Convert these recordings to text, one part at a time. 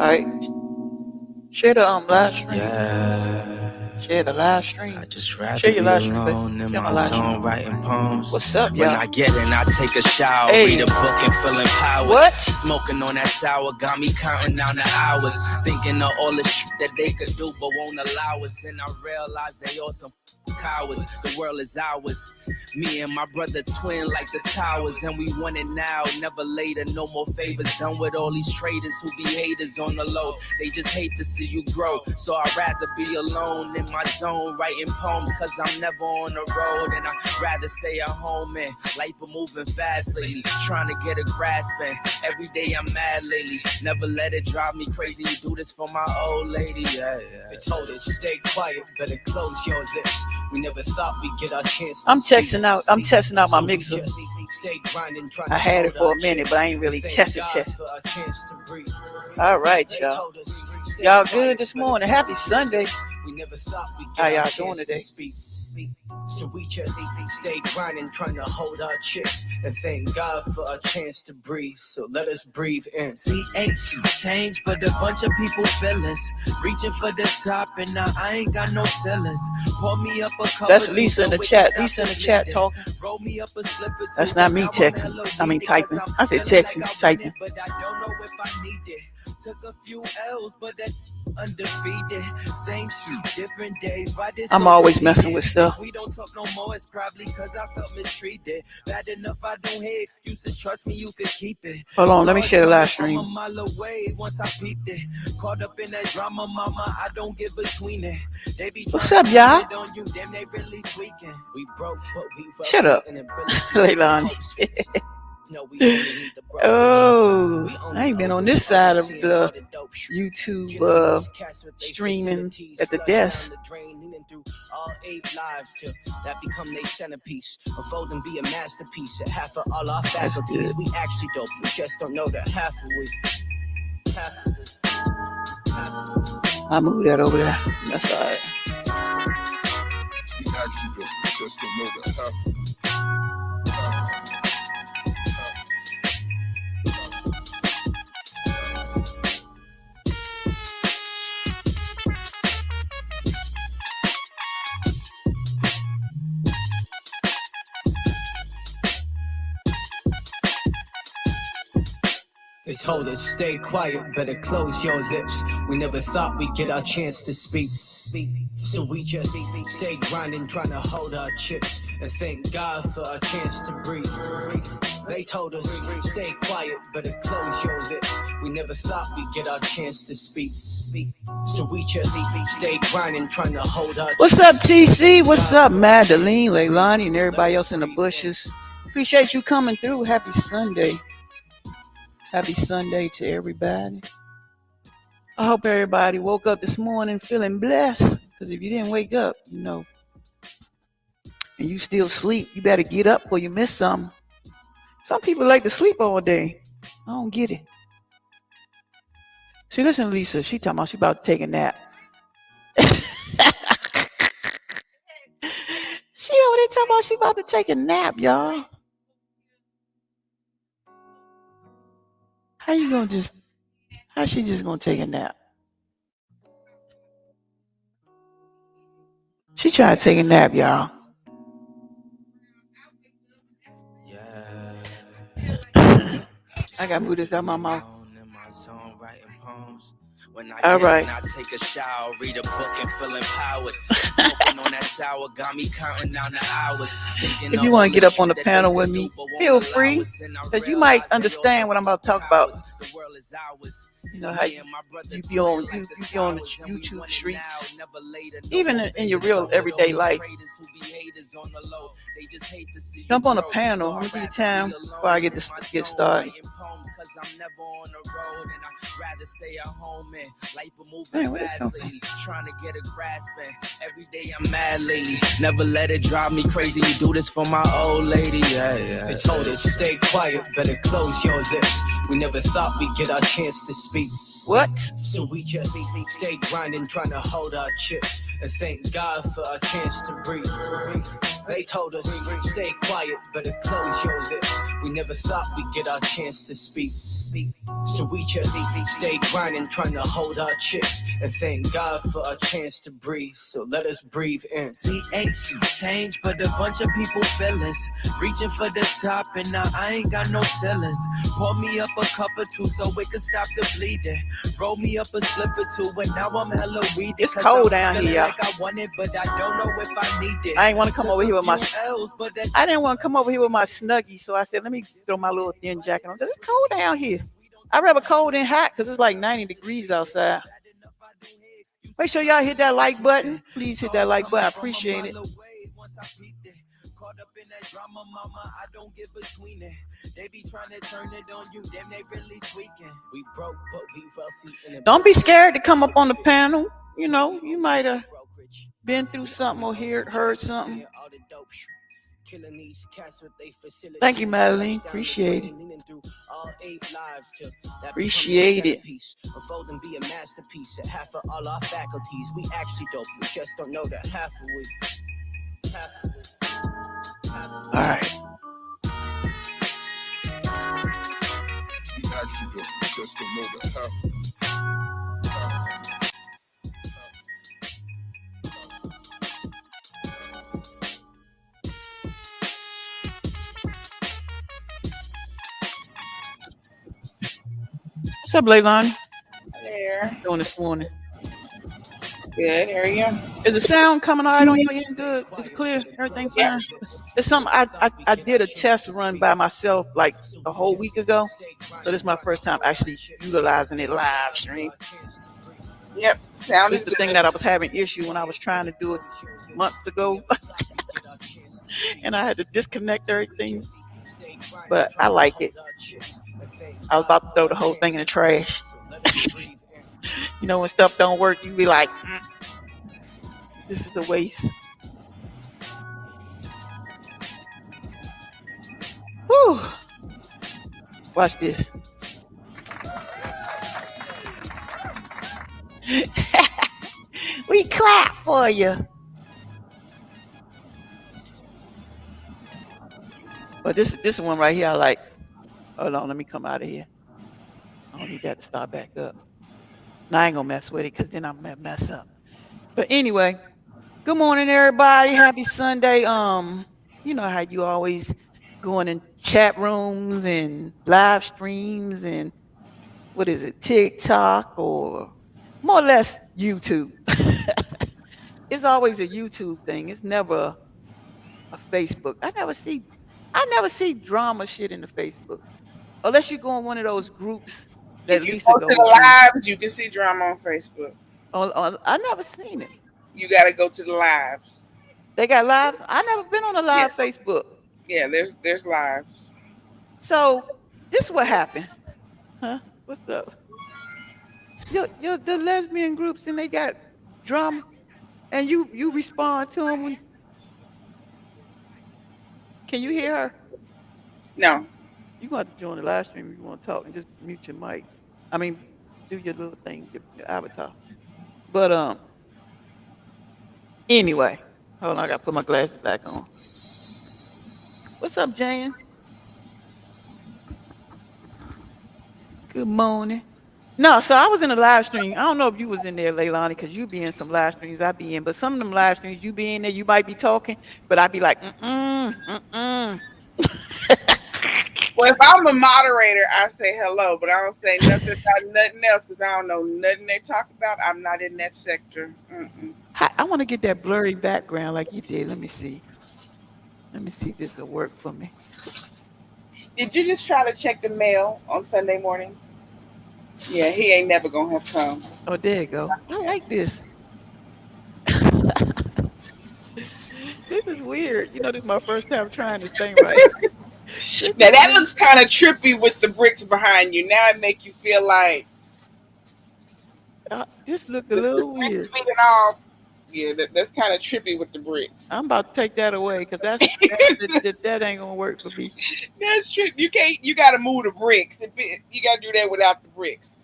right. Share the live stream. Yeah. Share the live stream. I just rather Share your be live stream, alone baby. in Share my live stream. zone writing poems. What's up, When y'all? I get in, I take a shower, Hey. read a book and feeling power. What? Smoking on that sour got me counting down the hours, thinking of all the shit that they could do but won't allow us. Then I realize they all some cowards. The world is ours. Me and my brother twin like the towers, and we want it now, never later. No more favors done with all these traders who be haters on the low. They just hate to see you grow. So I'd rather be alone in my zone writing poems, cause I'm never on the road, and I'd rather stay at home. And life been moving fast lately, trying to get a grasp, and every day I'm mad lately. Never let it drive me crazy. You do this for my old lady. Yeah. They told us stay quiet, better close your lips. We never thought we'd get our chance. I'm testing out my mixer. I had it for a minute, but I ain't really tested. All right, y'all. Y'all good this morning? Happy Sunday. How y'all doing today? So we just stay grinding, trying to hold our chips, and thank God for a chance to breathe. So let us breathe in. CH, you change, but a bunch of people feelings. Reaching for the top, and now I ain't got no ceilings. Pour me up a cup. That's Lisa in the chat. Lisa in the chat talking. Roll me up a split for two. That's not me texting. I mean typing. I said texting, typing. But I don't know if I need it. Took a few L's, but that undefeated. Same shit, different day. I'm always messing with stuff. We don't talk no more, it's probably cause I felt mistreated. Bad enough I don't hear excuses, trust me, you could keep it. Hold on, let me share the live stream. I'm a mile away once I peeped it. Caught up in that drama, mama, I don't get between it. They be What's up, y'all? on you, damn, they really tweaking. We broke, but we Shut up, Leilani. Oh, I ain't been on this side of the YouTube streaming at the desk. All 8 lives till that become their centerpiece. Unfold and be a masterpiece at half of all our faculties. We actually dope, we just don't know that half of we. I move that over there. That's all right. We actually dope, we just don't know that half of we. They told us stay quiet, better close your lips. We never thought we'd get our chance to speak. So we just stay grinding, trying to hold our chips, and thank God for a chance to breathe. They told us stay quiet, better close your lips. We never thought we'd get our chance to speak. So we just stay grinding, trying to hold our. What's up, TC? What's up, Madeline, Leilani, and everybody else in the bushes? Appreciate you coming through. Happy Sunday. Happy Sunday to everybody. I hope everybody woke up this morning feeling blessed. Because if you didn't wake up, and you still sleep, you better get up or you miss something. Some people like to sleep all day. I don't get it. See, listen to Lisa. She talking about she about to take a nap. She over there talking about she about to take a nap, y'all. How she just gonna take a nap? She trying to take a nap, y'all. I gotta move this out my mouth. All right. I take a shower, read a book and feel empowered. Smoking on that sour got me counting down the hours. If you want to get up on the panel with me, feel free, because you might understand what I'm about to talk about. You know how you be on the YouTube streets, even in your real everyday life. Jump on a panel. I'm gonna give you time before I get started. Man, what is going? Trying to get a grasp, and every day I'm mad lately. Never let it drive me crazy. You do this for my old lady. Yeah. They told us stay quiet, better close your lips. We never thought we'd get our chance to speak. What? So we just stay grinding, trying to hold our chips, and thank God for a chance to breathe. They told us stay quiet, better close your lips. We never thought we'd get our chance to speak. So we just stay grinding, trying to hold our chips, and thank God for a chance to breathe. So let us breathe in. CH change, but a bunch of people feelings. Reaching for the top, and now I ain't got no ceilings. Pour me up a cup or two so it can stop the bleeding. Roll me up a split or two, and now I'm hella weeded. It's cold down here, y'all. Like I want it, but I don't know if I need it. I ain't want to come over here with my. L's, but that I didn't want to come over here with my Snuggie, so I said, let me throw my little thin jacket on. Cause it's cold down here. I'd rather cold than hot because it's like 90 degrees outside. Make sure y'all hit that like button. Please hit that like button. I appreciate it. Caught up in that drama, mama, I don't get between it. They be trying to turn it on you, damn, they really tweaking. We broke, but we wealthy. Don't be scared to come up on the panel. You know, you might have been through something or heard something. Thank you, Madeline. Appreciate it. Appreciate it. Unfold and be a masterpiece at half of all our faculties. We actually dope, we just don't know that half of we. All right. We actually dope, we just don't know that half of What's up, Leilani? There. Doing this morning. Good. How are you? Is the sound coming all right on your end? Good. It's clear. Everything fine. It's something I did a test run by myself like a whole week ago. So this is my first time actually utilizing it live stream. Yep. Sound This is is the good. thing that I was having issue when I was trying to do it months ago. And I had to disconnect everything. But I like it. I was about to throw the whole thing in the trash. You know, when stuff don't work, you be like, this is a waste. Whew. Watch this. We clap for you. But this one right here, I like. Hold on, let me come out of here. I don't need that to start back up. Now I ain't gonna mess with it because then I'm gonna mess up. But anyway, good morning, everybody. Happy Sunday. You know how you always going in chat rooms and live streams and what is it, TikTok or more or less YouTube. It's always a YouTube thing. It's never a Facebook. I never see drama shit in the Facebook. Unless you go in one of those groups that If you Lisa go to goes the lives, you can see drama on Facebook. I never seen it. You got to go to the lives. They got lives. I never been on a live Facebook. Yeah, there's lives. So this what happened. Huh? What's up? The lesbian groups and they got drama and you respond to them when can you hear her? No. You're going to have to join the live stream if you want to talk and just mute your mic. I mean, do your little thing, your avatar. But anyway, hold on, I got to put my glasses back on. What's up, Jan? Good morning. No, so I was in a live stream. I don't know if you was in there, Leilani, because you be in some live streams I be in. But some of them live streams, you be in there, you might be talking, but I be like, Well, if I'm a moderator, I say hello, but I don't say nothing about nothing else because I don't know nothing they talk about. I'm not in that sector. I want to get that blurry background like you did. Let me see. Let me see if this will work for me. Did you just try to check the mail on Sunday morning? Yeah, he ain't never gonna have come. Oh, there you go. I like this. This is weird. You know, this is my first time trying this thing right. Now that looks kind of trippy with the bricks behind you. Now it make you feel like this look a little weird. All, yeah, that's kind of trippy with the bricks. I'm about to take that away because that ain't gonna work for me. That's true. You can't. You got to move the bricks. You got to do that without the bricks.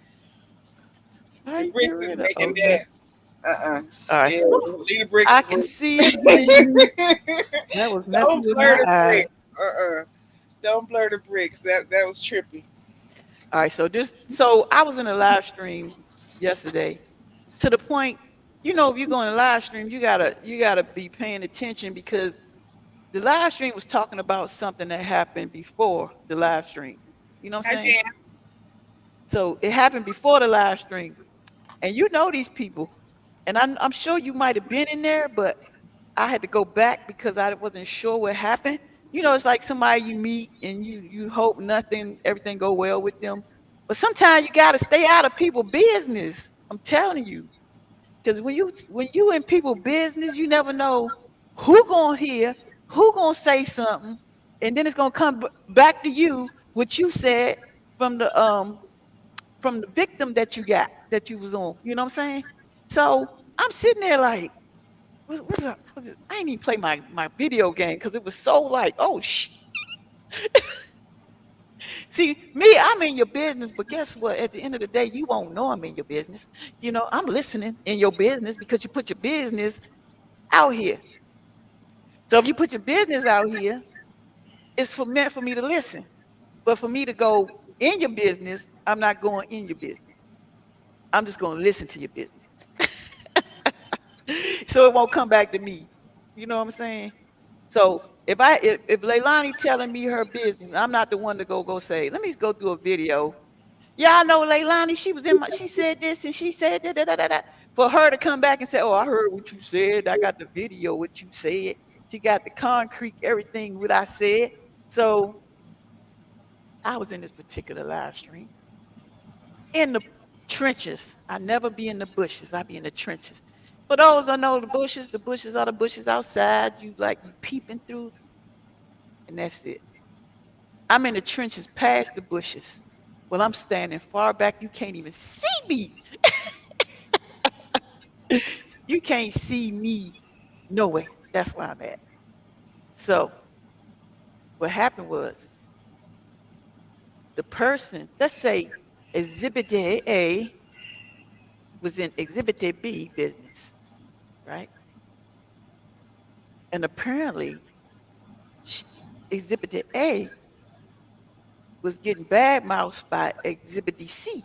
The bricks is making that. All right. Yeah, leave the bricks. I can see that was messing with my eyes. Don't blur the bricks. That was trippy. All right, so I was in a live stream yesterday to the point, if you're going to live stream, you gotta be paying attention because the live stream was talking about something that happened before the live stream. You know what I'm Hi, saying? Jan. So it happened before the live stream, and you know these people, and I'm sure you might have been in there, but I had to go back because I wasn't sure what happened. It's like somebody you meet and you hope everything go well with them, but sometimes you got to stay out of people business. I'm telling you, because when you in people business, you never know who gonna hear, who gonna say something, and then it's gonna come back to you what you said from the victim that you was on. You know what I'm saying? So I'm sitting there like, what's up? I ain't even play my video game because it was so like, oh See, me, I'm in your business, but guess what? At the end of the day, you won't know I'm in your business. I'm listening in your business because you put your business out here. So if you put your business out here, it's meant for me to listen. But for me to go in your business, I'm not going in your business. I'm just going to listen to your business. So it won't come back to me. You know what I'm saying? So if Leilani telling me her business, I'm not the one to go say, let me go do a video. Yeah, I know Leilani, she said this and she said da da da da da. For her to come back and say, oh, I heard what you said. I got the video, what you said. She got the concrete, everything what I said. So I was in this particular live stream in the trenches. I never be in the bushes. I be in the trenches. For those that know the bushes are the bushes outside. You peeping through, and that's it. I'm in the trenches past the bushes. Well, I'm standing far back. You can't even see me. You can't see me no way. That's where I'm at. So what happened was the person, let's say Exhibit A was in Exhibit B business, right? And apparently Exhibit A was getting bad mouthed by Exhibit C.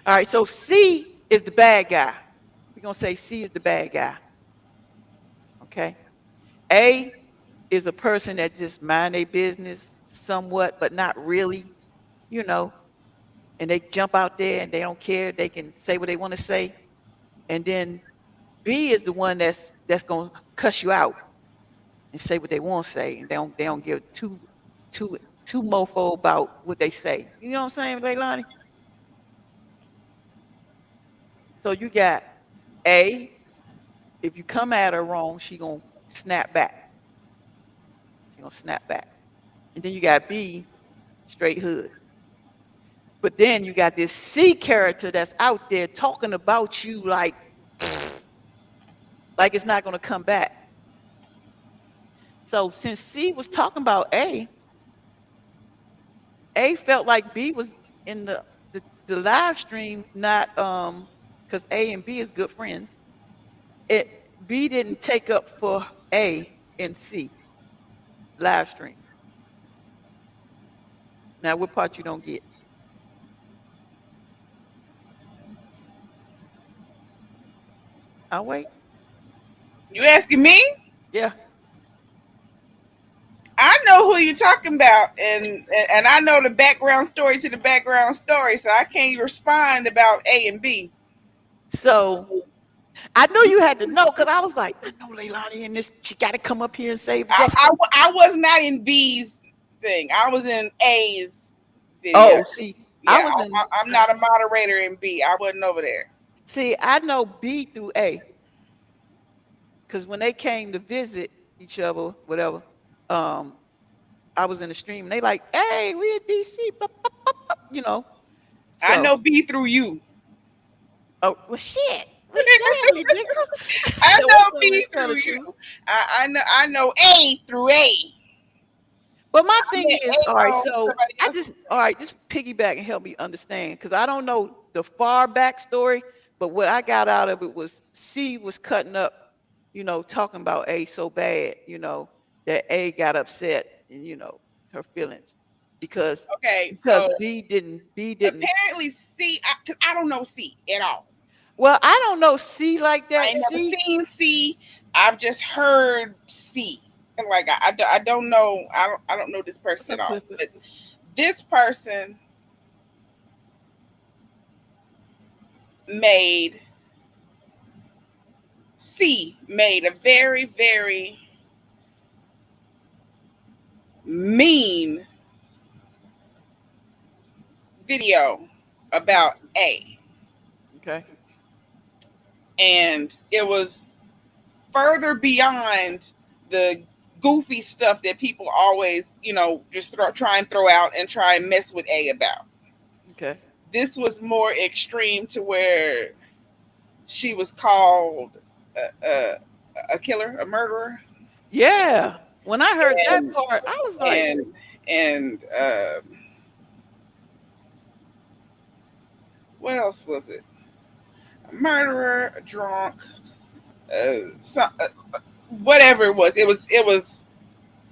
All right, so C is the bad guy. We're gonna say C is the bad guy. Okay. A is a person that just mind their business somewhat, but not really, you know, and they jump out there and they don't care. They can say what they want to say. And then B is the one that's gonna cuss you out and say what they want to say, and they don't give two two mofo about what they say. You know what I'm saying, Leilani? So you got A. If you come at her wrong, she gonna snap back. She gonna snap back. And then you got B, straight hood. But then you got this C character that's out there talking about you like it's not gonna come back. So since C was talking about A felt like B was in the live stream, not because A and B is good friends. It B didn't take up for A and C live stream. Now what part you don't get? I'll wait. You asking me? Yeah. I know who you're talking about, and I know the background story to the background story, so I can't respond about A and B. So I knew you had to know because I was like, I know Leilani in this. She got to come up here and save the day. I was not in B's thing. I was in A's video. Oh, see, I Yeah, was in. I'm not a moderator in B. I wasn't over there. See, I know B through A because when they came to visit each other, whatever, um, I was in the stream and they like, hey, we in DC, blah, blah, blah, blah, you know. I So, know B through you. oh well, shit, we family, nigga. I What's know up? B Let's tell the through truth. you. I know A through A. But my I thing met is, all A right, on so somebody I else. just, all right, just piggyback and help me understand because I don't know the far backstory, but what I got out of it was C was cutting up, talking about A so bad, that A got upset and, her feelings Okay, because so B didn't. apparently C, because I don't know C at all. Well, I don't know C like I that. ain't never C. seen C. I've just heard C. And like I don't know. I don't know this What's person at up, all. Clifford? But this person made C made a very very mean video about A, Okay. and it was further beyond the goofy stuff that people always, just try and throw out and try and mess with A about. Okay. This was more extreme to where she was called a, a, a killer, a murderer, Yeah. When I heard that and part, I was like, and what else was it? A murderer, a drunk, some, whatever it was. It was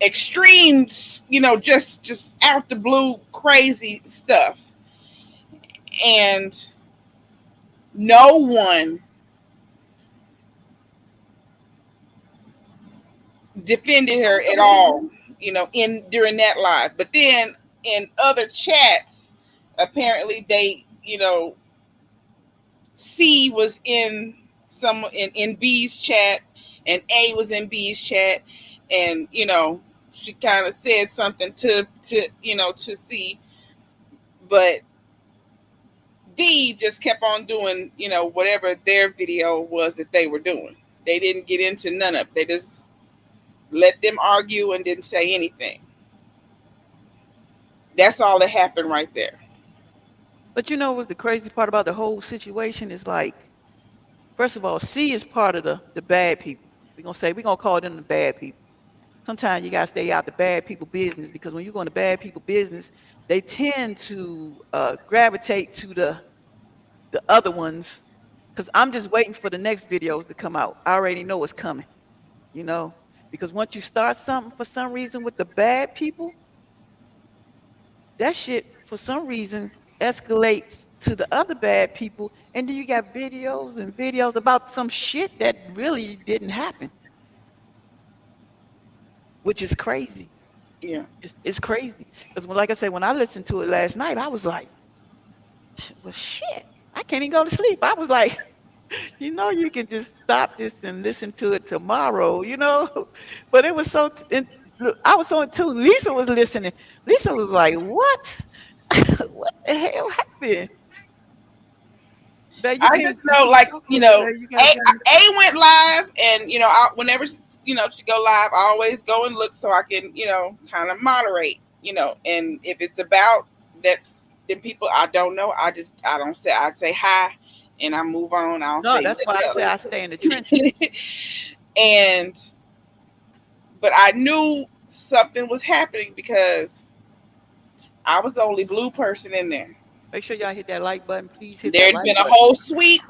extreme, just out the blue, crazy stuff, and no one defended her at all, in during that live. But then in other chats, apparently C was in in B's chat, and A was in B's chat, and she kind of said something to C, but D just kept on doing whatever their video was that they were doing. They didn't get into none of it. They just let them argue and didn't say anything. That's all that happened right there. but you know what's the crazy part about the whole situation is like, first of all, C is part of the bad people. We're gonna call them the bad people. Sometimes you gotta stay out the bad people business because when you go into bad people business, they tend to gravitate to the other ones. Because I'm just waiting for the next videos to come out. I already know what's coming, you know. Because once you start something for some reason with the bad people, that shit for some reason escalates to the other bad people, and then you got videos and videos about some shit that really didn't happen, which is crazy. Yeah. It's crazy because, like I said, when I listened to it last night, I was like, well, shit, I can't even go to sleep. I was like, you can just stop this and listen to it tomorrow. But it was so, and look, I was so into, Lisa was listening. Lisa was like, what? What the hell happened? Babe, you I can't, just you know, can't like, talk with it, babe. You gotta get on. A went live, and whenever she go live, I always go and look so I can kind of moderate, and if it's about that, then people I don't know, I don't say, I say hi, and I move on. I don't No, say that's why I say I stay in the trenches. nothing else. And but I knew something was happening because I was the only blue person in there. Make sure y'all hit that like button. Please hit that There'd like been a button. whole suite,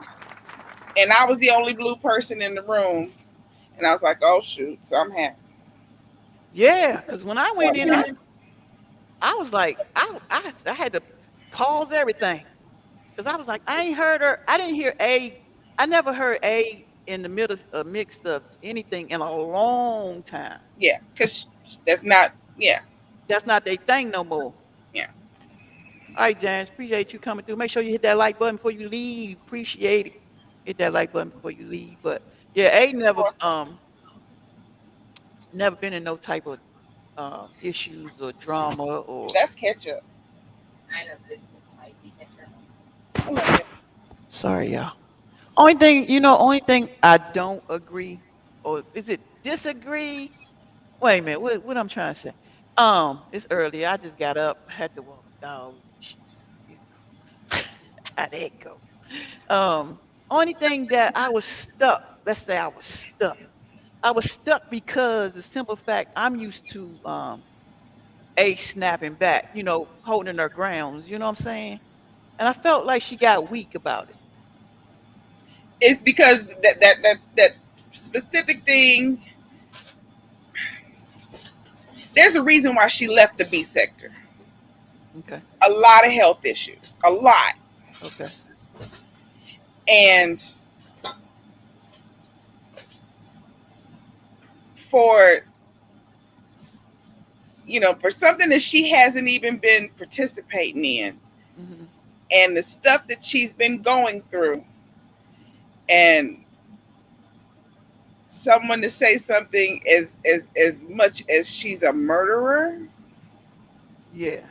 and I was the only blue person in the room. And I was like, oh, shoot. So I'm happy. Yeah, because when I went in there, So, I was like, I had to pause everything. Because I was like, I ain't heard her. I didn't hear A. I never heard A in the middle mix of anything in a long time. yeah, because that's not, yeah, That's not their thing no more. yeah. All right, James, appreciate you coming through. Make sure you hit that like button before you leave. Appreciate it. Hit that like button before you leave. But yeah, A never been in no type of issues or drama or. That's ketchup. I know, this is spicy ketchup. Sorry, y'all. Only thing I don't agree, or is it disagree? Wait a minute, what I'm trying to say. It's early. I just got up, had to walk the dog. How'd that go? Only thing that I was stuck. Let's say I was stuck. I was stuck because the simple fact I'm used to A snapping back, holding her grounds. You know what I'm saying? And I felt like she got weak about it. It's because that specific thing, there's a reason why she left the B sector. Okay. a lot of health issues, a lot. Okay. And for, for something that she hasn't even been participating in, Hmm. and the stuff that she's been going through, and someone to say something as much as she's a murderer, Yeah.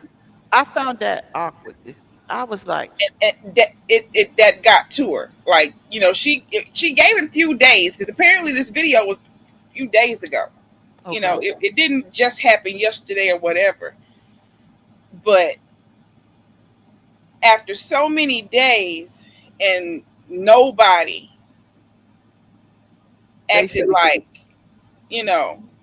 I found that awkward. I was like, and that got to her. Like, she gave it a few days, because apparently this video was a few days ago. okay. It didn't just happen yesterday or whatever. But after so many days, and nobody acted Basically, like,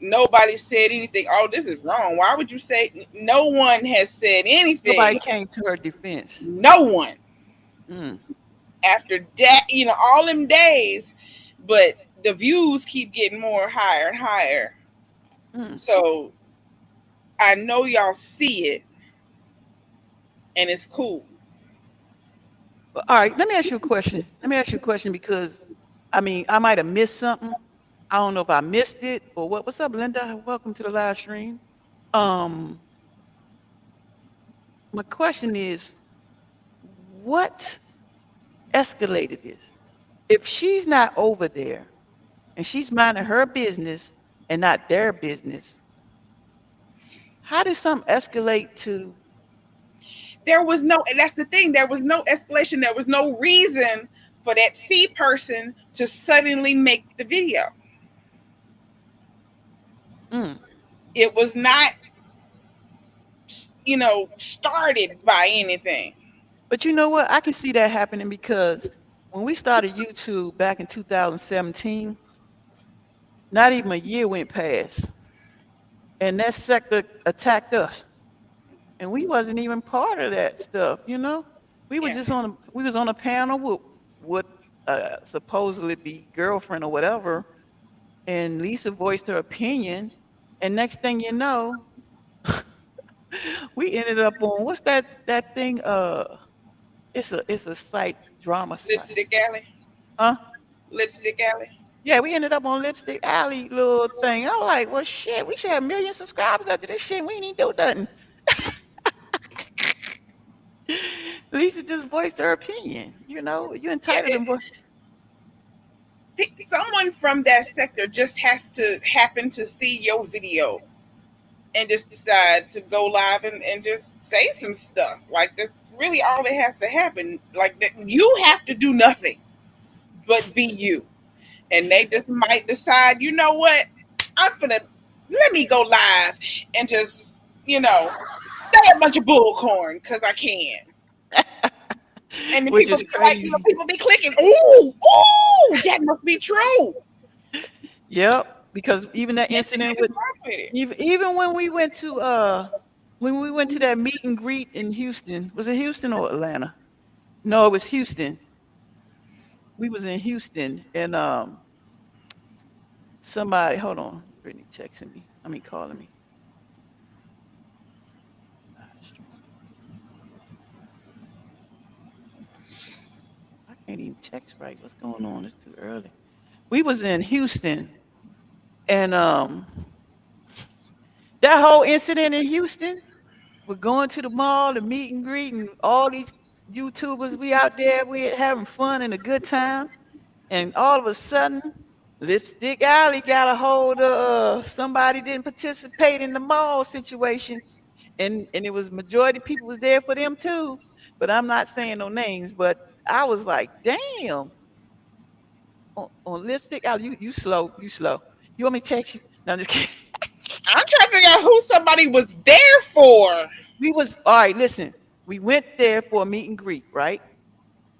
nobody said anything. Oh, this is wrong. Why would you say? No one has said nobody anything. came to her defense. No one. Mm, After that, all them days, but the views keep getting more higher and higher. mm. So I know y'all see it, and it's cool. But, all right, let me ask you a question. Let me ask you a question because, I mean, I might have missed something. I don't know if I missed it or what. What's up, Linda? Welcome to the live stream. Um, my question is, what escalated this? If she's not over there and she's minding her business and not their business, how did something escalate to? There was no, that's the thing, there was no escalation. There was no reason for that C person to suddenly make the video. Mm. It was not, started by anything. But you know what? I can see that happening because when we started YouTube back in 2017, not even a year went past, and that sector attacked us, and we wasn't even part of that stuff. We were Yeah. just we was on a panel with what supposedly be girlfriend or whatever, and Lisa voiced her opinion, and next thing you know, we ended up on what's that thing? It's a site drama site, Lipstick Alley. huh? Lipstick Alley. Yeah, we ended up on Lipstick Alley little thing. I'm like, well, shit, we should have million subscribers after this shit. We ain't even do nothing. Lisa just voiced her opinion. You're Yeah, entitled to voice. someone from that sector just has to happen to see your video and just decide to go live and just say some stuff. Like, that's really all that has to happen. Like, that you have to do nothing but be you. And they just might decide, you know what? I'm gonna let me go live and just, say a bunch of bullcorn because I can. And then Which people is be like, crazy. people be clicking, ooh, ooh, that must be true. Yep. Because even that And incident just with run with it. even when we went to that meet and greet in Houston, was it Houston or Atlanta? No, it was Houston. We was in Houston and somebody, hold on, Brittany texting me. I mean calling me. Live stream. I can't even text right. What's going on? It's too early. We was in Houston and that whole incident in Houston, we're going to the mall to meet and greet, and all these YouTubers, we out there, we having fun and a good time. And all of a sudden, Lipstick Alley got a hold of somebody didn't participate in the mall situation. And it was majority people was there for them too. But I'm not saying no names, but I was like, damn, on Lipstick Alley, you slow, you slow. You want me to text you? No, I'm just kidding. I'm trying to figure out who somebody was there for. We was all right. Listen, we went there for a meet and greet, right?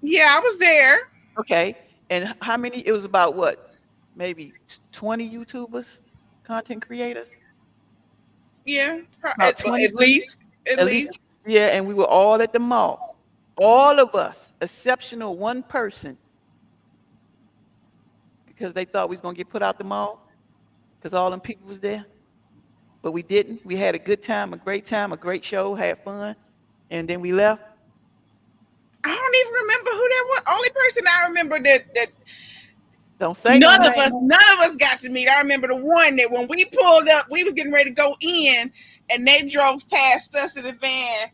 Yeah, I was there. Okay, and how many? It was about what? Maybe 20 YouTubers, content creators. Yeah, About 20, at least, at at least. least. Yeah, and we were all at the mall. All of us, exceptional one person, because they thought we was gonna get put out the mall because all them people was there, but we didn't. We had a good time, a great show, had fun. and then we left. I don't even remember who that was. Only person I remember that Don't say no name. none of us got to meet. I remember the one that when we pulled up, we was getting ready to go in, and they drove past us in the van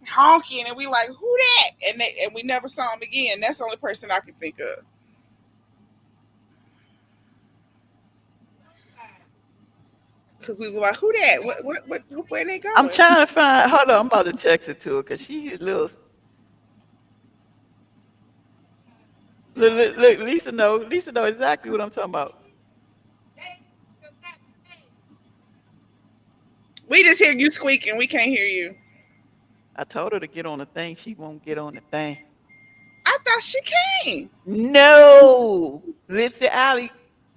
honking, and we like, who that? And we never saw him again. That's the only person I can think of. Because we were like, who that? Where they I'm going? trying to find. Hold on, I'm about to text it to her because she a little. Look, Lisa know. Lisa know exactly what I'm talking about. We just hear you squeaking. We can't hear you. I told her to get on the thing. She won't get on the thing. I thought she came. No, Lipsy Alley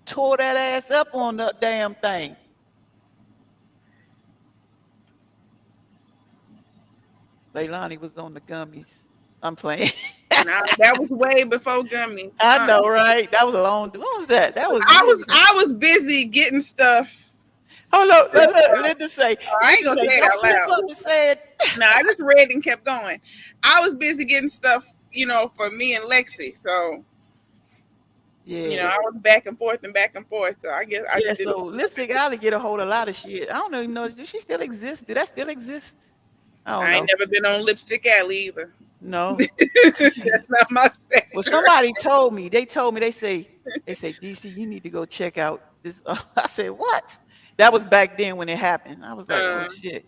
tore that ass up on the damn thing. Leilani was on the gummies. I'm playing. No, that was way before gummies. I know, right? That was a long. What was that? That was years ago. I was busy getting stuff. Hold on, look, Linda say. I ain't gonna say it Don't out slip loud. up and say it. No, I just read and kept going. I was busy getting stuff, for me and Lexi. So, Yeah. I was back and forth and back and forth. So I guess I Yeah, just didn't. so Lipstick Alley get a hold of a lot of shit. I don't even know. Does she still exist? Do that still exist? I don't I ain't know. never been on Lipstick Alley either. No. That's not my sector. Well, somebody told me. They told me. They say, DC, you need to go check out this. I said, what? That was back then when it happened. I was like, oh shit.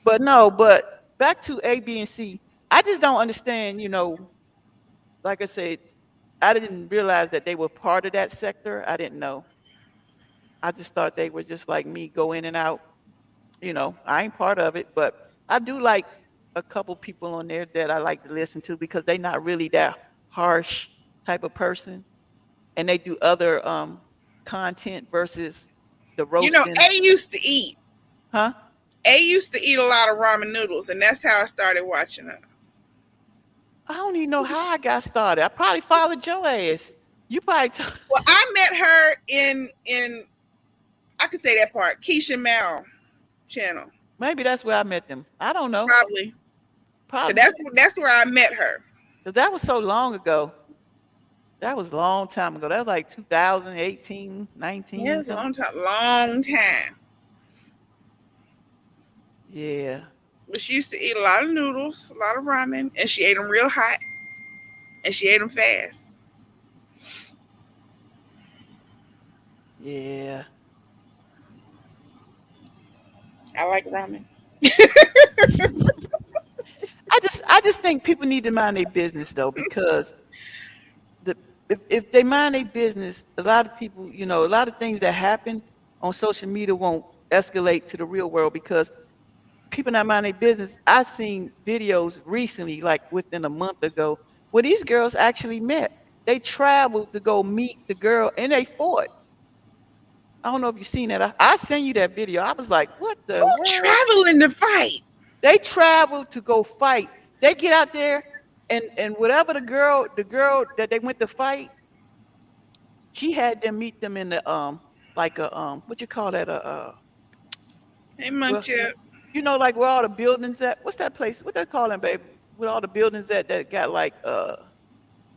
But no. But back to A, B, and C. I just don't understand. Like I said, I didn't realize that they were part of that sector. I didn't know. I just thought they were just like me, go in and out. I ain't part of it, but I do like a couple people on there that I like to listen to because they not really that harsh type of person, and they do other content versus the roasting. A used to eat. Huh? A used to eat a lot of ramen noodles, and that's how I started watching her. I don't even know how I got started. I probably followed your ass. You probably. Well, I met her in I could say that part, Keisha Mal channel. Maybe that's where I met them. I don't know. Probably. So Probably. that's where I met her. Cause that was so long ago. That was a long time ago. That was like 2018, 19. Yeah, it was a long time. Yeah. But she used to eat a lot of noodles, a lot of ramen, and she ate them real hot, and she ate them fast. Yeah. I like ramen. I just think people need to mind their business though, because if they mind their business, a lot of people, a lot of things that happen on social media won't escalate to the real world because people not mind their business. I've seen videos recently, like within a month ago, where these girls actually met. They traveled to go meet the girl and they fought. I don't know if you've seen that. I sent you that video. I was like, what the Who world? traveling to fight? They traveled to go fight. They get out there and whatever the girl that they went to fight, she had them meet them in the like a what you call that Hey, well, Munchie. like where all the buildings at? What's that place? What they call them, baby? With all the buildings that got like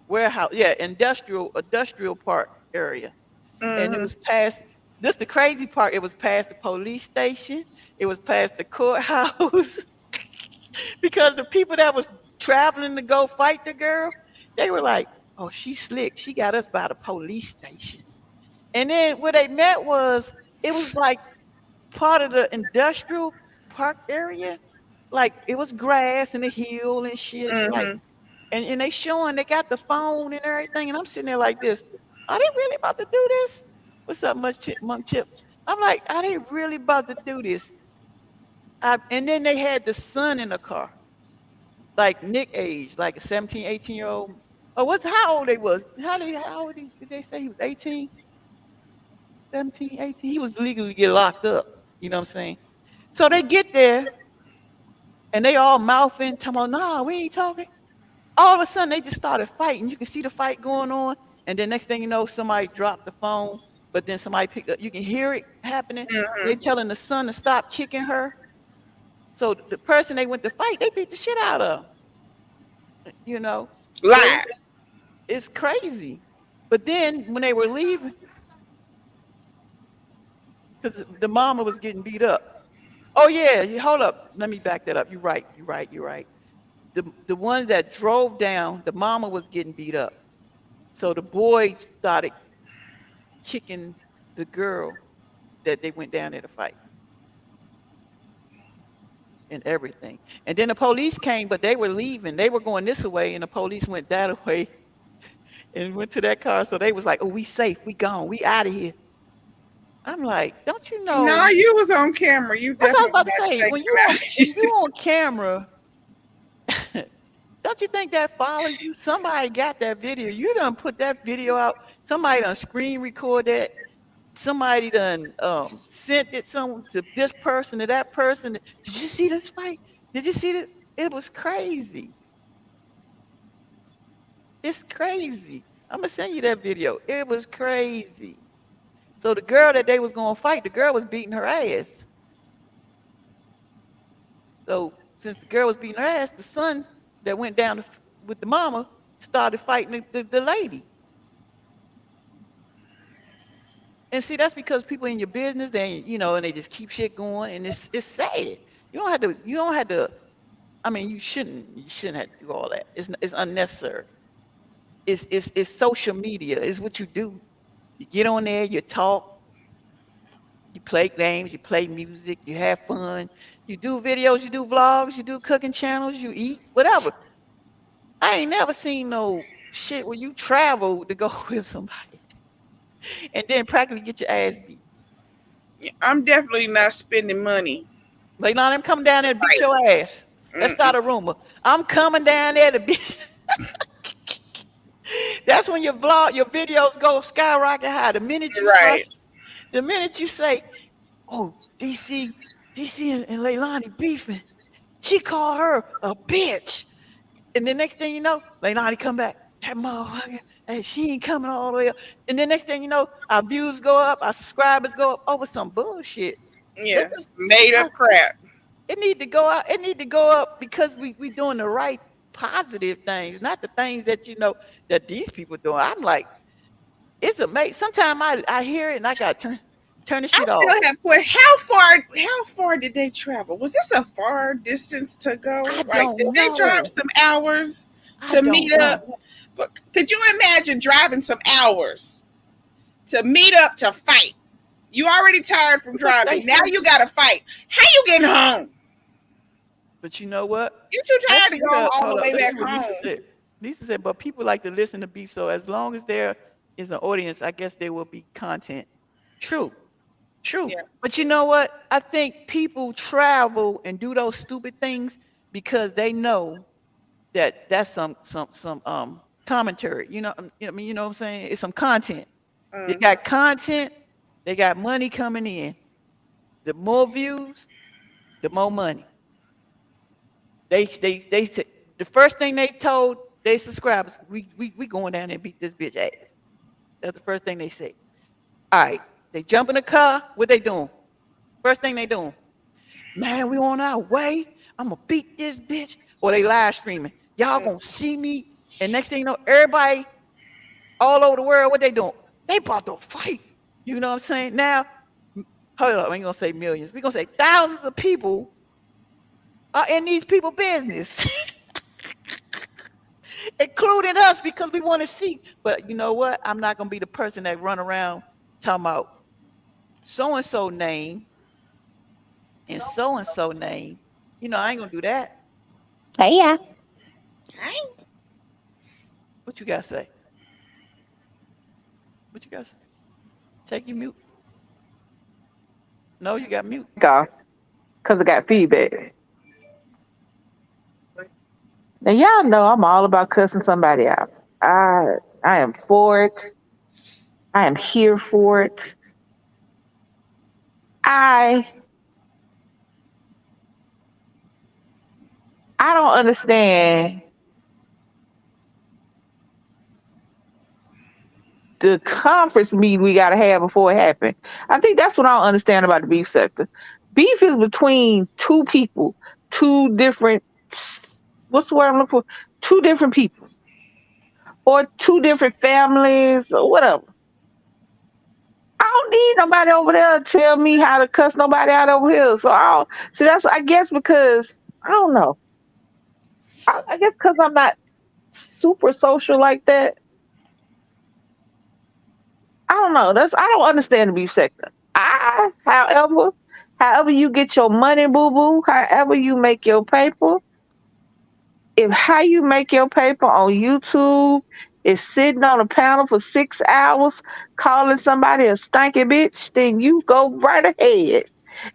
warehouse, yeah, industrial park area. And it Mm-hmm. was past this the crazy part, it was past the police station, it was past the courthouse. Because the people that was traveling to go fight the girl, they were like, oh, she's slick. She got us by the police station. And then where they met it was like part of the industrial park area. Like it was grass and a hill and shit. Like, Mm-hmm. and they showing they got the phone and everything. And I'm sitting there like this. Are they really about to do this? What's up, Monk Chip? I'm like, are they really about to do this? And then they had the son in the car, like Nick age, like a 17, 18-year-old. Oh, how old they was? How old did they say he was 18? 17, 18? He was legally get locked up. You know what I'm saying? So they get there and they all mouthing, talking about, nah, we ain't talking. All of a sudden they just started fighting. You can see the fight going on. And then next thing you know, somebody dropped the phone, but then somebody picked up. You can hear it happening. They're Mm-hmm. telling the son to stop kicking her. So the person they went to fight, they beat the shit out of 'em, you know. So Live. it's crazy. But then when they were leaving, because the mama was getting beat up. Oh yeah, hold up. Let me back that up. You're right. You're right. You're right. The ones that drove down, the mama was getting beat up. So the boy started kicking the girl that they went down there to fight and everything. And then the police came, but they were leaving. They were going this way, and the police went that way and went to that car. So they was like, "Oh, we safe. We gone. We out of here." I'm like, "Don't you No, know?" you was on camera. You That's what I was definitely about to had to say. take When you them on when you out. on camera, don't you think that follows you? Somebody got that video. You done put that video out. Somebody done screen record that. Somebody done sent it some to this person to that person. Did you see this fight? Did you see this? It was crazy. It's crazy. I'm gonna send you that video. It was crazy. So the girl that they was gonna fight, the girl was beating her ass. So since the girl was beating her ass, the son that went down with the mama started fighting the lady. And see, that's because people in your business, they and they just keep shit going, and it's sad. You don't have to. You don't have to. I mean, you shouldn't. You shouldn't have to do all that. It's unnecessary. It's social media. It's what you do. You get on there, you talk, you play games, you play music, you have fun, you do videos, you do vlogs, you do cooking channels, you eat, whatever. I ain't never seen no shit where you travel to go with somebody and then practically get your ass beat. I'm definitely not spending money Like, now I'm coming down to there to beat fight. your ass. Let's start Mm-mm. a rumor. I'm coming down there to beat. That's when your videos go skyrocket high. Right. The minute you say, "Oh, DC and Leilani beefing," she called her a bitch. And the next thing you know, Leilani come back. That motherfucker, hey, she ain't coming all the way up. And the next thing you know, our views go up, our subscribers go up over some bullshit. It Yeah. just, Made up crap. it need to go out. It need to go up because we doing the right positive things, not the things that that these people doing. I'm like, it's amazing. Sometimes I hear it and I gotta turn the I shit off. still have questions. How far did they travel? Was this a far distance to go? I Like, did don't they drive know. some hours I to don't meet know. up? But could you imagine driving some hours to meet up to fight? You already tired from But they driving. Now say, you gotta fight. How you getting home? but you know what? You too Let's tired to go look up. all the Hold up. way Let's see back what Lisa home. said. Lisa said, but people like to listen to beef. So as long as there is an audience, I guess there will be content. True. True. Yeah. But you know what? I think people travel and do those stupid things because they know that that's some commentary. I mean, you know what I'm saying? It's some content. They Mm. got content, they got money coming in. The more views, the more money. They said the first thing they told their subscribers, we going down there and beat this bitch ass. That's the first thing they said. All right. They jump in the car, what they doing? First thing they doing, man, we on our way. I'm gonna beat this bitch. Or they live streaming. Y'all Mm. gonna see me. And next thing you know, everybody all over the world, what they doing? They about to fight. You know what I'm saying? Now, hold up, I ain't gonna say millions. We're gonna say thousands of people are in these people business, including us, because we want to see. But you know what? I'm not gonna be the person that run around talking about so and so name and so name. I ain't gonna do that. Hey, yeah. Hey. What you gotta say? What you gotta say? Take you mute. No, you got mute. Go. Because I got feedback. Now, y'all know I'm all about cussing somebody out. I am for it. I am here for it. I I don't understand the conference meeting we got to have before it happened. I think that's what I don't understand about the beef sector. Beef is between two people, two different, what's the word I'm looking for? Two different people or two different families or whatever. I don't need nobody over there to tell me how to cuss nobody out over here. So I don't see that's I guess because I don't know. I guess because I'm not super social like that. I don't know. That's I don't understand the beef sector. However you get your money, boo boo, however you make your paper, if how you make your paper on YouTube is sitting on a panel for 6 hours calling somebody a stanky bitch, then you go right ahead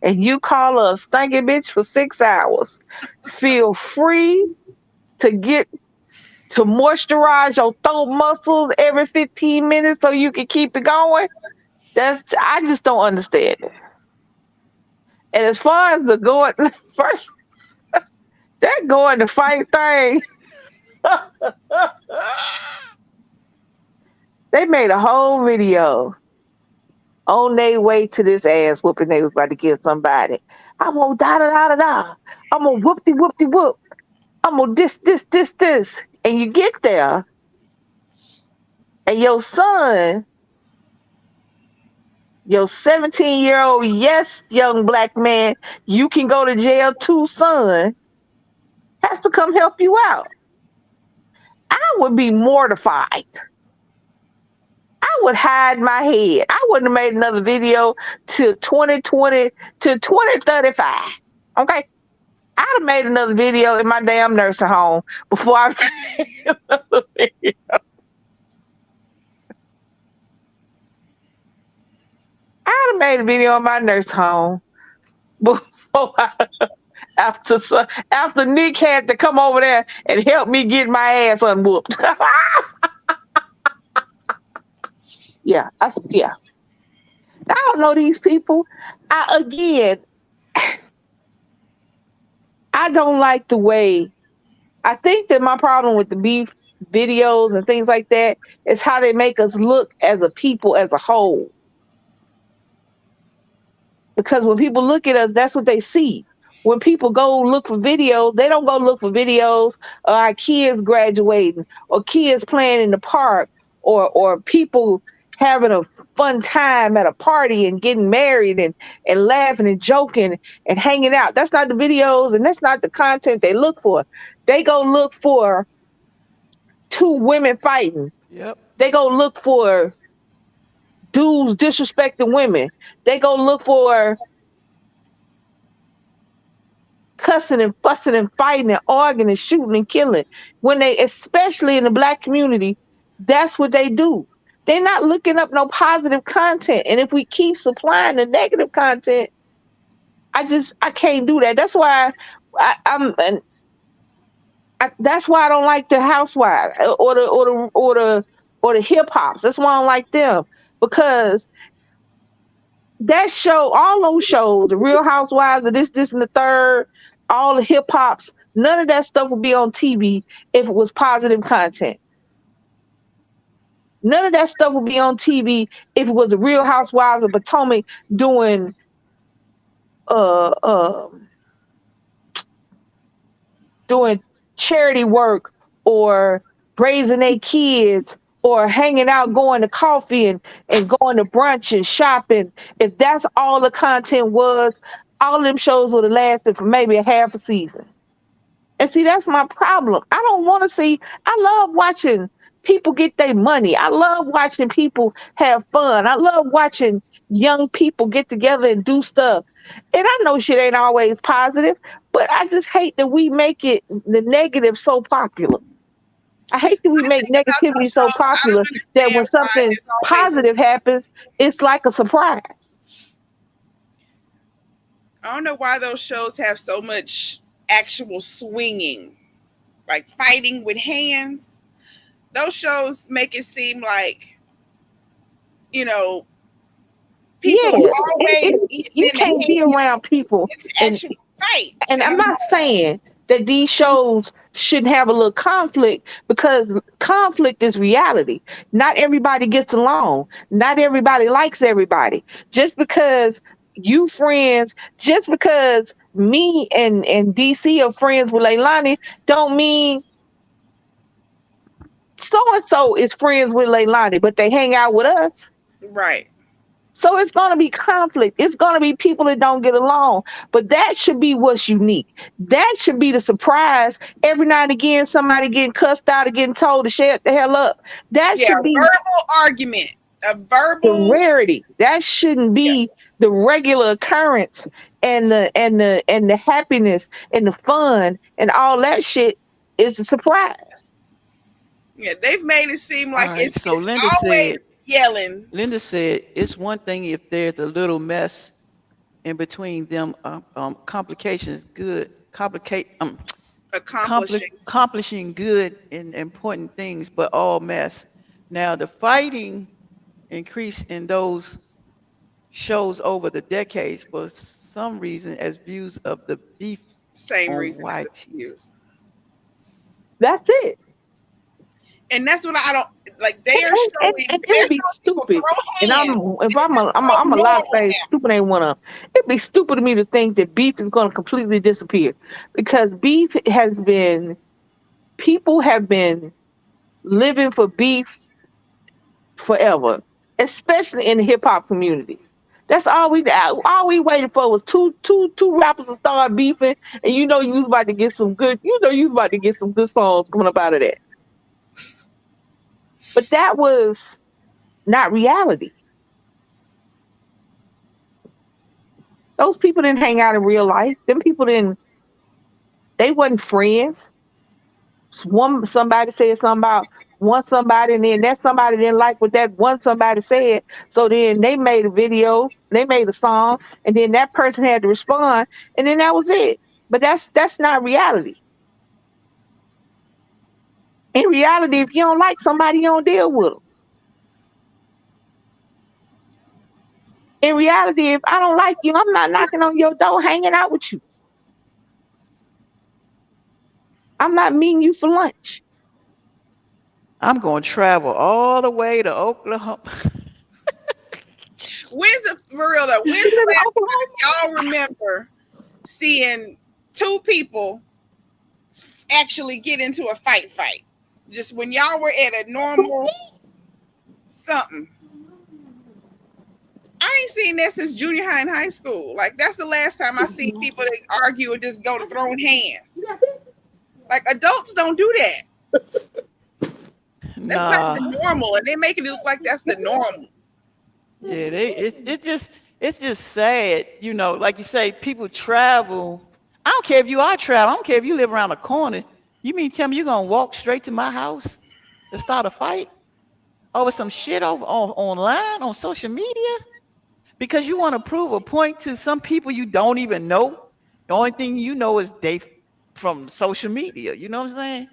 and you call her a stanky bitch for 6 hours. Feel free to get to moisturize your throat muscles every 15 minutes so you can keep it going. That's I just don't understand it. And as far as the going first that going to fight thing, they made a whole video on their way to this ass whooping they was about to give somebody. I'm gonna da da da da da. I'm gonna whoop de whoop de whoop. I'm gonna this. And you get there and your son, your 17-year-old, yes, young black man, you can go to jail too, son, has to come help you out. I would be mortified. I would hide my head. I wouldn't have made another video to 2020 to 2035. Okay. I'd have made another video in my damn nursing home before I made another video. I'd have made a video in my nursing home before after Nick had to come over there and help me get my ass unwhooped. Yeah. I don't know these people. Again, I don't like the way. I think that my problem with the beef videos and things like that is how they make us look as a people as a whole. Because when people look at us, that's what they see. When people go look for videos, they don't go look for videos of our kids graduating or kids playing in the park or people having a fun time at a party and getting married and laughing and joking and hanging out. That's not the videos and that's not the content they look for. They go look for two women fighting. Yep. They go look for dudes disrespecting women. They go look for cussing and fussing and fighting and arguing and shooting and killing. When they, especially in the black community, that's what they do. They're not looking up no positive content. And if we keep supplying the negative content, I can't do that. That's why that's why I don't like the housewives or the hip hops. That's why I don't like them because that show, all those shows, the Real Housewives of this, and the third, all the hip hops, none of that stuff would be on TV if it was positive content. None of that stuff would be on TV if it was the Real Housewives of Potomac doing uh, uh doing charity work or raising their kids or hanging out, going to coffee and going to brunch and shopping. If that's all the content was, all of them shows would have lasted for maybe a half a season. And see, that's my problem. I don't want to see, I love watching people get their money. I love watching people have fun. I love watching young people get together and do stuff. And I know shit ain't always positive, but I just hate that we make it the negative so popular. I hate that we make About those negativity so shows, I don't popular that when understand why something there's always. positive happens, it's like a surprise. I don't know why those shows have so much actual swinging, like fighting with hands. Those shows make it seem like, you know, people Yeah, are always you in the can't be hand. around people It's and actual fights. and And I'm I'm not like, saying that these shows shouldn't have a little conflict because conflict is reality. Not everybody gets along. Not everybody likes everybody. Just because you friends just because me and DC are friends with Leilani don't mean so and so is friends with Leilani, but they hang out with us. Right. So it's going to be conflict. It's going to be people that don't get along. But that should be what's unique. That should be the surprise. Every now and again, somebody getting cussed out or getting told to shut the hell up. That Yeah, should be verbal argument. A the verbal. rarity. That shouldn't Yeah. be the regular occurrence. And the happiness and the fun and all that shit is a surprise. Yeah, they've made it seem All like right. So it's always yelling. Linda said it's one thing if there's a little mess in between them. Complications good. Complicate. Accomplishing. Accomplishing good and important things, but all mess. Now the fighting increased in those shows over the decades for some reason as views of the beef Same on reason as YT. abuse. That's it. And that's what I don't like. They are And showing. it They're would be showing people stupid. And throw hands. if It's just so I'm a lot of normal things, now. stupid ain't one of them. It'd be stupid to me to think that beef is going to completely disappear because beef has been people have been living for beef forever, especially in the hip hop community. That's all we waited for was two rappers to start beefing, and you was about to get some good you was about to get some good songs coming up out of that. But that was not reality. Those people didn't hang out in real life. Them people didn't. They wasn't friends. Somebody said something about one somebody, and then that somebody didn't like what that one somebody said. So then they made a video, they made a song, and then that person had to respond, and then that was it. But that's not reality. In reality, if you don't like somebody, you don't deal with them. In reality, if I don't like you, I'm not knocking on your door, hanging out with you. I'm not meeting you for lunch. I'm going to travel all the way to Oklahoma. When's the for real though? When's You the live in last Oklahoma? time y'all remember seeing two people actually get into a fight? Just when y'all were at a normal something. I ain't seen that since junior high and high school. Like that's the last time I seen people that argue and just go to throwing hands. Like adults don't do that. That's not Nah. the normal, and they're making it look like that's the normal. Yeah, it's just sad, like you say, people travel. I don't care if you are traveling. I don't care if you live around the corner. You mean tell me you're gonna walk straight to my house to start a fight over some shit online on social media because you want to prove a point to some people you don't even know. The only thing you know is they from social media. You know what I'm saying?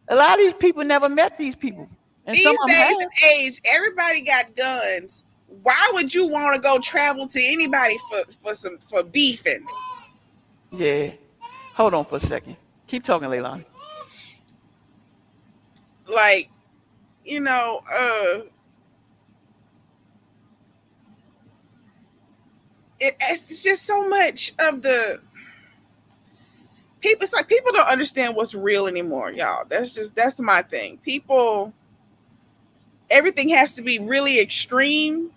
A lot of these people never met these people, and some These of them days have. and age, everybody got guns. Why would you want to go travel to anybody for beefing? Yeah. Hold on for a second. Keep talking, Leilani. Like, you know, it's just so much of the people. It's like people don't understand what's real anymore, y'all. That's my thing. People, everything has to be really extreme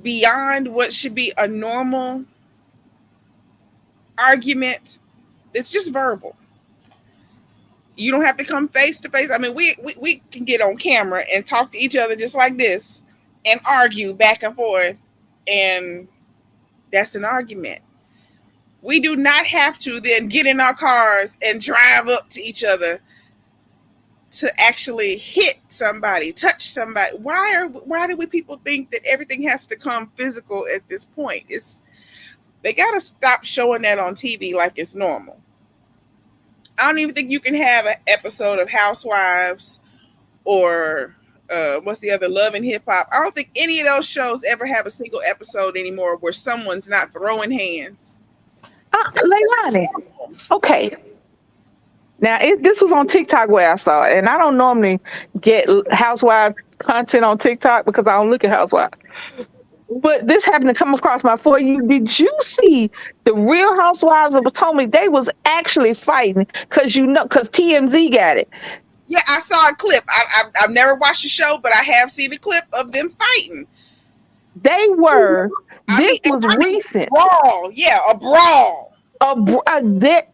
beyond what should be a normal argument. It's just verbal. You don't have to come face to face. I mean, we can get on camera and talk to each other just like this and argue back and forth, and that's an argument. We do not have to then get in our cars and drive up to each other to actually hit somebody, touch somebody. Why do we people think that everything has to come physical at this point? They got to stop showing that on TV like it's normal. I don't even think you can have an episode of Housewives or what's the other, Love and Hip Hop. I don't think any of those shows ever have a single episode anymore where someone's not throwing hands. Leilani. Okay. Now, this was on TikTok where I saw it, and I don't normally get housewife content on TikTok because I don't look at housewives. but this happened to come across my for you. Did you see the Real Housewives of Potomac? They was actually fighting because because TMZ got it. Yeah, I saw a clip. I've never watched the show, but I have seen a clip of them fighting. They were. I This mean, was recent. brawl. Yeah, a brawl. That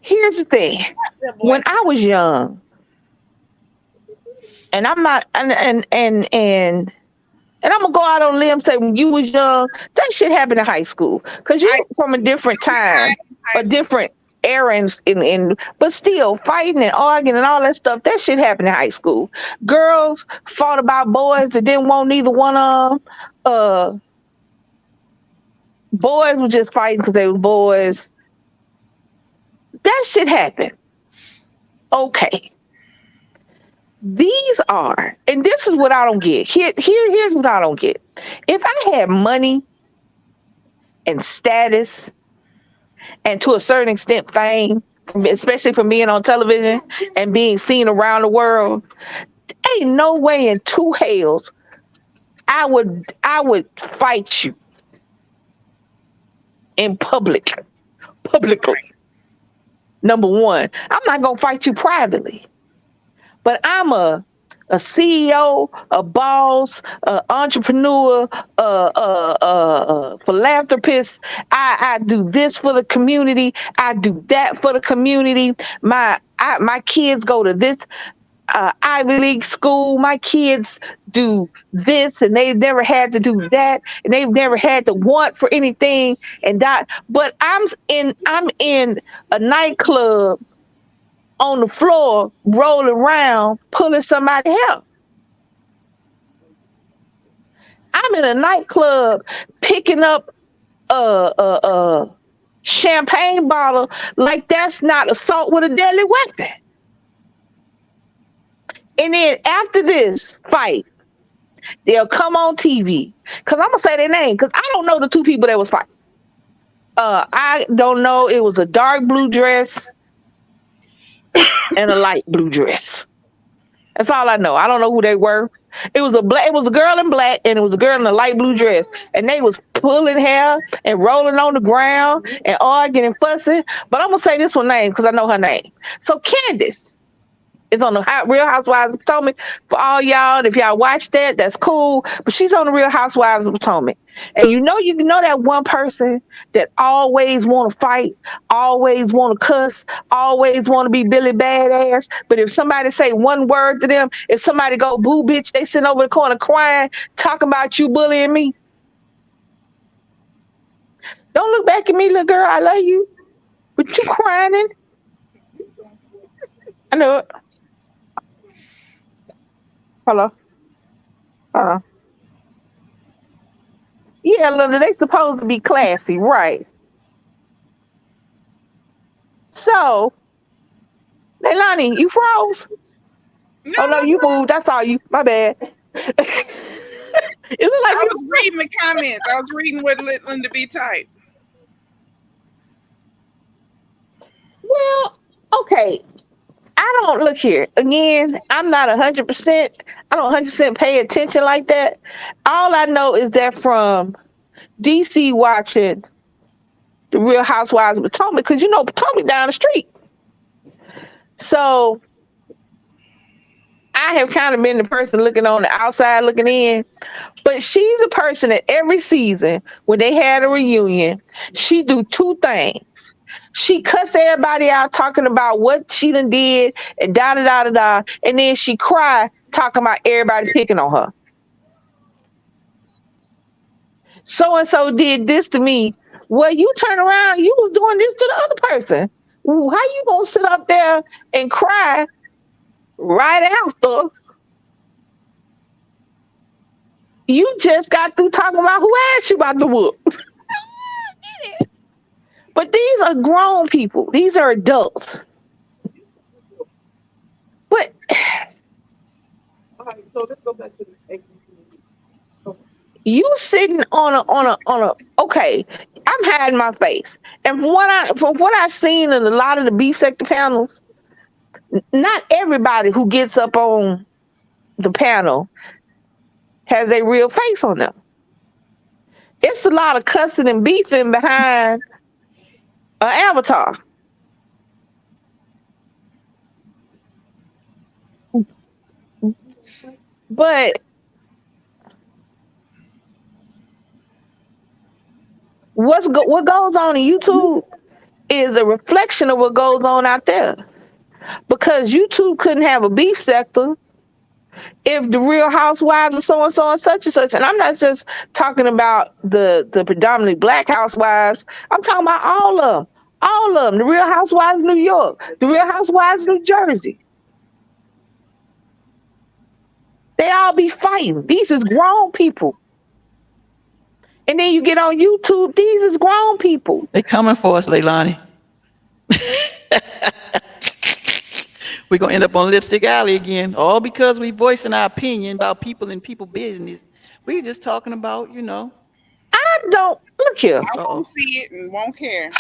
here's the thing. Yeah, When boy. I was young, and I'm not, and I'm gonna go out on a limb and say when you was young, that shit happened in high school because I you from a different time, a high school. different errands but still fighting and arguing and all that stuff. That shit happened in high school. Girls fought about boys that didn't want neither one of them. Boys were just fighting because they were boys. That shit happened. Okay. These are, and this is what I don't get. Here's what I don't get. If I had money and status and to a certain extent fame, especially from being on television and being seen around the world, ain't no way in two hells I would fight you in publicly. Number one, I'm not gonna fight you privately, but I'm a CEO, a boss, a entrepreneur, a philanthropist. I do this for the community. I do that for the community. My kids go to this Ivy League school. My kids do this, and they've never had to do that, and they've never had to want for anything and that. But I'm in a nightclub on the floor, rolling around, pulling somebody hair. I'm in a nightclub picking up a champagne bottle like that's not assault with a deadly weapon. And then after this fight, they'll come on TV because I'm gonna say their name because I don't know the two people that was fighting. I don't know. It was a dark blue dress and a light blue dress. That's all I know. I don't know who they were. It was a girl in black and it was a girl in a light blue dress. And they was pulling hair and rolling on the ground and arguing and fussing. But I'm gonna say this one name because I know her name. So Candace is on the Real Housewives of Potomac. For all y'all, and if y'all watch that, that's cool. But she's on the Real Housewives of Potomac. And you know that one person that always want to fight, always want to cuss, always want to be Billy Badass. But if somebody say one word to them, if somebody go boo bitch, they sit over the corner crying, talking about you bullying me. Don't look back at me, little girl. I love you. But you crying. I know it. Hello. Hello. Yeah, Linda, they supposed to be classy, right? So, Leilani, you froze? No, Oh no, you moved. That's all you. My bad. It looked like I was you. reading the comments. I was reading what Linda B typed. Well, okay. I don't look here again. I'm not 100%. I don't 100% pay attention like that. All I know is that from DC watching the Real Housewives of Potomac, because Potomac down the street. So I have kind of been the person looking on the outside, looking in. But she's a person that every season, when they had a reunion, she do two things. She cuss everybody out talking about what she done did and da da da da da, and then she cry talking about everybody picking on her. So and so did this to me. Well, you turn around, you was doing this to the other person. How you gonna sit up there and cry right after you just got through talking about who asked you about the whoop? But these are grown people. These are adults. But you sitting on a okay, I'm hiding my face. And from what I've seen in a lot of the beef sector panels, not everybody who gets up on the panel has a real face on them. It's a lot of cussing and beefing behind an avatar. But what goes on in YouTube is a reflection of what goes on out there. Because YouTube couldn't have a beef sector if the Real Housewives of so and so and such and such. And I'm not just talking about the predominantly black housewives. I'm talking about all of them. All of them. The Real Housewives of New York, the Real Housewives of New Jersey. They all be fighting. These is grown people. And then you get on YouTube, these is grown people. They coming for us, Leilani. We're gonna end up on Lipstick Alley again, all because we voicing our opinion about people and people business. We just talking about, I don't look here. I Uh-oh. won't see it and won't care.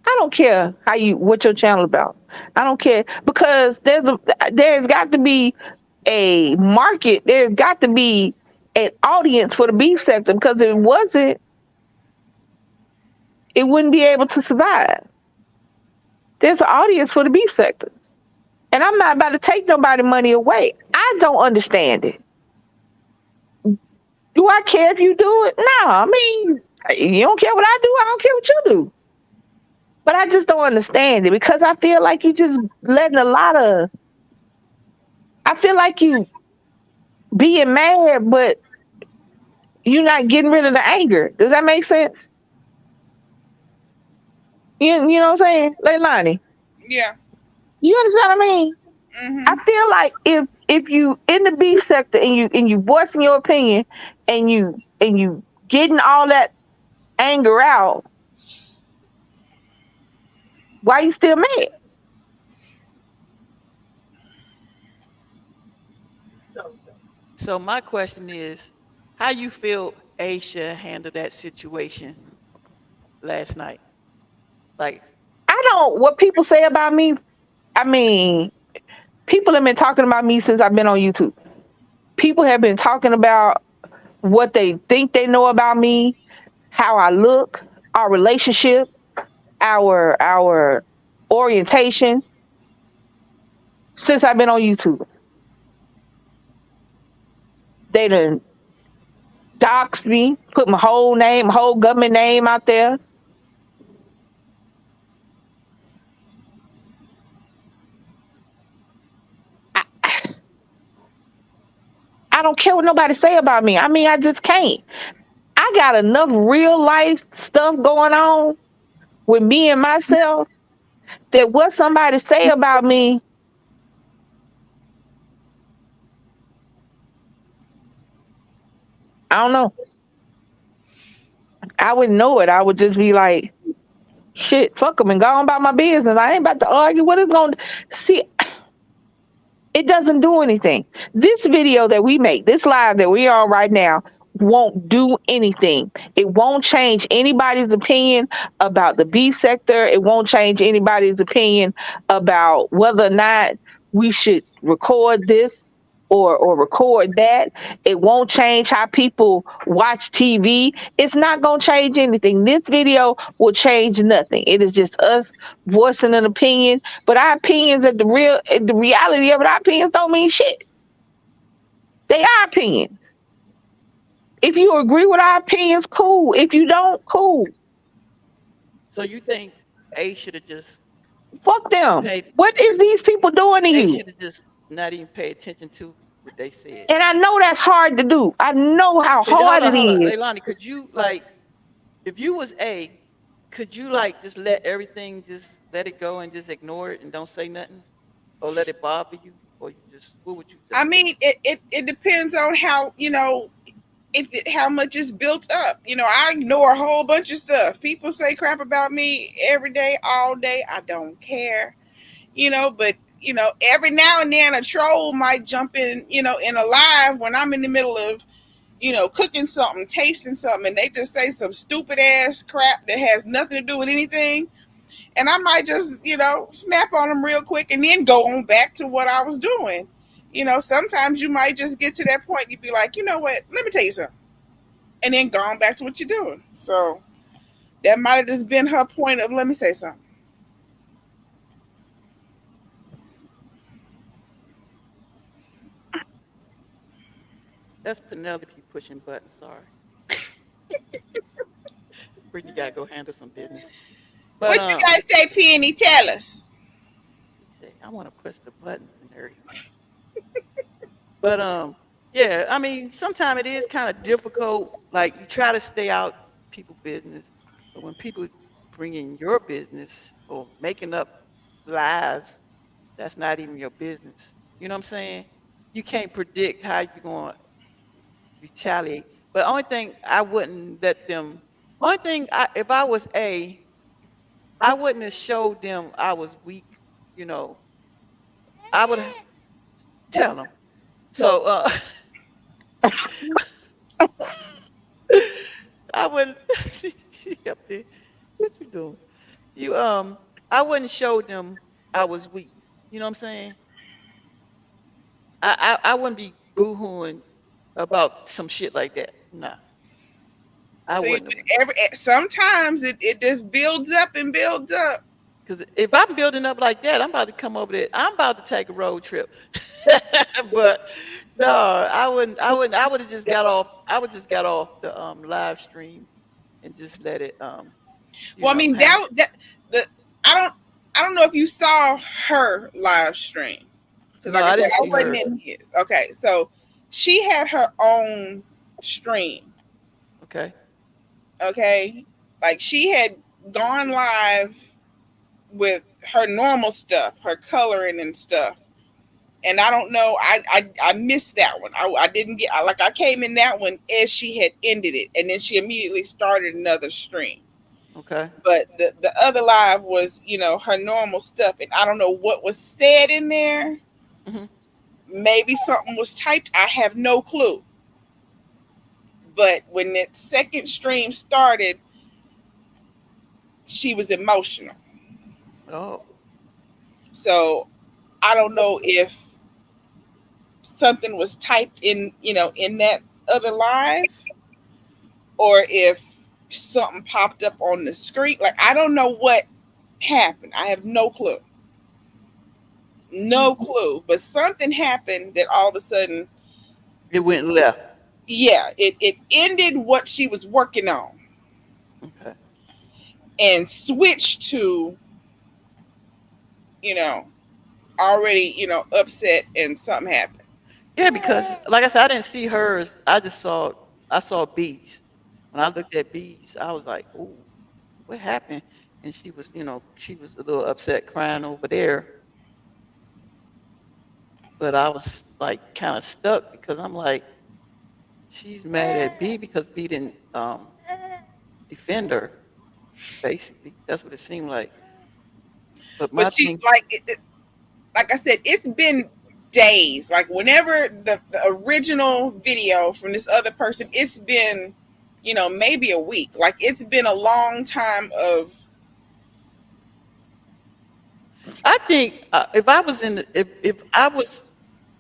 I don't care what your channel about. I don't care because there's got to be a market. There's got to be an audience for the beef sector because if it wasn't, it wouldn't be able to survive. There's an audience for the beef sector. And I'm not about to take nobody money away. I don't understand it. Do I care if you do it? No, I mean, you don't care what I don't care what you do. But I just don't understand it because I feel like you just letting I feel like you being mad, but you're not getting rid of the anger. Does that make sense? You know what I'm saying? Leilani, Yeah. you understand what I mean? I Hmm. feel like if you in the beef sector and you voicing your opinion and you getting all that anger out, why you still mad? So my question is, how you feel Aisha handled that situation last night? Like, I don't what people say about me. I mean, people have been talking about me since I've been on YouTube. People have been talking about what they think they know about me, how I look, our relationship, our orientation since I've been on YouTube. They done doxed me, put my whole name, whole government name out there. I, I don't care what nobody say about me. I mean, I just can't. I got enough real life stuff going on with me and myself that what somebody say about me, I don't know. I wouldn't know it. I would just be like, shit, fuck them and go on about my business. I ain't about to argue. What is going to see? It doesn't do anything. This video that we make, this live that we are on right now, won't do anything. It won't change anybody's opinion about the beef sector. It won't change anybody's opinion about whether or not we should record this or record that. It won't change how people watch TV. It's not going to change anything. This video will change nothing. It is just us voicing an opinion, but our opinions at the reality of it, our opinions don't mean shit. They are opinions. If you agree with our opinions, cool. If you don't, cool. so you think A should have just Fuck them. paid, What is these people doing to A you? should have just not even pay attention to what they said? And I know that's hard to do. I know how hard it Hold on, is. Leilani, could you like, if you was A, could you like just let everything, just let it go and just ignore it and don't say nothing, or let it bother you, or you just, what would you do? I mean, it depends on how, how much is built up. I ignore a whole bunch of stuff. People say crap about me every day, all day. I don't care. But every now and then a troll might jump in a live when I'm in the middle of cooking something, tasting something, and they just say some stupid ass crap that has nothing to do with anything. And I might just, snap on them real quick and then go on back to what I was doing. Sometimes you might just get to that point. You'd be like, you know what? Let me tell you something, and then gone back to what you're doing. So that might have just been her point of let me say something. That's Penelope pushing buttons. Sorry, Brittany gotta go handle some business. But What you guys say, Penny? Tell us. he said I want to push the buttons and everything. But yeah, I mean, sometimes it is kind of difficult. Like you try to stay out people business, but when people bring in your business or making up lies, that's not even your business. You know what I'm saying? You can't predict how you're going to retaliate. But only thing I wouldn't let them. Only thing if I was I wouldn't have showed them I was weak. You know, I would tell them. So I wouldn't. She up there. What you doing? You I wouldn't show them I was weak. You know what I'm saying? I wouldn't be boohooing about some shit like that. Nah, I So you, wouldn't have. sometimes it just builds up and builds up. Because if I'm building up like that, I'm about to come over there. I'm about to take a road trip. But no, I wouldn't. I wouldn't. I would have just got off. I would just got off the live stream and just let it Well, I mean hang. the I don't I don't know if you saw her live stream because, No, like I I said, didn't I see wasn't hers. in his. Okay, so she had her own stream. Okay. Okay, like she had gone live with her normal stuff, her coloring and stuff. And I don't know, I missed that one. I didn't get like I came in that one as she had ended it, and then she immediately started another stream. Okay. But the other live was her normal stuff, and I don't know what was said in there. Hmm. Maybe something was typed. I have no clue. But when that second stream started, she was emotional. Oh. So I don't know if something was typed in that other live, or if something popped up on the screen. Like I don't know what happened. I have no clue. Hmm. No clue. But something happened that all of a sudden, It went left. yeah, it ended what she was working on Okay. and switched to, you know, already, upset and something happened. Yeah, because like I said, I didn't see hers. I saw bees. When I looked at bees, I was like, "Oh, what happened?" And she was a little upset, crying over there. But I was like kind of stuck because I'm like, she's mad at B because B didn't defend her. Basically, that's what it seemed like. But But my she thing, like I said, it's been days. Like whenever the original video from this other person, it's been, maybe a week. Like it's been a long time of I think if I was if I was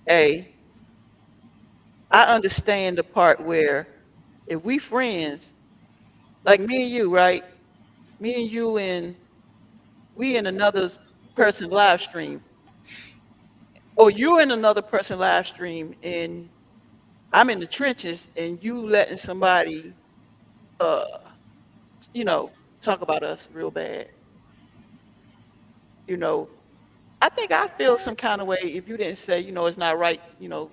a, I understand the part where if we friends, like me and you, right? Me and you and we in another person live stream, or you in another person live stream, and I'm in the trenches, and you letting somebody, uh, you know, talk about us real bad. You know, I think I feel some kind of way if you didn't say, it's not right.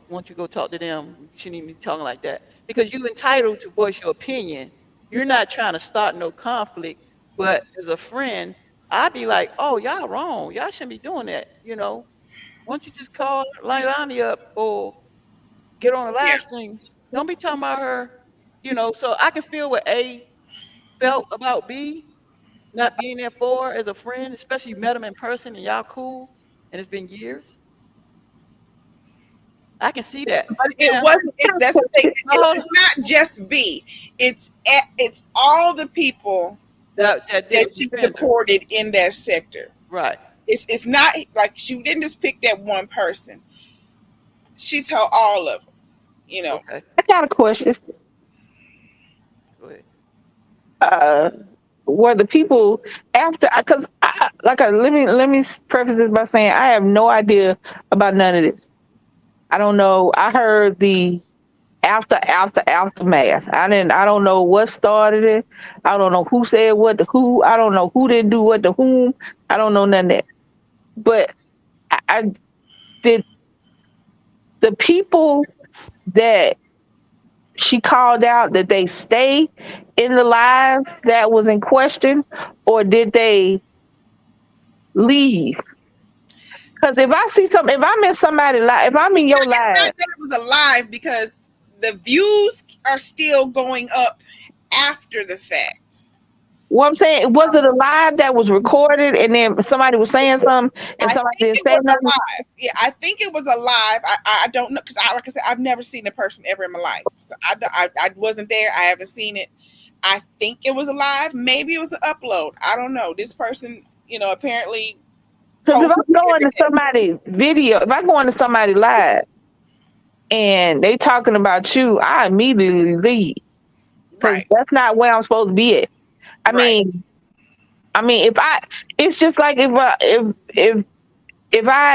Once you go talk to them, you shouldn't even be talking like that because you're entitled to voice your opinion. You're not trying to start no conflict, but as a friend, I'd be like, oh, y'all wrong. Y'all shouldn't be doing that. Why don't you just call Lailani up or get on a yeah. live stream? Don't be talking about her. So I can feel what A felt about B not being there for her as a friend, especially you met him in person and y'all cool, and it's been years. I can see that. But it Now, wasn't. That's the thing. no, hold on. It's not just B. It's all the people That that didn't she defend her. supported in that sector. Right. It's not like she didn't just pick that one person. She told all of them, you know. Okay. I got a question. Go ahead. Uh, were the people after? Because let me preface this by saying I have no idea about none of this. I don't know. I heard the aftermath. I don't know what started it. I don't know who said what to who. I don't know who didn't do what to whom. I don't know none of that. But I did the people that she called out that they stay in the live that was in question, or did they leave? Because if I see something, if I'm in somebody live, if I'm in your It's not live, that it was alive because the views are still going up after the fact. what I'm saying, was it a live that was recorded and then somebody was saying something and I somebody think didn't it say was nothing? alive. Yeah, I think it was alive. I don't know because like I said, I've never seen a person ever in my life. So I wasn't there. I haven't seen it. I think it was alive. Maybe it was an upload. I don't know. This person, apparently Because if posts I'm it going every to day. somebody's video, if I go into somebody live and they talking about you, I immediately leave because Right, that's not where I'm supposed to be at. I right. mean, if I, it's just like if I,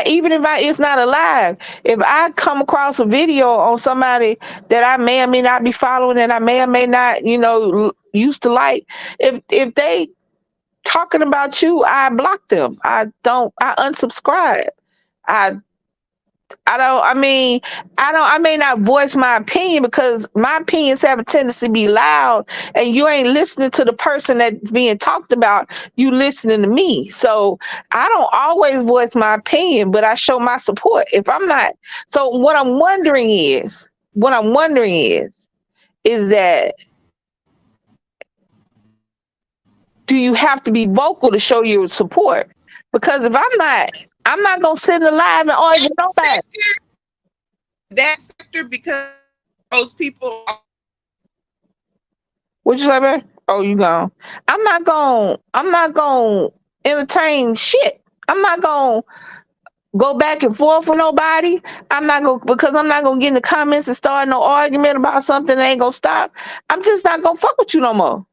even if I, it's not alive. If I come across a video on somebody that I may or may not be following, and I may or may not, used to like, if they talking about you, I block them. I don't. I unsubscribe. I I don't. I mean, I don't. I may not voice my opinion because my opinions have a tendency to be loud, and you ain't listening to the person that's being talked about. You listening to me. So I don't always voice my opinion, but I show my support. If I'm not, so what I'm wondering is that do you have to be vocal to show your support? Because if I'm not gonna sit in the live and argue That with nobody. sector, that sector, because those people. What you say, man? Oh, you gone. I'm not gonna entertain shit. I'm not gonna go back and forth with nobody. I'm not gonna get in the comments and start no argument about something that ain't gonna stop. I'm just not gonna fuck with you no more.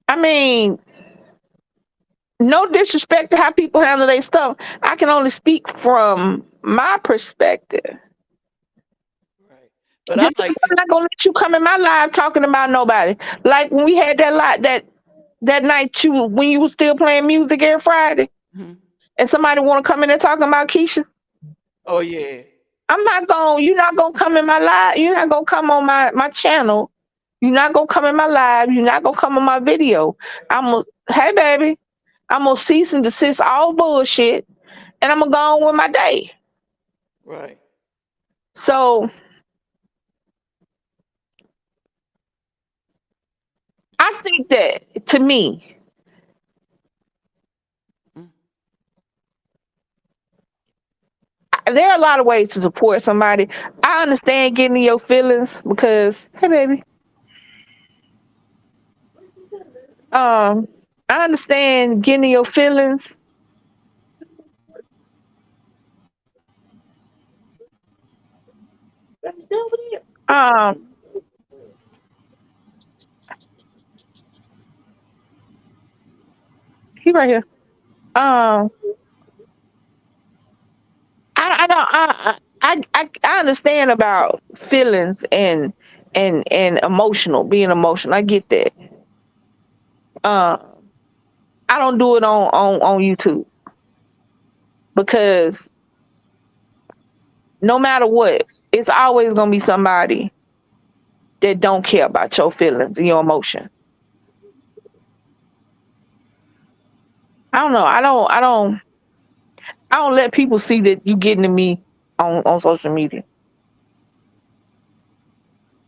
I mean, no disrespect to how people handle their stuff. I can only speak from my perspective. Right. But I Just like like I'm people. not gonna let you come in my live talking about nobody. Like when we had that lot that night when you was still playing music every Friday Mhm. and somebody want to come in there talking about Keisha. Oh yeah. You're not gonna come in my live. You're not gonna come on my channel. You're not gonna come in my live. You're not gonna come on my video. Hey baby, I'm gonna cease and desist all bullshit and I'm gonna go on with my day. Right. So I think that to me, Mm. there are a lot of ways to support somebody. I understand getting in your feelings because, hey baby, um, I understand getting in your feelings. Um, he right here. Um, I don't. I understand about feelings and emotional, being emotional. I get that. Um, I don't do it on YouTube because no matter what, it's always gonna be somebody that don't care about your feelings and your emotion. I don't know. I don't let people see that you getting to me on social media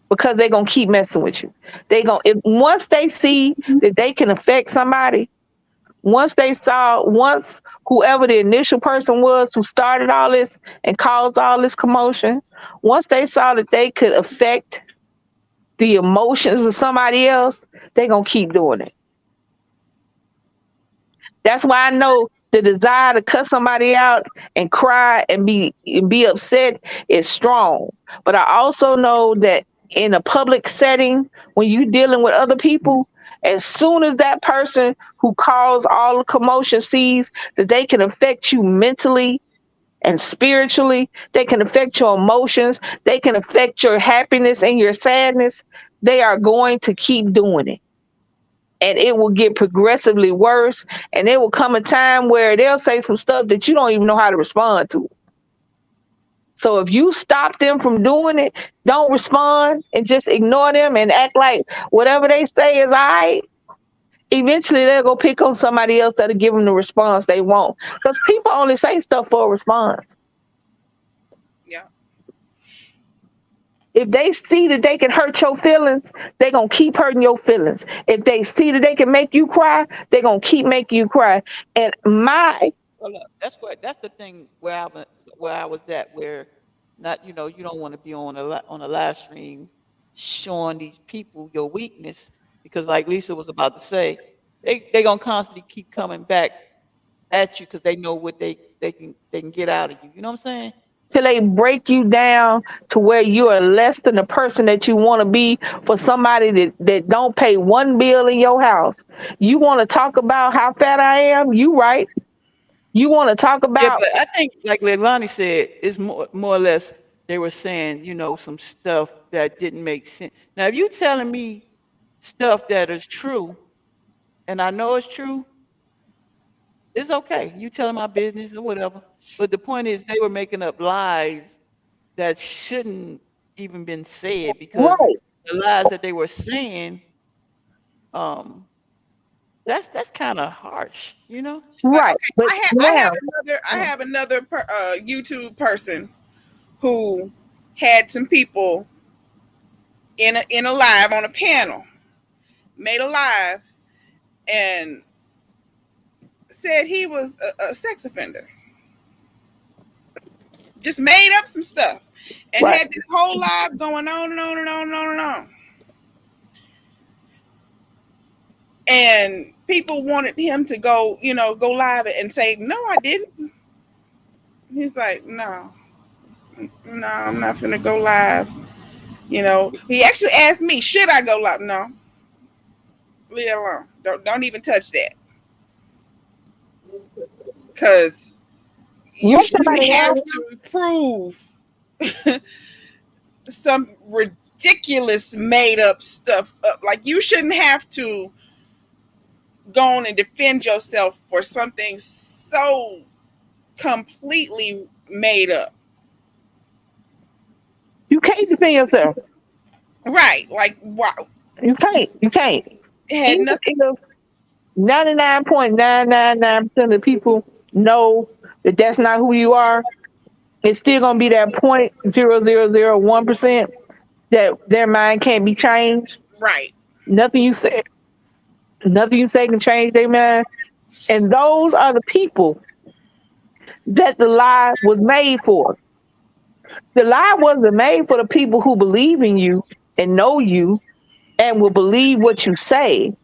because they're gonna keep messing with you. They gonna if once they see that they can affect somebody, once whoever the initial person was who started all this and caused all this commotion, once they saw that they could affect the emotions of somebody else, they gonna keep doing it. That's why I know. The desire to cuss somebody out and cry and be upset is strong. But I also know that in a public setting, when you're dealing with other people, as soon as that person who caused all the commotion sees that they can affect you mentally and spiritually, they can affect your emotions, they can affect your happiness and your sadness, they are going to keep doing it. And it will get progressively worse. And there will come a time where they'll say some stuff that you don't even know how to respond to. So if you stop them from doing it, don't respond and just ignore them and act like whatever they say is all right. Eventually, they'll go pick on somebody else that'll give them the response they want. Because people only say stuff for a response. Yeah. If they see that they can hurt your feelings, they're going to keep hurting your feelings. If they see that they can make you cry, they're going to keep making you cry. And my, Well, that's the thing where I was at, where not, you don't want to be on a live stream showing these people your weakness, because like Lisa was about to say, they gonna constantly keep coming back at you because they know what they can get out of you. You know what I'm saying? till they break you down to where you are less than the person that you want to be for somebody that don't pay one bill in your house. You want to talk about how fat I am? You right. You want to talk Yeah, about but I think, like Leilani said, it's more or less they were saying, some stuff that didn't make sense. Now, if you telling me stuff that is true, and I know it's true, it's okay. You telling my business or whatever. But the point is, they were making up lies that shouldn't even been said, because right, the lies that they were saying, um, that's kind of harsh. right. Okay. But I now, have another YouTube person who had some people in a live on a panel, made a live, and said he was a sex offender. Just made up some stuff and right, had this whole live going on and on and on and on and on. And people wanted him to go live and say, "No, I didn't." He's like, "No, no, I'm not gonna go live." He actually asked me, "Should I go live?" No, leave it alone. Don't even touch that, because you once shouldn't somebody have has, to prove some ridiculous made up stuff up. Like, you shouldn't have to go on and defend yourself for something so completely made up. you can't defend yourself. Right. Like, wow. You can't. You can't. It had Even nothing. if 99.999% of people know that that's not who you are, it's still gonna be that 0.0001% that their mind can't be changed. Right. Nothing you say, nothing you say can change their mind. And those are the people that the lie was made for. The lie wasn't made for the people who believe in you and know you and will believe what you say.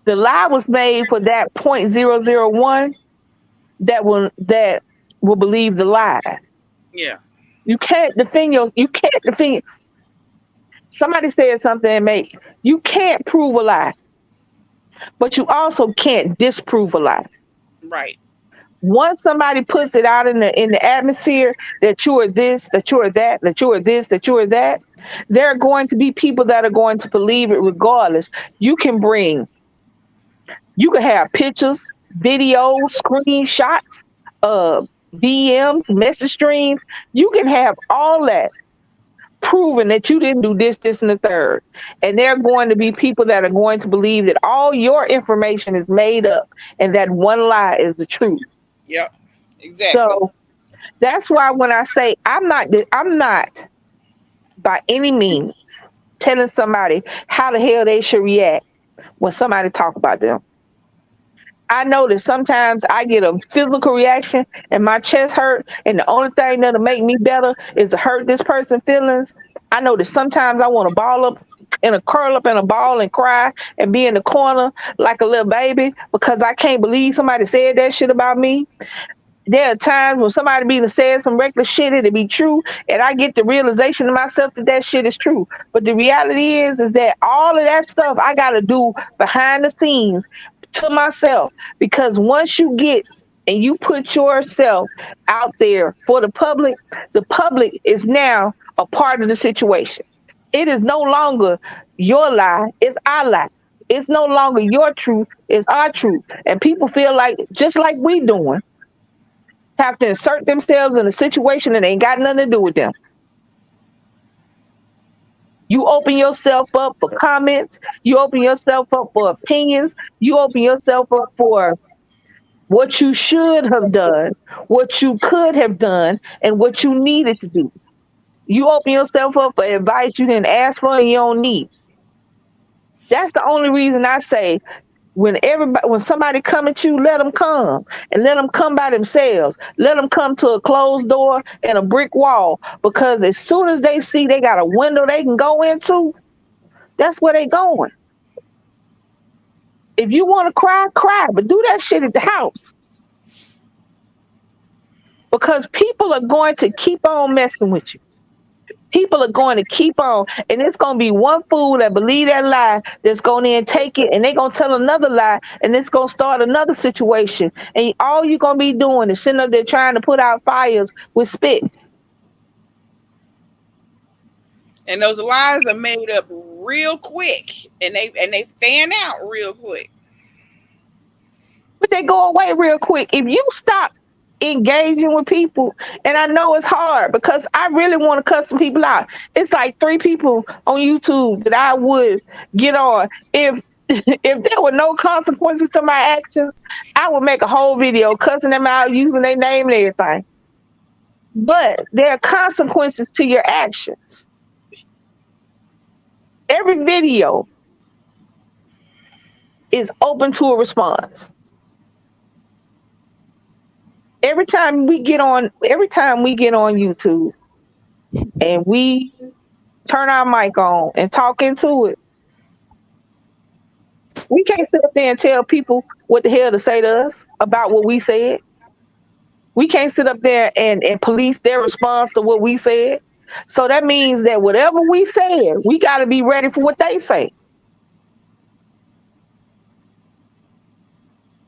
The lie was made for that 0.001 that will believe the lie. Yeah. You can't defend. Somebody said something and made you can't prove a lie, but you also can't disprove a lie. Right. Once somebody puts it out in the atmosphere that you are this, that you are that, that you are this, that you are that, there are going to be people that are going to believe it regardless. You can bring, you can have pictures, videos, screenshots, uh, DMs, message streams. You can have all that proving that you didn't do this, this, and the third. And there are going to be people that are going to believe that all your information is made up and that one lie is the truth. Yep. Exactly. So that's why when I say I'm not by any means telling somebody how the hell they should react when somebody talk about them. I know that sometimes I get a physical reaction and my chest hurt, and the only thing that'll make me better is to hurt this person's feelings. I know that sometimes I want to ball up, in a curl up in a ball and cry and be in the corner like a little baby because I can't believe somebody said that shit about me. There are times when somebody be said some reckless shit and it be true, and I get the realization to myself that that shit is true. But the reality is that all of that stuff I got to do behind the scenes to myself, because once you get and you put yourself out there for the public is now a part of the situation. It is no longer your lie, it's our lie. It's no longer your truth, it's our truth. And people feel like, just like we doing, have to insert themselves in a situation that ain't got nothing to do with them. You open yourself up for comments, you open yourself up for opinions, you open yourself up for what you should have done, what you could have done, and what you needed to do. You open yourself up for advice you didn't ask for and you don't need. That's the only reason I say, when somebody come at you, let them come, and let them come by themselves. Let them come to a closed door and a brick wall, because as soon as they see they got a window they can go into, that's where they going. If you want to cry, cry, but do that shit at the house, because people are going to keep on messing with you. People are going to keep on, and it's going to be one fool that believe that lie that's going to then take it, and they're going to tell another lie, and it's going to start another situation. And all you're going to be doing is sitting up there trying to put out fires with spit. And those lies are made up real quick, and they fan out real quick. But they go away real quick. If you stop engaging with people, and I know it's hard because I really want to cut some people out. It's like 3 people on YouTube that I would get on. If there were no consequences to my actions, I would make a whole video cussing them out, using their name and everything. But there are consequences to your actions. Every video is open to a response. Every time we get on YouTube and we turn our mic on and talk into it, we can't sit up there and tell people what the hell to say to us about what we said. We can't sit up there and police their response to what we said. So that means that whatever we said, we got to be ready for what they say.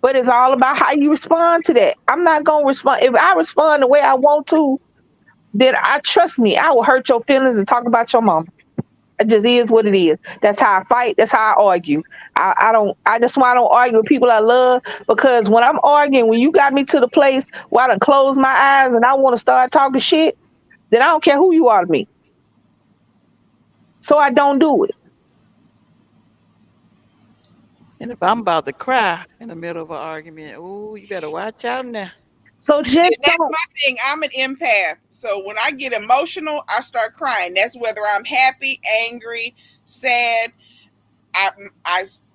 But it's all about how you respond to that. I'm not going to respond. If I respond the way I want to, then trust me, I will hurt your feelings and talk about your mama. It just is what it is. That's how I fight. That's how I argue. That's why I don't argue with people I love, because when I'm arguing, when you got me to the place where I done close my eyes and I want to start talking shit, then I don't care who you are to me. So I don't do it. And if I'm about to cry in the middle of an argument, oh, you better watch out now. So just That's my thing. I'm an empath. So when I get emotional, I start crying. That's whether I'm happy, angry, sad.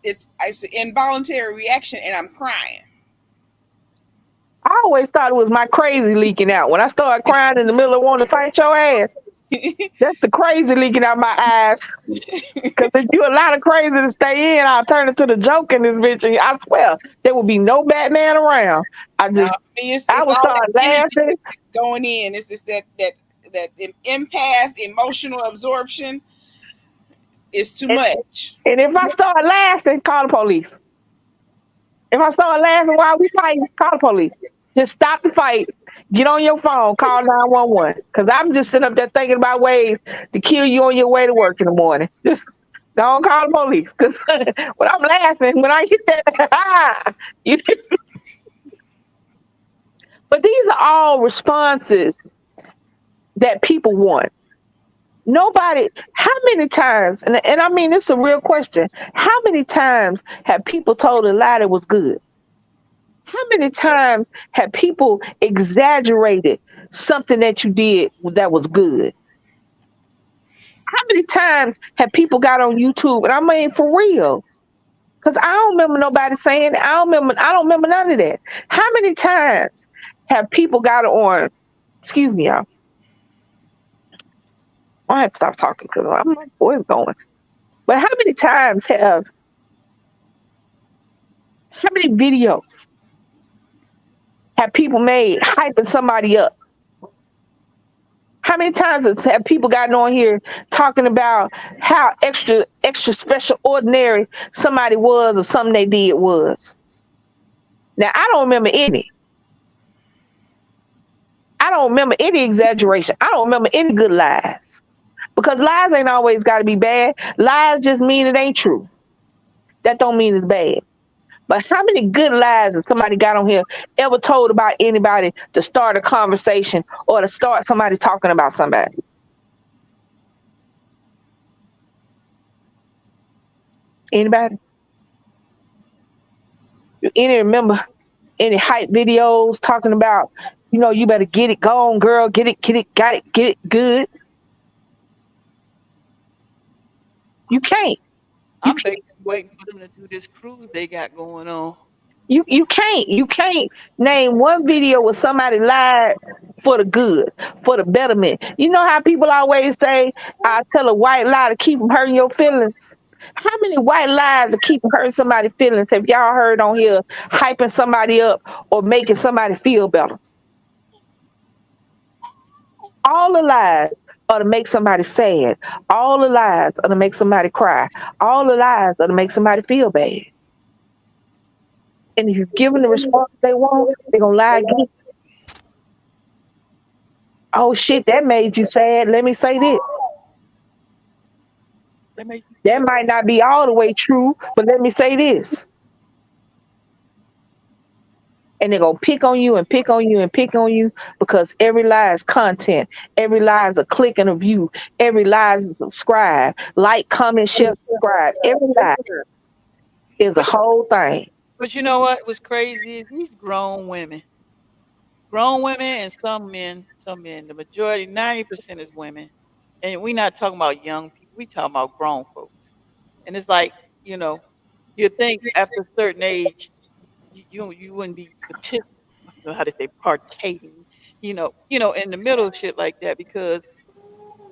It's an involuntary reaction, and I'm crying. I always thought it was my crazy leaking out. When I start crying in the middle of wanting to fight your ass, that's the crazy leaking out my eyes. Because if you allow the crazy to stay in, I'll turn it to the joke in this bitch. And I swear, there will be no Batman around. I would start laughing. Going in. It's just that empath emotional absorption is too much. And if I start laughing, call the police. If I start laughing while we fighting, call the police. Just stop the fight. Get on your phone. Call 911. Because I'm just sitting up there thinking about ways to kill you on your way to work in the morning. Just don't call the police. Because when I'm laughing, when I hit that, but these are all responses that people want. How many times, and I mean, it's a real question. How many times have people told a lie that was good? How many times have people exaggerated something that you did that was good? How many times have people got on YouTube, and I mean for real, because I don't remember nobody saying it. I don't remember none of that. How many times have people got on, excuse me, y'all. I have to stop talking because my voice going. But how many videos have people made hyping somebody up? How many times have people gotten on here talking about how extra special ordinary somebody was or something they did was? Now I don't remember any. I don't remember any exaggeration. I don't remember any good lies. Because lies ain't always gotta be bad. Lies just mean it ain't true. That don't mean it's bad. But how many good lies has somebody got on here ever told about anybody to start a conversation or to start somebody talking about somebody? Anybody? Any remember any hype videos talking about, you better get it, go on, girl, get it, got it, get it good. You can't. You I'm can't. basically waiting for them to do this cruise they got going on. You can't name one video where somebody lied for the good, for the betterment. You know how people always say, "I tell a white lie to keep from hurting your feelings." How many white lies to keep from hurting somebody's feelings have y'all heard on here hyping somebody up or making somebody feel better? All the lies are to make somebody sad. All the lies are to make somebody cry. All the lies are to make somebody feel bad. And if you give them the response they want, they're gonna lie again. Oh shit, that made you sad. Let me say this. That make you That feel might not be all the way true, but let me say this. And they're gonna pick on you and pick on you and pick on you because every lie is content. Every lie is a click and a view. Every lie is a subscribe. Like, comment, share, subscribe. Every lie is a but whole thing. but you know what was crazy is these grown women and some men, the majority, 90% is women. And we not talking about young people, we talking about grown folks. And it's like, you know, you think after a certain age, you wouldn't be how to say partaking, in the middle of shit like that because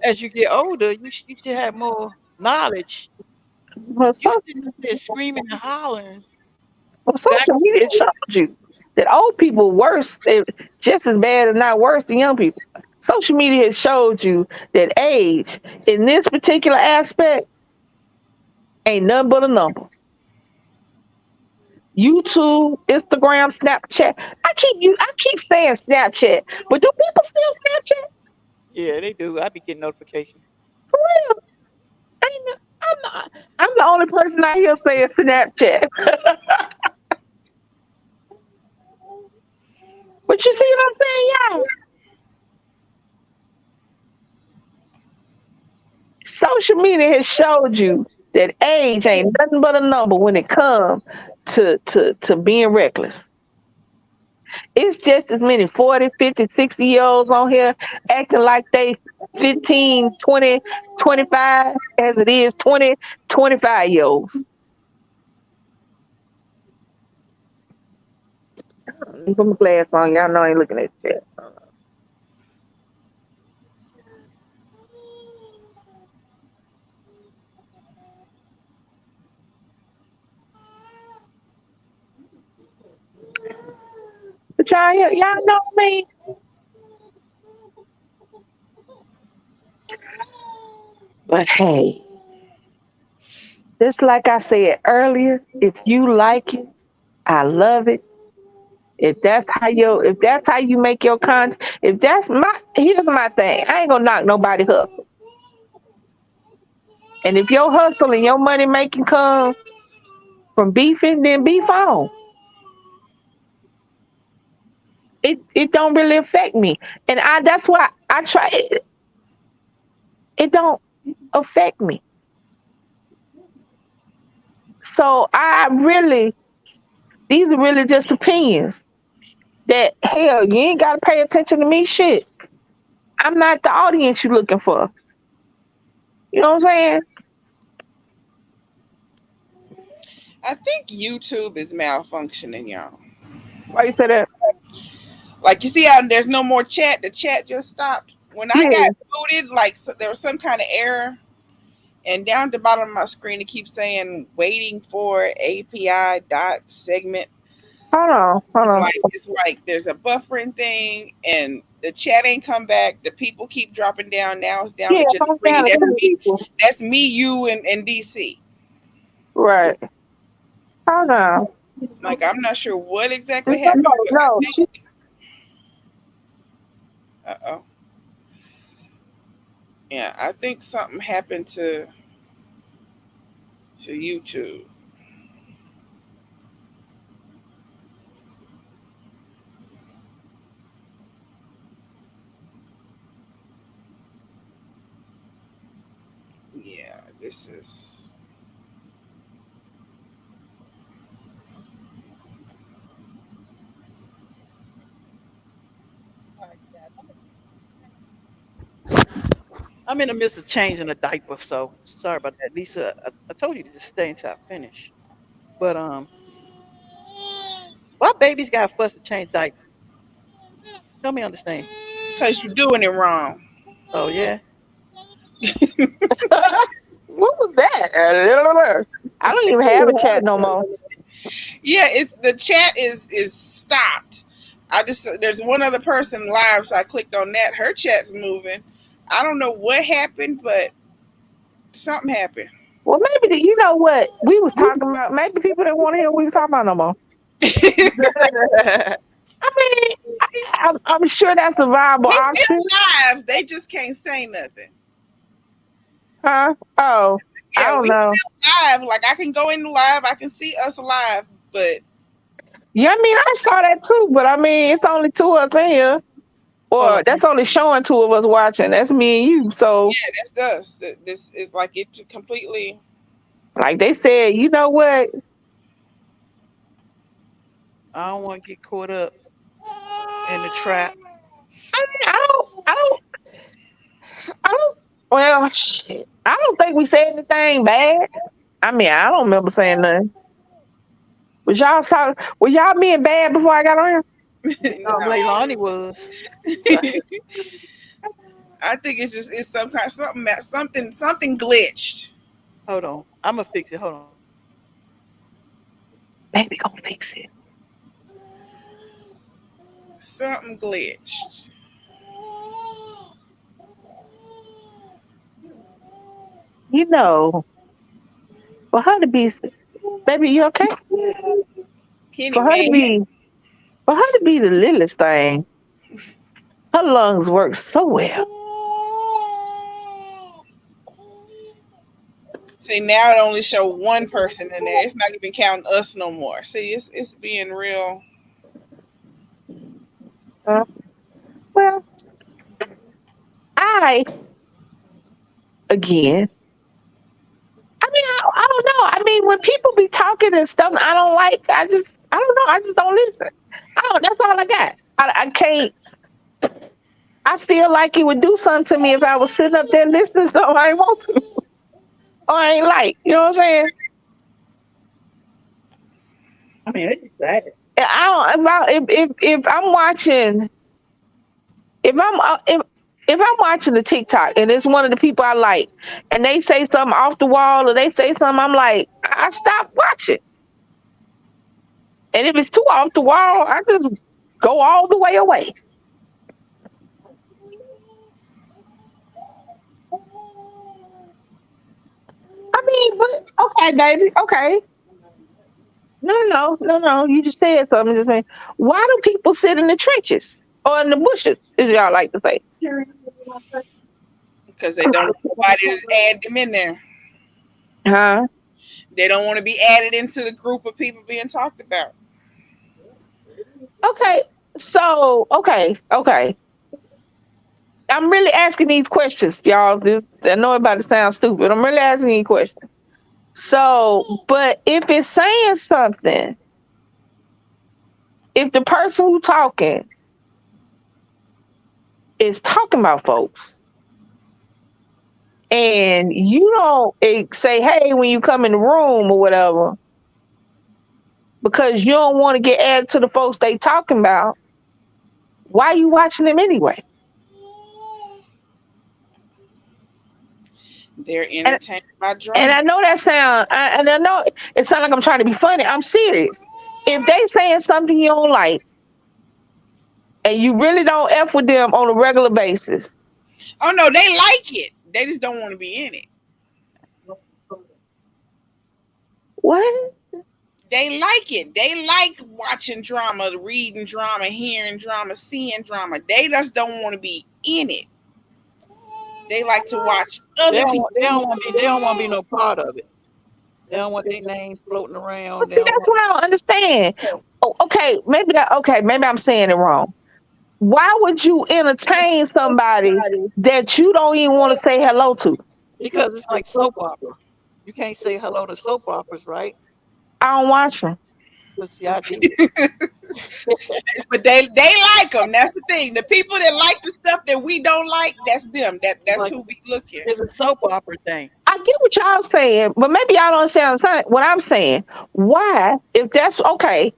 as you get older, you should have more knowledge. Well, You social, sitting up there screaming and hollering well, back social and media forth. showed you that old people worse, they just as bad, if not worse, than young people. Social media has showed you that age in this particular aspect ain't nothing but a number. YouTube, Instagram, Snapchat. I keep saying Snapchat, but do people still Snapchat? Yeah, they do. I be getting notifications. For real? Ain't no- I'm the only person out here saying Snapchat. But you see what I'm saying, y'all? Social media has showed you that age ain't nothing but a number when it comes to being reckless. It's just as many 40, 50, 60 year olds on here acting like they 15, 20, 25 as it is 20, 25 year olds. Let me put my glass on. Y'all know I ain't looking at shit. But y'all know me. But hey, just like I said earlier, if you like it, I love it. If that's how you make your content, if that's my here's my thing. I ain't gonna knock nobody hustle. And if your hustle and your money making comes from beefing, then beef on. It don't really affect me. And that's why I try it don't affect me. So these are really just opinions. That hell, you ain't gotta pay attention to me shit. I'm not the audience you looking for. You know what I'm saying? I think YouTube is malfunctioning, y'all. Why you say that? Like you see how there's no more chat. The chat just stopped. When I got Yeah. booted, like so there was some kind of error, And down the bottom of my screen, it keeps saying waiting for API dot segment. Hold on. It's like there's a buffering thing, and the chat ain't come back. The people keep dropping down. Now it's down Yeah, to just hold three. down to That's three me. people. That's me, you, and DC. Right. Hold on. Like I'm not sure what exactly No, happened, but I no. think. Oh, yeah, I think something happened to YouTube. Yeah, this is. I'm in the midst of changing a diaper, so sorry about that, Lisa. I told you to just stay until I finish. But why babies got fuss to change diapers? Help me understand. Because you're doing it wrong. Oh yeah. What was that? I don't even have a chat no more. Yeah, it's the chat is stopped. I just there's one other person live, so I clicked on that. Her chat's moving. I don't know what happened, but something happened. Well, maybe you know what we was talking about. Maybe people didn't want to hear what we was talking about no more. We I mean, I'm sure that's a viable option, still live. They just can't say nothing. huh? Oh, I Yeah, don't we know. still live. Like I can go in live, I can see us live, but Yeah, I mean, I saw that too, but I mean, it's only two of us in here, Hold or on. that's only showing two of us watching. That's me and you. So, yeah, that's us. This is like it completely. like they said, you know what? I don't want to get caught up in the trap. I don't. Well, shit. I don't think we said anything bad. I mean, I don't remember saying nothing. Was y'all talking? Were y'all being bad before I got on here? No. Leilani was. But I think it's just it's some kind something glitched. hold on. I'm gonna fix it. Hold on. Baby, gonna fix it. Something glitched. You know, for her to be, baby, you okay? Kenny For her to man. be, for her to be the littlest thing, her lungs work so well. See now it only show one person in there. It's not even counting us no more. See, it's being real. Uh, well, I again. I mean, I don't know. I mean, when people be talking and stuff, I don't like. I don't know. I just don't listen. I don't. That's all I got. I can't. I feel like it would do something to me if I was sitting up there listening. So I ain't want to, or I ain't like. You know what I'm saying? I mean, it's sad. I don't. If I'm watching, if I'm if I'm watching the TikTok and it's one of the people I like, and they say something off the wall or they say something, I'm like, I stop watching. And if it's too off the wall, I just go all the way away. I mean, but okay, baby, okay. No. You just said something. Just saying. Why do people sit in the trenches or in the bushes, as y'all like to say? Because they don't want nobody to add them in there. Huh? They don't want to be added into the group of people being talked about. Okay. So, okay. I'm really asking these questions, y'all. I know everybody sounds stupid. I'm really asking these questions. So, but if it's saying something, if the person who talking is talking about folks, and you don't say, "Hey," when you come in the room or whatever, because you don't want to get added to the folks they talking about, why you watching them anyway? They're And entertained by and drama. I know that and I know it sounds like I'm trying to be funny. I'm serious. If they saying something you don't like and you really don't f with them on a regular basis, Oh no, they like it. They just don't want to be in it. what? They like it. They like watching drama, reading drama, hearing drama, seeing drama. They just don't want to be in it. They like to watch They other don't people. want. They don't want to be. They don't want to be no part of it. They don't want their name floating around. But They see, don't that's want. what I don't understand. Oh, okay, maybe I'm saying it wrong. Why would you entertain somebody that you don't even want to say hello to? Because it's like soap opera. You can't say hello to soap operas, right? I don't watch them. But see, I do. But they like them. That's the thing. The people that like the stuff that we don't like, that's them. That's Like who we look at. it's a soap opera thing. I get what y'all saying, but maybe y'all don't understand what I'm saying. Why, if that's okay,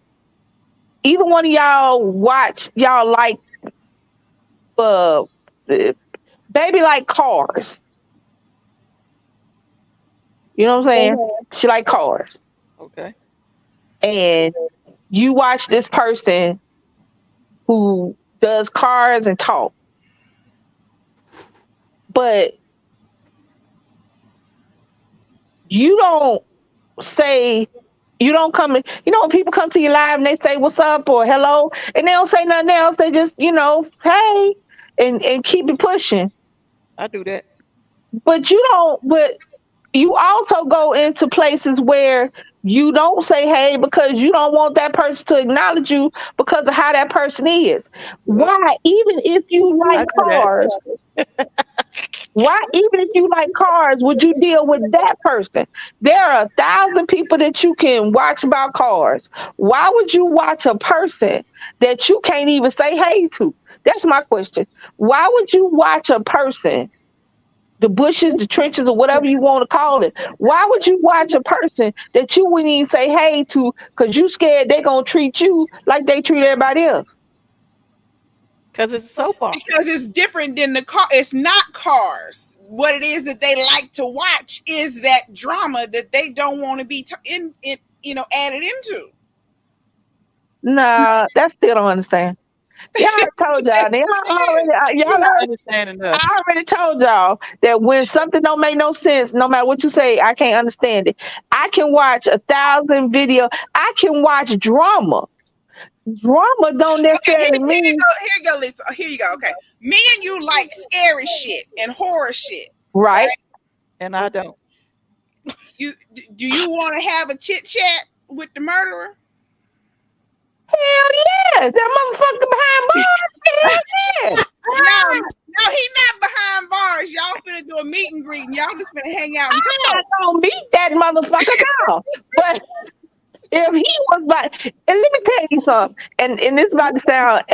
either one of y'all watch, y'all like uh, uh, baby like cars. You know what I'm saying? She like cars. Okay. And you watch this person who does cars and talk, but you don't say, you don't come in, when people come to your live and they say what's up or hello, and they don't say nothing else, they just, hey, and keep it pushing. I do that. But you also go into places where you don't say hey because you don't want that person to acknowledge you because of how that person is. Yep. Why, even if you I like do that. cars, why, even if you like cars, would you deal with that person? There are 1,000 people that you can watch about cars. Why would you watch a person that you can't even say hey to? That's my question. Why would you watch a person, the bushes, the trenches, or whatever you want to call it? Why would you watch a person that you wouldn't even say hey to because you scared they're going to treat you like they treat everybody else? Because it's a soap opera. Because it's different than the car. It's not cars. What it is that they like to watch is that drama that they don't want to be added into. Nah, that still don't understand. Yeah, I told y'all. That's what it You're Y'all not heard. understanding I us. already told y'all that when something don't make no sense, no matter what you say, I can't understand it. I can watch 1,000 video. I can watch drama. Drama don't Okay, here, necessarily here you mean go. Here you go, Lisa. Here you go. Okay, me and you like scary shit and horror shit, right. right? And I don't. You do you want to have a chit chat with the murderer? Hell yeah, that motherfucker behind bars. Hell yeah. No, no, he not behind bars. Y'all finna do a meet and greet, and y'all just finna hang out and I'm not talk. gonna beat that motherfucker now. But if he was and let me tell you something, and this about to sound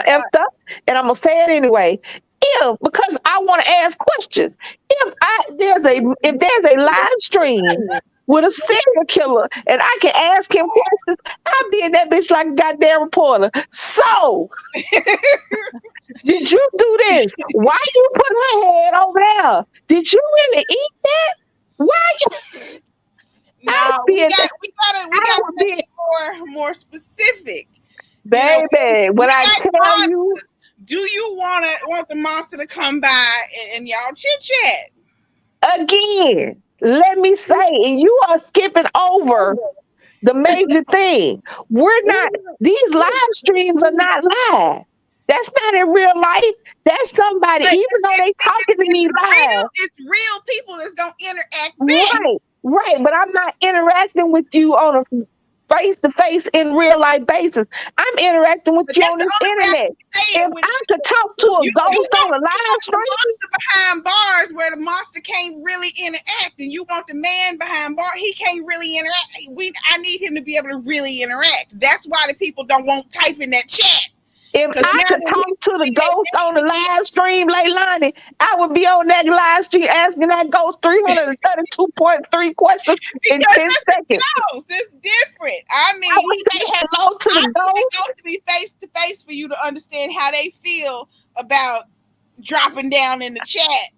effed up, and I'm gonna say it anyway. Because I want to ask questions. If there's a live stream with a serial killer and I can ask him questions, I'll be in that bitch like a goddamn reporter. So, did you do this? Why you put her head over there? Did you really eat that? Why you I No, would be in we I gotta would make be it more specific. baby, We when I like tell you monsters. Do you want the monster to come by and y'all chit chat? again, let me say, and you are skipping over the major thing. We're not, these live streams are not live. That's not in real life. That's somebody, But even though they talking to me live, it's real people that's gonna interact back. right, right. But I'm not interacting with you on a face to face in real life basis. I'm interacting with But you that's on the this only way I internet. can say If it. When I could talk to a ghost on a you live want the stream, monster behind bars where the monster can't really interact, and you want the man behind bars, he can't really interact. I need him to be able to really interact. That's why the people don't want type in that chat. if Because I now could when talk people to the see ghost on the live stream, Leilani, I would be on that live stream asking that ghost 332.3 questions in because 10 that's the seconds. ghost. It's different. I I mean, would say hello to I the need the ghost. ghost to be face to face for you to understand how they feel about dropping down in the chat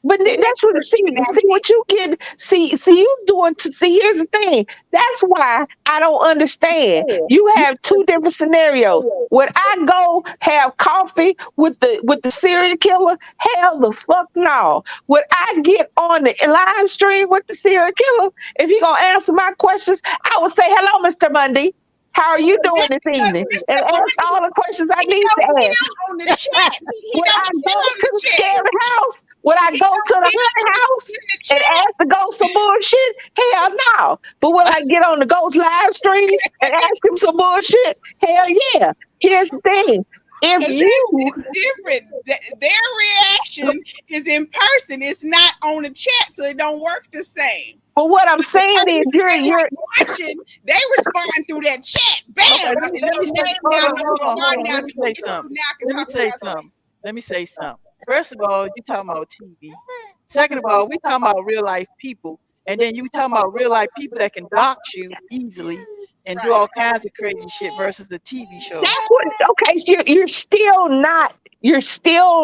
But See, that's what now see what you get. See you doing. See, here's the thing. That's why I don't understand. You have two different scenarios. Would I go have coffee with the serial killer? Hell, the fuck no. Would I get on the live stream with the serial killer if he gonna answer my questions? I would say, "Hello, Mr. Mundy. How are you doing this because evening?" And Mr. ask Bundy, all the questions I he need don't to ask. kill on the chat. He Would don't I kill go on to the the chat. scary house? Would I He go to don't the kill haunted house in the and chat. ask the ghost some bullshit? Hell no. But will I get on the ghost live stream and ask him some bullshit? Hell yeah. Here's the thing. If Because you, it's different. Their reaction is in person. It's not on the chat, so it don't work the same. but what I'm The saying is person that you're, like watching, they respond through that chat. Bam! Okay, I let me said, know let me your say name hold now, on, know hold your on, hold bar on. now, Let know me what say you do something. now. I can Let me talk say about you. something. Let me say something. First of all, you talking about TV. Second of all, we talking about real life people, and then you talking about real life people that can dox you easily and do Right. all kinds of crazy shit versus the TV show. that's what, okay, so you're still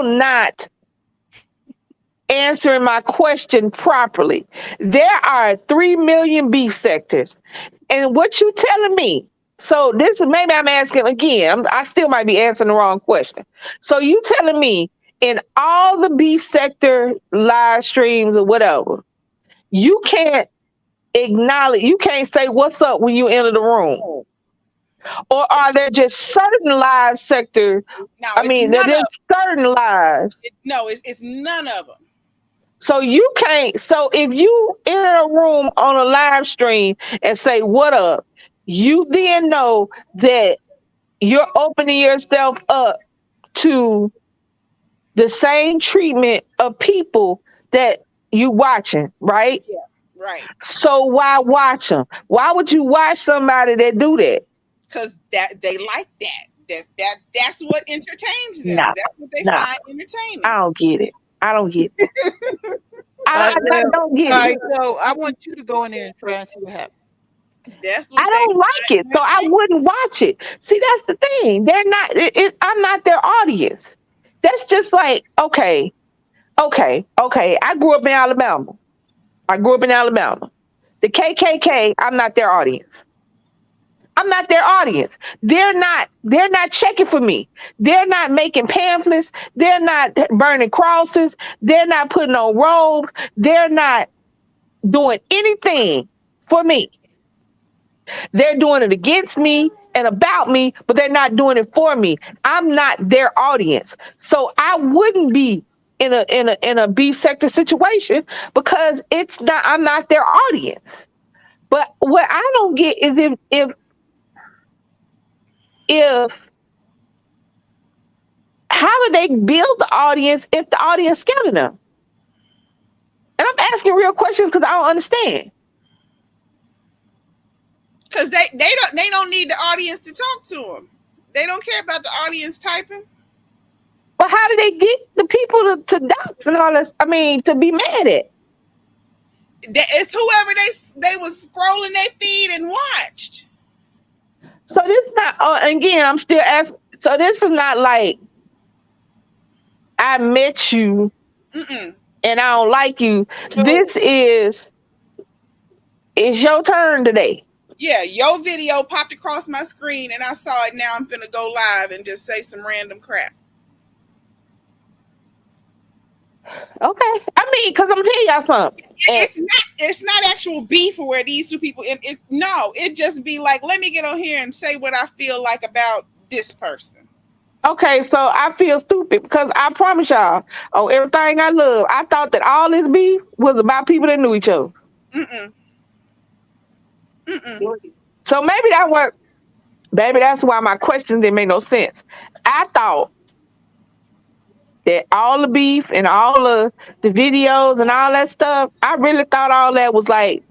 not answering my question properly. There are 3 million beef sectors. And what you telling me? So this is maybe I'm asking again. I still might be answering the wrong question. So you telling me in all the beef sector live streams or whatever, you can't acknowledge, you can't say what's up when you enter the room, or are there just certain live sector? No, I it's mean, none of there's certain lives. no, it's none of them. So you can't. So if you enter a room on a live stream and say what up, you then know that you're opening yourself up to the same treatment of people that you watching, right? Yeah. Right. So why watch them? Why would you watch somebody that do that? Because that they like that. That's what entertains them. No, That's what they no, find I entertaining. don't get it. I don't get it. I Well, don't get all it. right. So I want you to go in there and try and see what happens. That's I what they don't like it, find so I entertaining. wouldn't watch it. See, that's the thing. They're not. I'm not their audience. That's just like okay. I grew up in Alabama. I grew up in Alabama. The KKK. I'm not their audience. I'm not their audience. They're not. They're not checking for me. They're not making pamphlets. They're not burning crosses. They're not putting on robes. They're not doing anything for me. They're doing it against me and about me, but they're not doing it for me. I'm not their audience. So I wouldn't be in a beef sector situation because it's not I'm not their audience. But what I don't get is if how do they build the audience if the audience scared of them? And I'm asking real questions because I don't understand. Because they don't need the audience to talk to them. They don't care about the audience typing. But how do they get the people to dox and all this? I mean, to be mad at? It's whoever they was scrolling their feed and watched. So this not again, I'm still asking. So this is not like I met you Mm-mm. and I don't like you. No. This is it's your turn today. Yeah, your video popped across my screen and I saw it. Now I'm finna go live and just say some random crap. Okay. I mean, because I'm telling y'all something. And, It's not actual beef where these two people. No, it just be like, let me get on here and say what I feel like about this person. okay, so I feel stupid because I promise y'all, on everything I love, I thought that all this beef was about people that knew each other. Mm-mm. Mm-mm. So maybe that worked. Maybe that's why my questions didn't make no sense. I thought that all the beef and all the videos and all that stuff, I really thought all that was like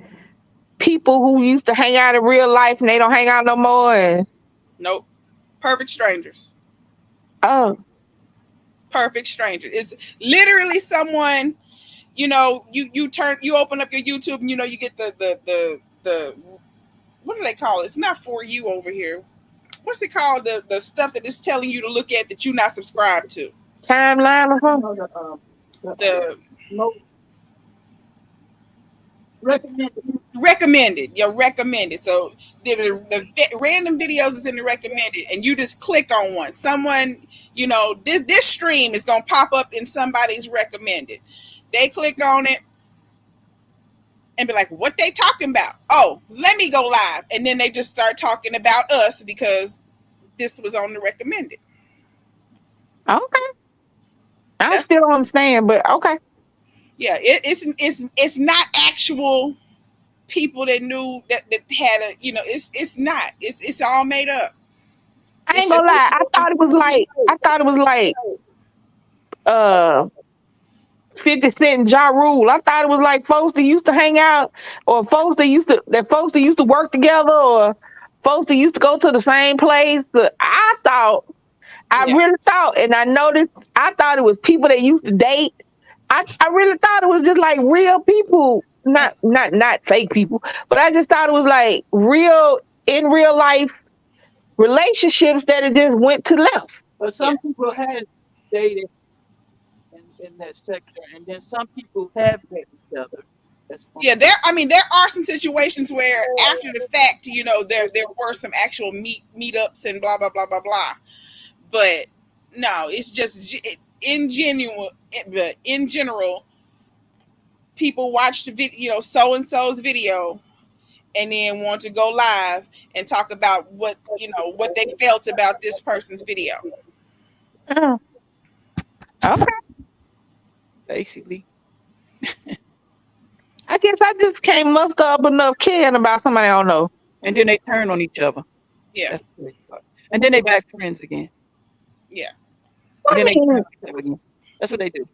people who used to hang out in real life and they don't hang out no more. And Nope. Perfect strangers. oh, Perfect strangers. It's literally someone. You open up your YouTube and you get the what do they call it? It's not for you over here. What's it called? The stuff that is telling you to look at that you're not subscribed to. timeline or something. The No, recommended. Recommended. You're recommended. So random videos is in the recommended, and you just click on one. Someone, this stream is gonna pop up in somebody's recommended. They click on it and be like, "What they talking about? Oh, let me go live," and then they just start talking about us because this was on the recommended. Okay. I That's still don't understand, but okay. yeah. It's not actual people that knew that had a it's not it's all made up. I It's ain't just gonna lie. I thought it was like uh 50 Cent and Ja Rule. I thought it was like folks that used to hang out, or folks that used to work together, or folks that used to go to the same place. I yeah really thought, and I noticed, I thought it was people that used to date. I really thought it was just like real people, not fake people, but I just thought it was like real, in real life relationships that it just went to left. But yeah some people had dated in that sector, and then some people have met each other. That's fine. yeah there are some situations where after the fact there were some actual meetups and blah blah blah blah blah, but no, it's just in general people watch the video, so and so's video, and then want to go live and talk about what they felt about this person's video. Mm, okay. Basically. I guess I just can't muster up enough caring about somebody I don't know. And then they turn on each other. Yeah, That's the crazy part. And then they back friends again. yeah. And I then they turn mean, on each other again. That's what they do.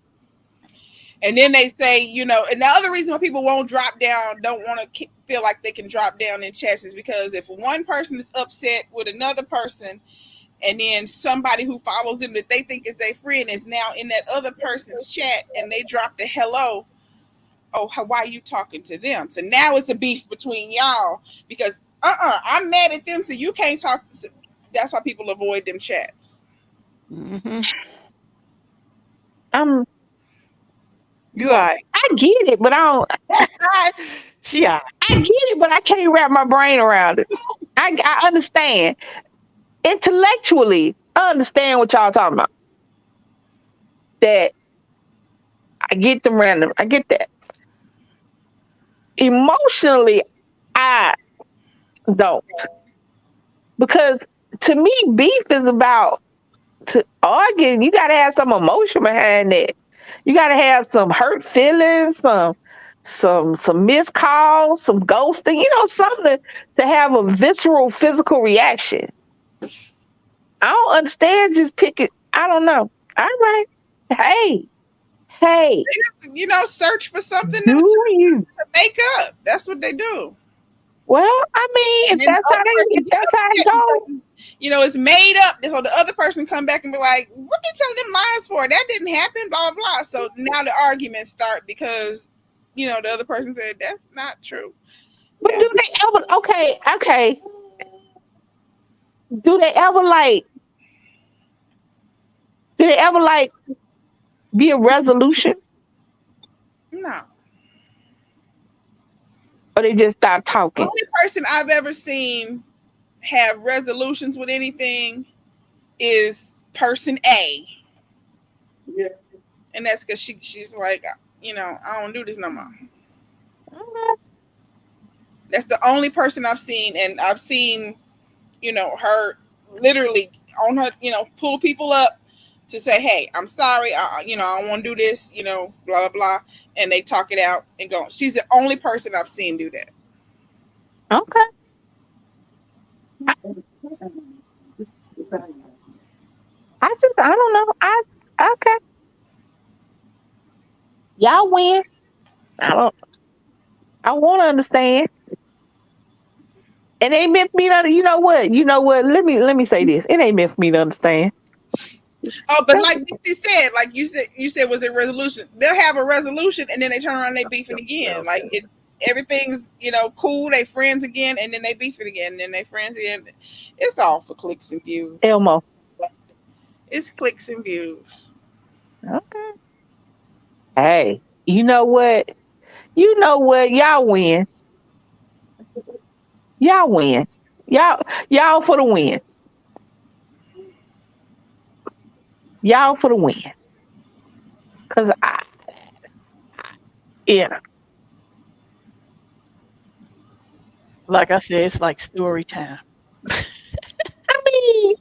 And then they say, and the other reason why people won't drop down, don't want to feel like they can drop down in chats is because if one person is upset with another person, and then somebody who follows them that they think is their friend is now in that other person's chat, and they drop the hello, oh, why are you talking to them? So now it's a beef between y'all because I'm mad at them, so you can't talk to. That's why people avoid them chats. Mm-hmm. I'm You all right. I get it, but I don't. She all right. I get it, but I can't wrap my brain around it. I understand intellectually. I understand what y'all talking about. That I get them random. I get that. Emotionally, I don't, because to me, beef is about to argue. You got to have some emotion behind it. You got to have some hurt feelings, some missed calls, some ghosting. Something to have a visceral physical reaction. I don't understand just picking. I don't know. All right. Hey, hey, They just, search for something do you? to make up. That's what they do. Well, I mean, And then the other person if get that's how it upset goes, because, it's made up. So the other person come back and be like, "What you telling them lies for? That didn't happen." Blah blah blah. So now the arguments start because the other person said that's not true. but Yeah, do they ever? Okay, okay. Do they ever like? Do they ever like be a resolution, no. or they just stop The talking? only person I've ever seen have resolutions with anything is person A, Yeah. and that's because she's like, I don't do this no more. Okay. That's the only person I've seen, and I've seen her literally on her pull people up to say, hey, I'm sorry, I don't want to do this, blah blah blah, and they talk it out and go. She's the only person I've seen do that. Okay. I don't know. Okay. Y'all win. I don't. I want to understand. And it ain't meant for me to. You know what? You know what? Let me say this. It ain't meant for me to understand. Oh, but like Dixie said, like you said was a resolution. They'll have a resolution and then they turn around and they beefing again. Like everything's cool. They friends again, and then they beefing again, and then they friends again. It's all for clicks and views. Elmo. It's clicks and views. Okay. Hey. You know what? You know what? Y'all win. Y'all win. Y'all, y'all for the win. Y'all for the win. Cause yeah. Like I said, it's like story time. I mean,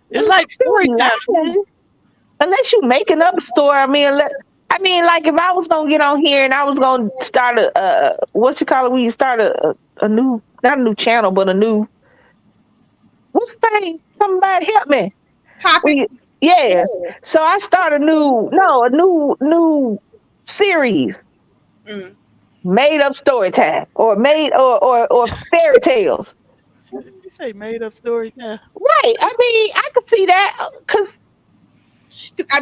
It's like unless story you time. lying, unless you making up a story. I mean, like if I was gonna get on here and I was gonna start what you call it when you start a new, not a new channel, but a new, what's the thing? Somebody help me. Topic. Yeah. So I start a new, no, a new series, Mm. made up story time, or made or fairy tales. Did you say made up story time? Right. I mean, I could see that because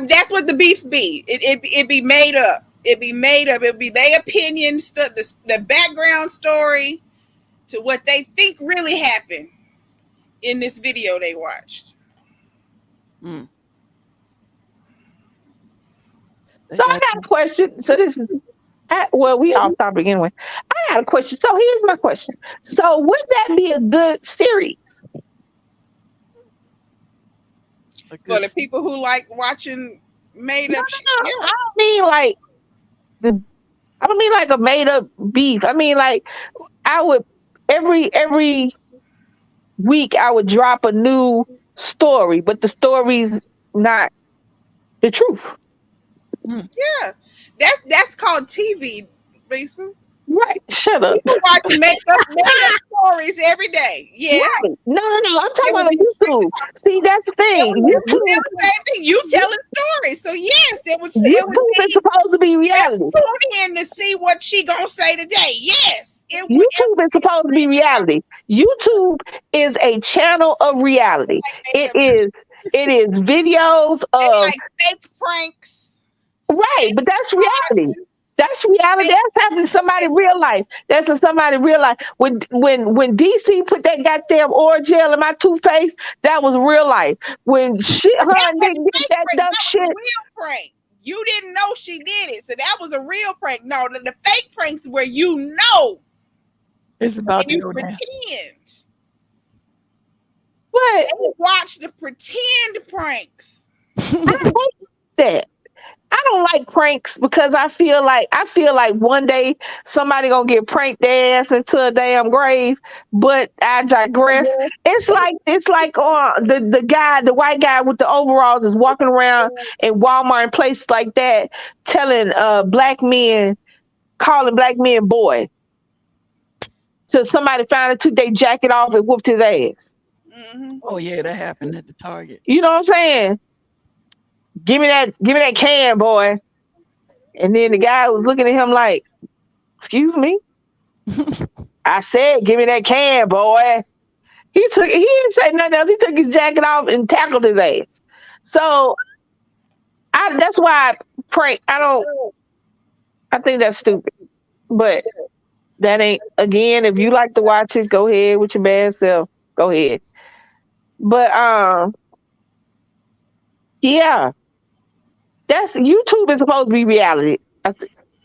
That's what the beef be. It be made up. It be made up. It be their opinion stuff, the background story to what they think really happened in this video they watched. Mm, they so I got got a question. So this is well, we off topic anyway. I got a question. So here's my question. So would that be a good series? a For good. the people who like watching made No, up shit. no, Yeah. no. I don't mean like the. I don't mean like a made up beef. I mean like I would every week I would drop a new story, but the story's not the truth. Mm, Yeah. That's called TV, Lisa. Right. Shut up. People watch made up stories every day. Yes. Right. No, no, no. I'm talking It would about be on YouTube. See, that's the thing. it's still YouTube, the same thing. You telling stories. So yes, it would YouTube is be supposed to be let's reality. tune in to see what she gonna say today. Yes. It YouTube is supposed to be reality. YouTube is a channel of reality. made It up is it is videos they of like fake pranks, right, fake but that's reality. causes, That's reality. fake That's happening to somebody real life. That's in somebody real life. When DC put that goddamn oil gel in my toothpaste, that was real life. When shit but that hun wasn't didn't get fake that prank. dumb That was a shit, real prank. You didn't know she did it. So that was a real prank. No, the fake pranks where you know it's about and to you go down. pretend. but They watch the pretend pranks. I hate that. I don't like pranks because I feel like one day somebody gonna get pranked their ass into a damn grave. But I digress. It's like the guy, the white guy with the overalls is walking around in Walmart and places like that, telling black men, calling black men boy. Till somebody finally took their jacket off and whooped his ass. Hmm. Oh yeah, that happened at the Target. You know what I'm saying? Give me that can, boy. And then the guy was looking at him like, excuse me? I said, give me that can, boy. He didn't say nothing else. He took his jacket off and tackled his ass. So that's why I prank. I think that's stupid. But that ain't, again, if you like to watch it, go ahead with your bad self. Go ahead. But yeah, that's YouTube is supposed to be reality.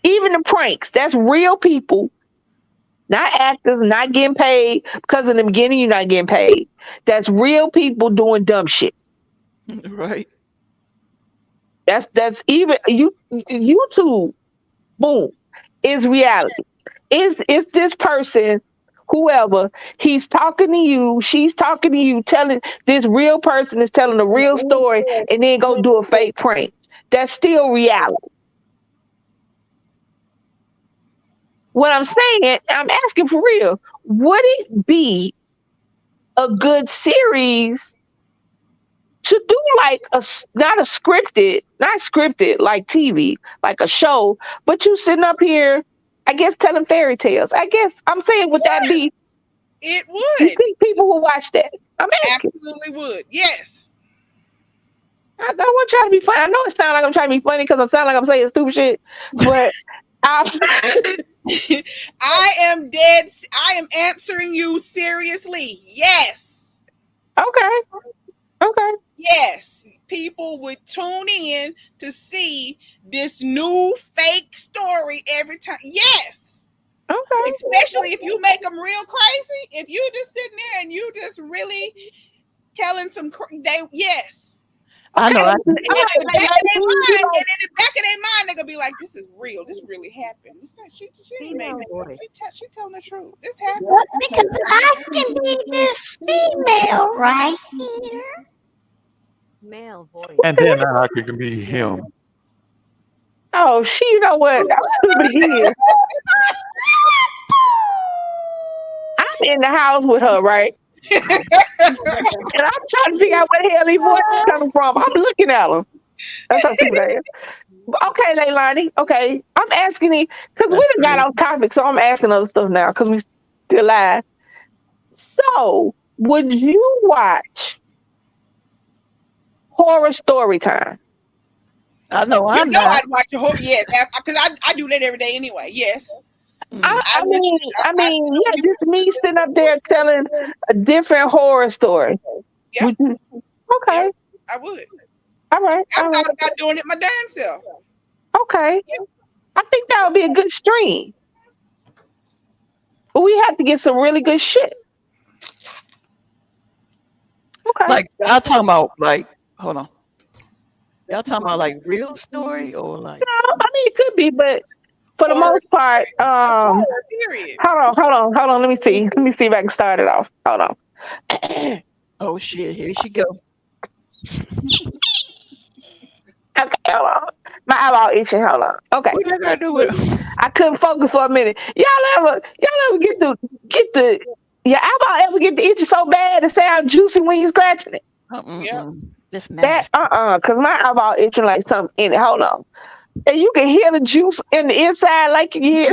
Even the pranks, that's real people, not actors, not getting paid because in the beginning you're not getting paid. That's real people doing dumb shit. Right. That's even YouTube. Boom, is reality. Is this person, whoever, he's talking to you, she's talking to you, telling this real person is telling a real story, and then go do a fake prank. That's still reality. What I'm saying, I'm asking for real. Would it be a good series to do like not scripted like TV, like a show, but you sitting up here, I guess telling fairy tales. I guess I'm saying would that be It you would. think people will watch that? I'm asking. Absolutely would. Yes. I don't want to try to be funny. I know it sounds like I'm trying to be funny because I sound like I'm saying stupid shit, but I I am answering you seriously. Yes. okay. Okay. Yes, people would tune in to see this new fake story every time. Yes, Okay. especially if you make them real crazy. If you just sitting there and you just really telling some, yes. I know. Okay. I All And in right, the back of their lady. mind, and in the back of their mind, they're gonna be like, "This is real. This really happened. She ain't made Female this up. voice. She telling the truth. This happened." Because I can be this female right here. Male voice. And then I can be him. Oh, you know what? I'm stupid again. I'm in the house with her, right? And I'm trying to figure out where the hell these voices coming from. I'm looking at them. That's how stupid I am. Okay, Leilani. Okay, I'm asking you because we that's done got crazy. off topic, so I'm asking other stuff now because we still live. So, would you watch horror story time? I know. You I'm know not. I'd watch the whole. Yes, because I do that every day anyway. Yes, Mm. I would. I Yeah, just me sitting up there telling a different horror story. Yep, Would you? yep, Okay, I would. all right, I all thought right, about doing it my damn self. okay. I think that would be a good stream, but we have to get some really good shit. Okay. Like y'all talking about like. Hold on. Y'all talking about like real story or like? I mean, it could be, but for the Horror, most part, horror, period. hold on. Let me see. Let me see if I can start it off. Hold on. Oh shit! Here she go. Okay, hold on. My eyeball itching. Hold on. Okay. What you gotta do with? I couldn't focus for a minute. Y'all ever get the your eyeball ever get the itch so bad it sound juicy when you scratching it? Yep. This That nasty. cause my eyeball itching like something in it. Hold on. And you can hear the juice in the inside like you hear.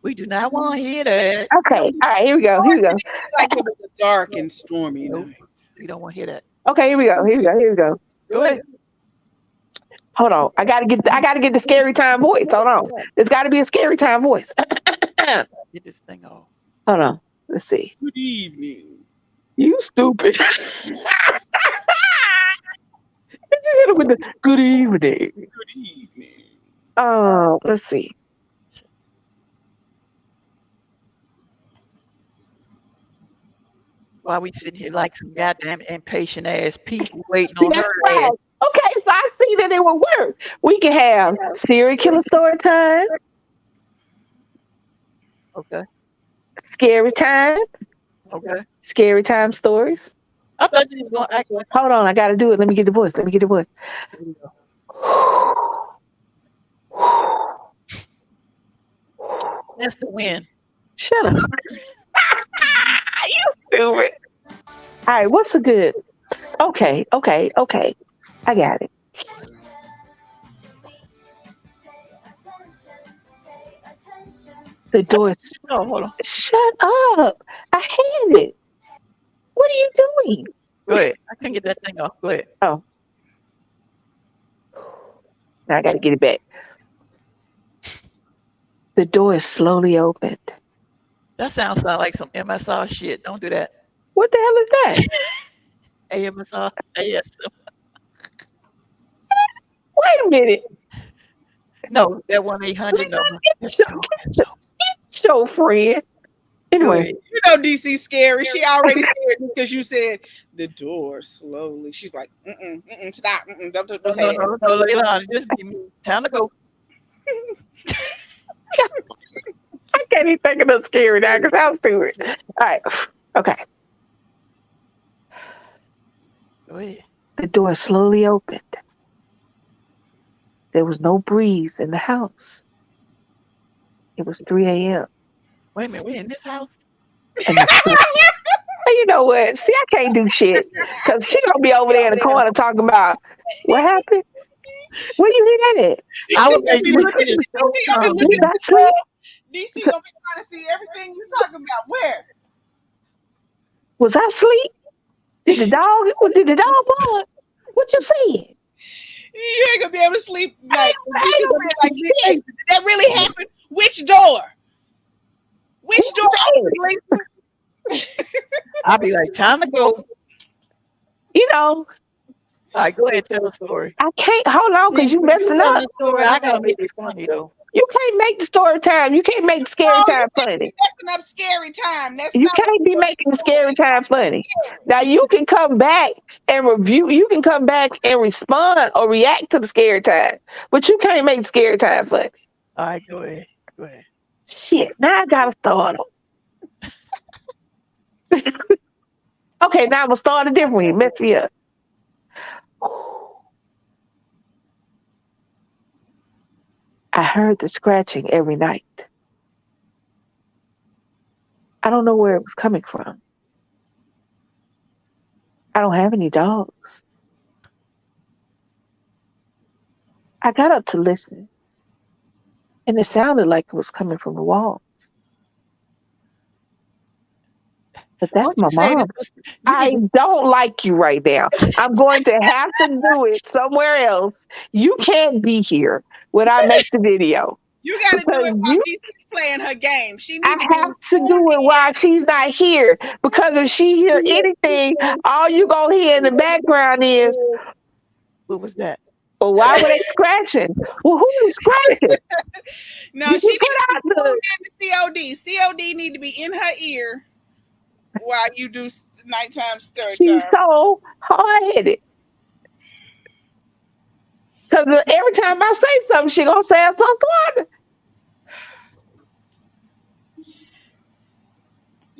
We do not want to hear that. Okay. All right, here we go. Here we go. Like it was a dark and stormy Nope. night. We don't want to hear that. Okay, here we go. Here we go. Here we go. Go ahead. Hold on. I gotta get the scary time voice. Hold on. There's gotta be a scary time voice. Hold Get this thing off. on. Let's see. Good evening. You stupid. You hit him with the good evening. Good evening. Oh, let's see. Why we sitting here like some goddamn impatient ass people waiting See, on that's her right. ass? Okay, so I see that it will work. We can have serial killer story time, Okay. scary time, Okay. scary time stories. I thought you was gonna act like Hold on, I gotta do it. Let me get the voice. Let me get the voice. that's the win. Shut up. You stupid. All right, what's a good? Okay. I got it. The door's. Oh, hold on. Shut up. I had it. What are you doing? Go ahead. I can't get that thing off. Go ahead. Oh. Now I gotta get it back. The door is slowly opened. That sounds like some MSR shit. Don't do that. What the hell is that? AMSR. Yes. Wait a minute. No, that 1-800 number. Get your friend. Go Anyway, ahead. You know DC scary. She already scared because you said the door slowly. She's like, stop. Don't No, say that. no, Leilani, just be me. Time to go. I can't even think of no scary now because I was stupid. All right. Okay. Go ahead. The door slowly opened. There was no breeze in the house. It was 3 a.m. Wait a minute. We in this house? And you know what? See, I can't do shit because she gonna be over there in the corner talking about what happened. Where you hear that at? I was Gonna be making looking at this DC gonna be looking Was at I asleep? DC gonna be trying to see everything you talking about. Where? Was I asleep? Did the dog bark? What you saying? You ain't gonna be able to sleep night. I ain't gonna be able to Hey, sleep. did that really happen? Which door? Which door opened, Lisa? I'll be like, time to go. You know, All right, go ahead, tell the story. I can't hold on because you When you messing telling up. the story, I gotta make it funny though. You can't make the story time. You can't make the scary Oh, you time can't be funny. messing up scary time. That's You not what can't be we're making the scary doing. time funny. Scary. Now you can come back and review. You can come back and respond or react to the scary time, but you can't make the scary time funny. All right, go ahead. Go ahead. Shit. Now I gotta start. Okay, now I'm gonna start a different way. Mess me up. I heard the scratching every night. I don't know where it was coming from. I don't have any dogs. I got up to listen, and it sounded like it was coming from the wall. But Why that's don't you my say this mom. was you need I to don't like you right now. I'm going to have to do it somewhere else. You can't be here when I make the video You got to do because it while you. DC's playing her game. She I need to be have to tuned do it while in. she's not here because if she hear anything, all you gonna hear in the background is, what was that? "Well, why were they scratching? Well, who was scratching? No, Did she you need put to be out the?" tuned in to COD. COD need to be in her ear while you do nighttime story She's time. so hard headed because every time I say something, she gonna say something.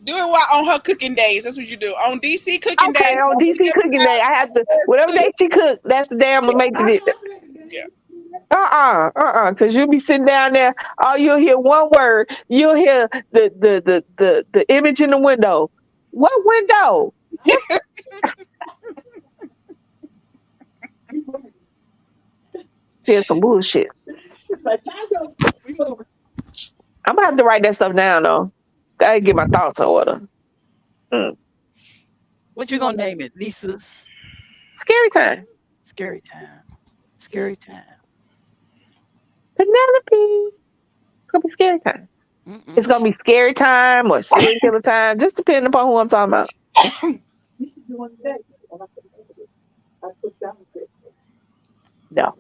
Do it while on her cooking days. That's what you do. On DC cooking Okay, days, on DC cooking day, I have to whatever day she cook. That's the day I'm gonna make the video. yeah. Because you'll be sitting down there, all you'll hear one word. You'll hear the image in the window. What window? What? Here's some bullshit. I'm gonna have to write that stuff down though. Gotta get my thoughts in order. Mm. What you gonna name it? Lisa's Scary time. scary time. Scary time. Penelope. It's gonna be scary time. It's gonna Mm-mm. be scary time or serial killer time, just depending upon who I'm talking about. No,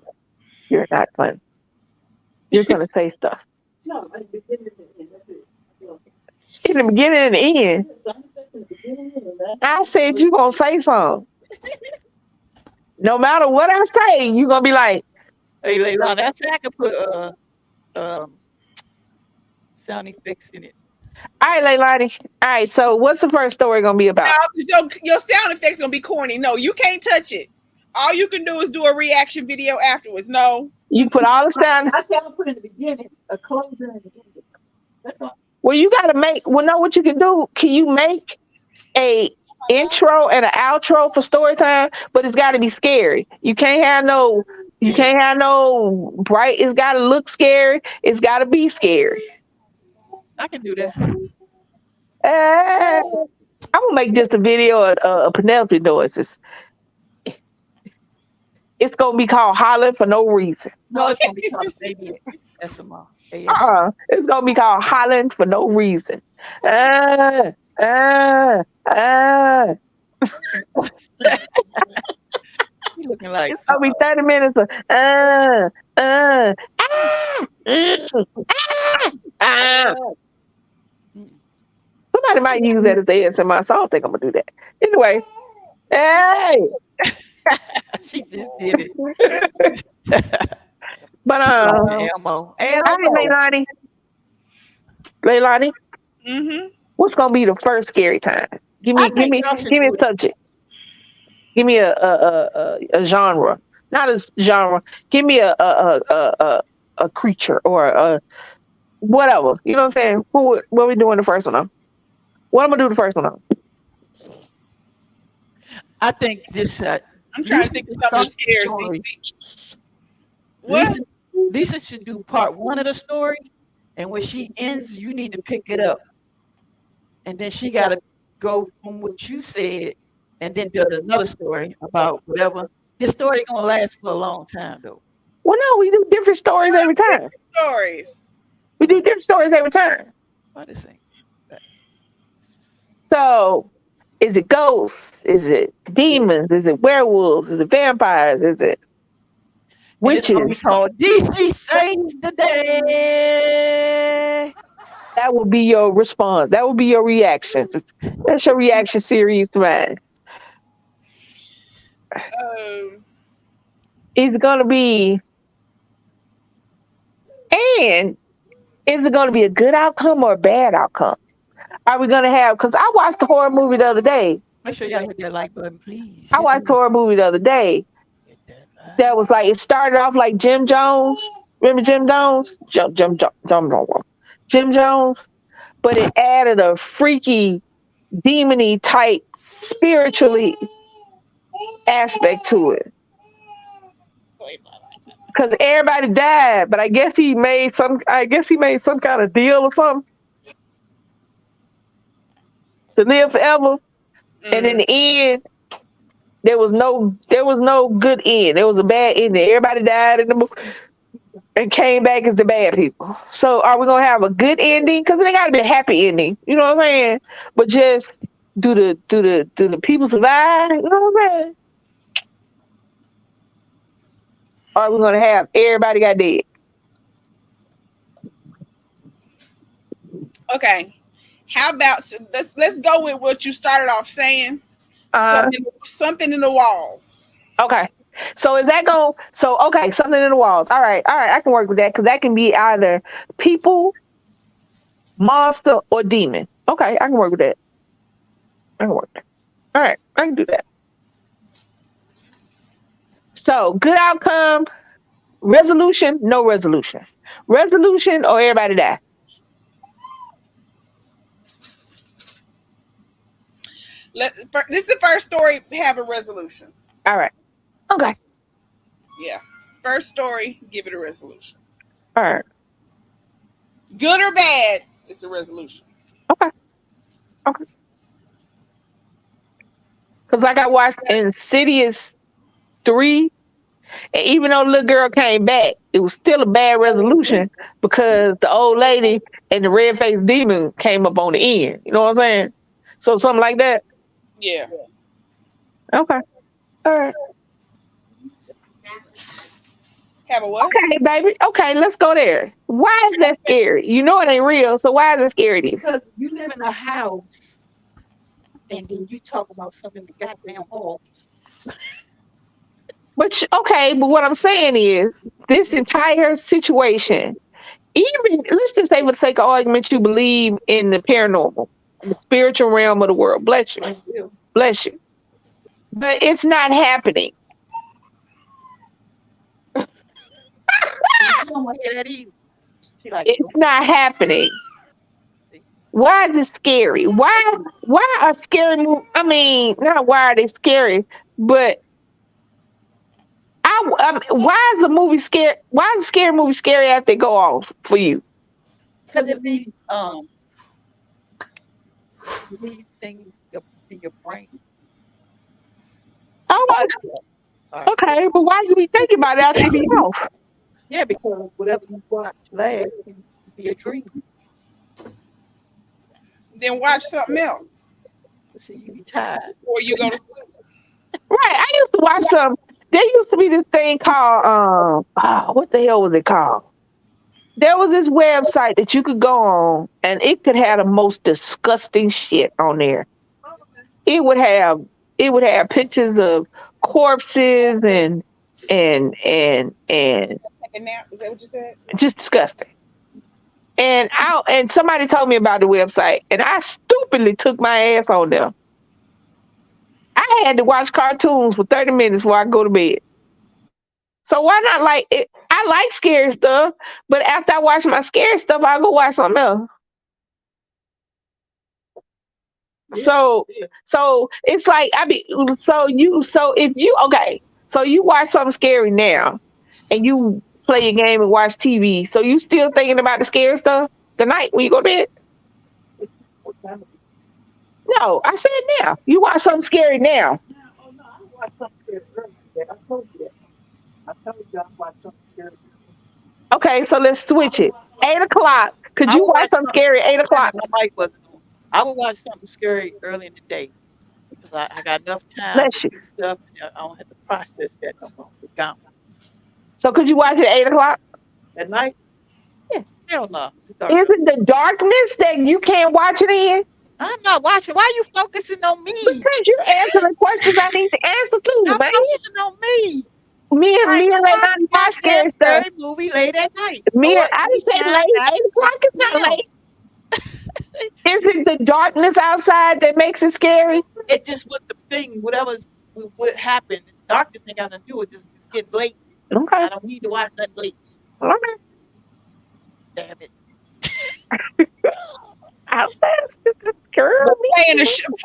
you're not fun. You're gonna say stuff. In the beginning and the end. I said you gonna say something. No matter what I say, you gonna be like, Hey, Leilani, I said I could put um sound effects in it. all right, Leilani. All right, so what's the first story gonna be No, about? 'cause your sound effects gonna be corny. No, you can't touch it. All you can do is do a reaction video afterwards. No. You put all the sound. I said I'll put in the beginning, a closer in the beginning. That's all. Well, you gotta make. Well, know what you can do? Can you make a intro and an outro for story time? But it's got to be scary. You can't have no. You Yeah, can't have no bright. It's got to look scary. It's got to be scary. I can do that. I'm gonna make just a video of Penelope noises. It's gonna be called "Hollering for No Reason." No, it's gonna be called baby ASMR. ASMR. It's gonna be called "Hollering for No Reason." Uh, uh, uh. You looking like It's gonna be 30 minutes of mm, ah, ah. mm. Somebody might use that as ASMR, so I don't think I'm gonna do that. Anyway, hey, She just did it. but She called me Elmo. all right, Elmo. Leilani, Mm-hmm. what's gonna be the first scary time? Give I me, give think me, y'all should give me do a it. subject. Give me a genre, not a genre. Give me a creature or a whatever. You know what I'm saying? What we doing the first one on? What I'm gonna do the first one on? I think this I'm trying to Lisa think of should something start that the scares story. DC. What? Lisa Lisa should do part one of the story, and when she ends, you need to pick it up, and then she got to go from what you said, and then do another story about whatever. This story gonna last for a long time, though. Well, no, we do different stories every time. Stories. We do different stories every time. What is it? So, is it ghosts? Is it demons? Is it werewolves? Is it vampires? Is it And it's gonna be witches? called DC Saves the Day. That will be your response. That will be your reaction. That's your reaction series to mine. Um, It's gonna be, and is it gonna be a good outcome or a bad outcome? Are we gonna have? Because I watched the horror movie the other day. Make sure y'all hit that like button, please. I Hit watched the that, horror movie the other day. hit that like. That was like it started off like Jim Jones. Remember Jim Jones? Jim Jones. But it added a freaky, demony type spiritually aspect to it. Because everybody died, but I guess he made some. I guess he made some kind of deal or something to live forever. And in mm, the end, there was no good end. There was a bad ending. Everybody died in the movie and came back as the bad people. So are we gonna have a good ending? Because it got to be a happy ending. You know what I'm saying? But just do the people survive? You know what I'm saying? Or are we gonna have everybody got dead? okay. How about let's go with what you started off saying. Uh Something in the walls. okay. So is that going? So okay, something in the walls. All right. I can work with that because that can be either people, monster, or demon. Okay, I can work with that. I can work with that. All right, I can do that. So good outcome, resolution, no resolution. Resolution or everybody die. This is the first story have a resolution. All right. Okay. Yeah. First story, give it a resolution. All right. Good or bad, it's a resolution. Okay. Okay. Because like I watched Insidious 3, and even though the little girl came back, it was still a bad resolution because the old lady and the red faced demon came up on the end. You know what I'm saying? So something like that. Yeah. Okay. All right. Have a what? Okay, baby. Okay, let's go there. Why is that scary? You know it ain't real, so why is it scary to you? Because you live in a house and then you talk about something in the goddamn hall. But what I'm saying is this entire situation, even let's just say for the sake of argument, you believe in the paranormal, the spiritual realm of the world. Bless you. Like you. Bless you. But it's not happening. You don't want to hear that either. She like, It's not happening. Why is it scary? Why are scary movies? I mean, not why are they scary, but why is a movie scary? Why is a scary movie scary after they go off for you? because it leave things in your brain. Oh, All right. okay, but why you be thinking about it after they be off? Yeah, because whatever you watch last can be a dream. Then watch something else. See, you be tired. Or you go to sleep. Right. I used to watch some. There used to be this thing called what the hell was it called? There was this website that you could go on, and it could have the most disgusting shit on there. It would have pictures of corpses and Take a nap. Is that what you said? just disgusting. And somebody told me about the website, and I stupidly took my ass on there. I had to watch cartoons for 30 minutes before I go to bed. So why not like it? I like scary stuff, but after I watch my scary stuff, I'll go watch something else. So so it's like so if you okay, so you watch something scary now and you play a game and watch TV, so you still thinking about the scary stuff tonight when you go to bed? No, I said now. You watch something scary now. Oh no, I watch something scary earlier. I told you that. I told you I watched something scary. Okay, so let's switch it. 8 o'clock. Could I you would watch watch something scary at 8 o'clock? My mic wasn't on. I would watch something scary early in the day because I got enough time to Bless you. do stuff and I don't have to process that no more. It's gone. So could you watch it at 8 o'clock? At night, Yeah. hell no. It's dark Is out. it the darkness that you can't watch it in? I'm not watching. Why are you focusing on me? Because you're answering questions I need to answer too, Stop man. focusing on me. Me and I me go and watch Leilani a watch goddamn scary stuff. scary movie late at night Me or and I didn't say anytime late. after 8 o'clock is 6 not p.m. late. Is it the darkness outside that makes it scary? It just was the thing. Whatever's what happened. Darkness ain't got nothing to do with just it's getting late. Okay. I don't need to watch nothing late. Okay. Damn it. I'm scared But me.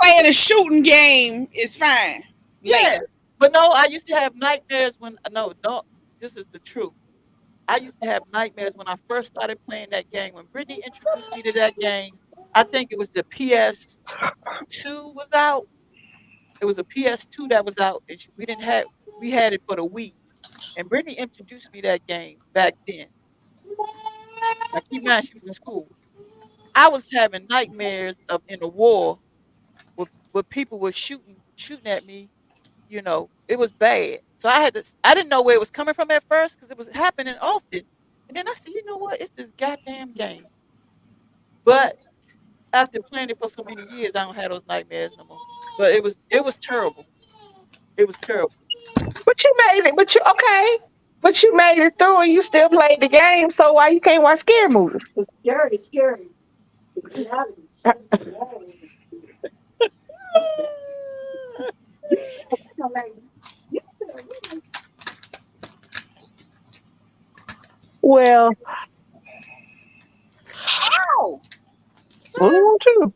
playing a shooting game is fine. Yeah. Late. But no, I used to have nightmares when no, don't this is the truth. I used to have nightmares when I first started playing that game. When Brittany introduced me to that game, I think it was the PS2 was out. It was a PS2 that was out, and we had it for the Wii. And Brittany introduced me that game back then. Now keep in mind she was in school. I was having nightmares of in a war where people were shooting at me. You know, it was bad. So I didn't know where it was coming from at first because it was happening often. And then I said, you know what? It's this goddamn game. But after playing it for so many years, I don't have those nightmares no more. But it was terrible. It was terrible. But you made it. But you okay. But you made it through and you still played the game. So why you can't watch scary movies? Well, Ow! what do you Son, want to?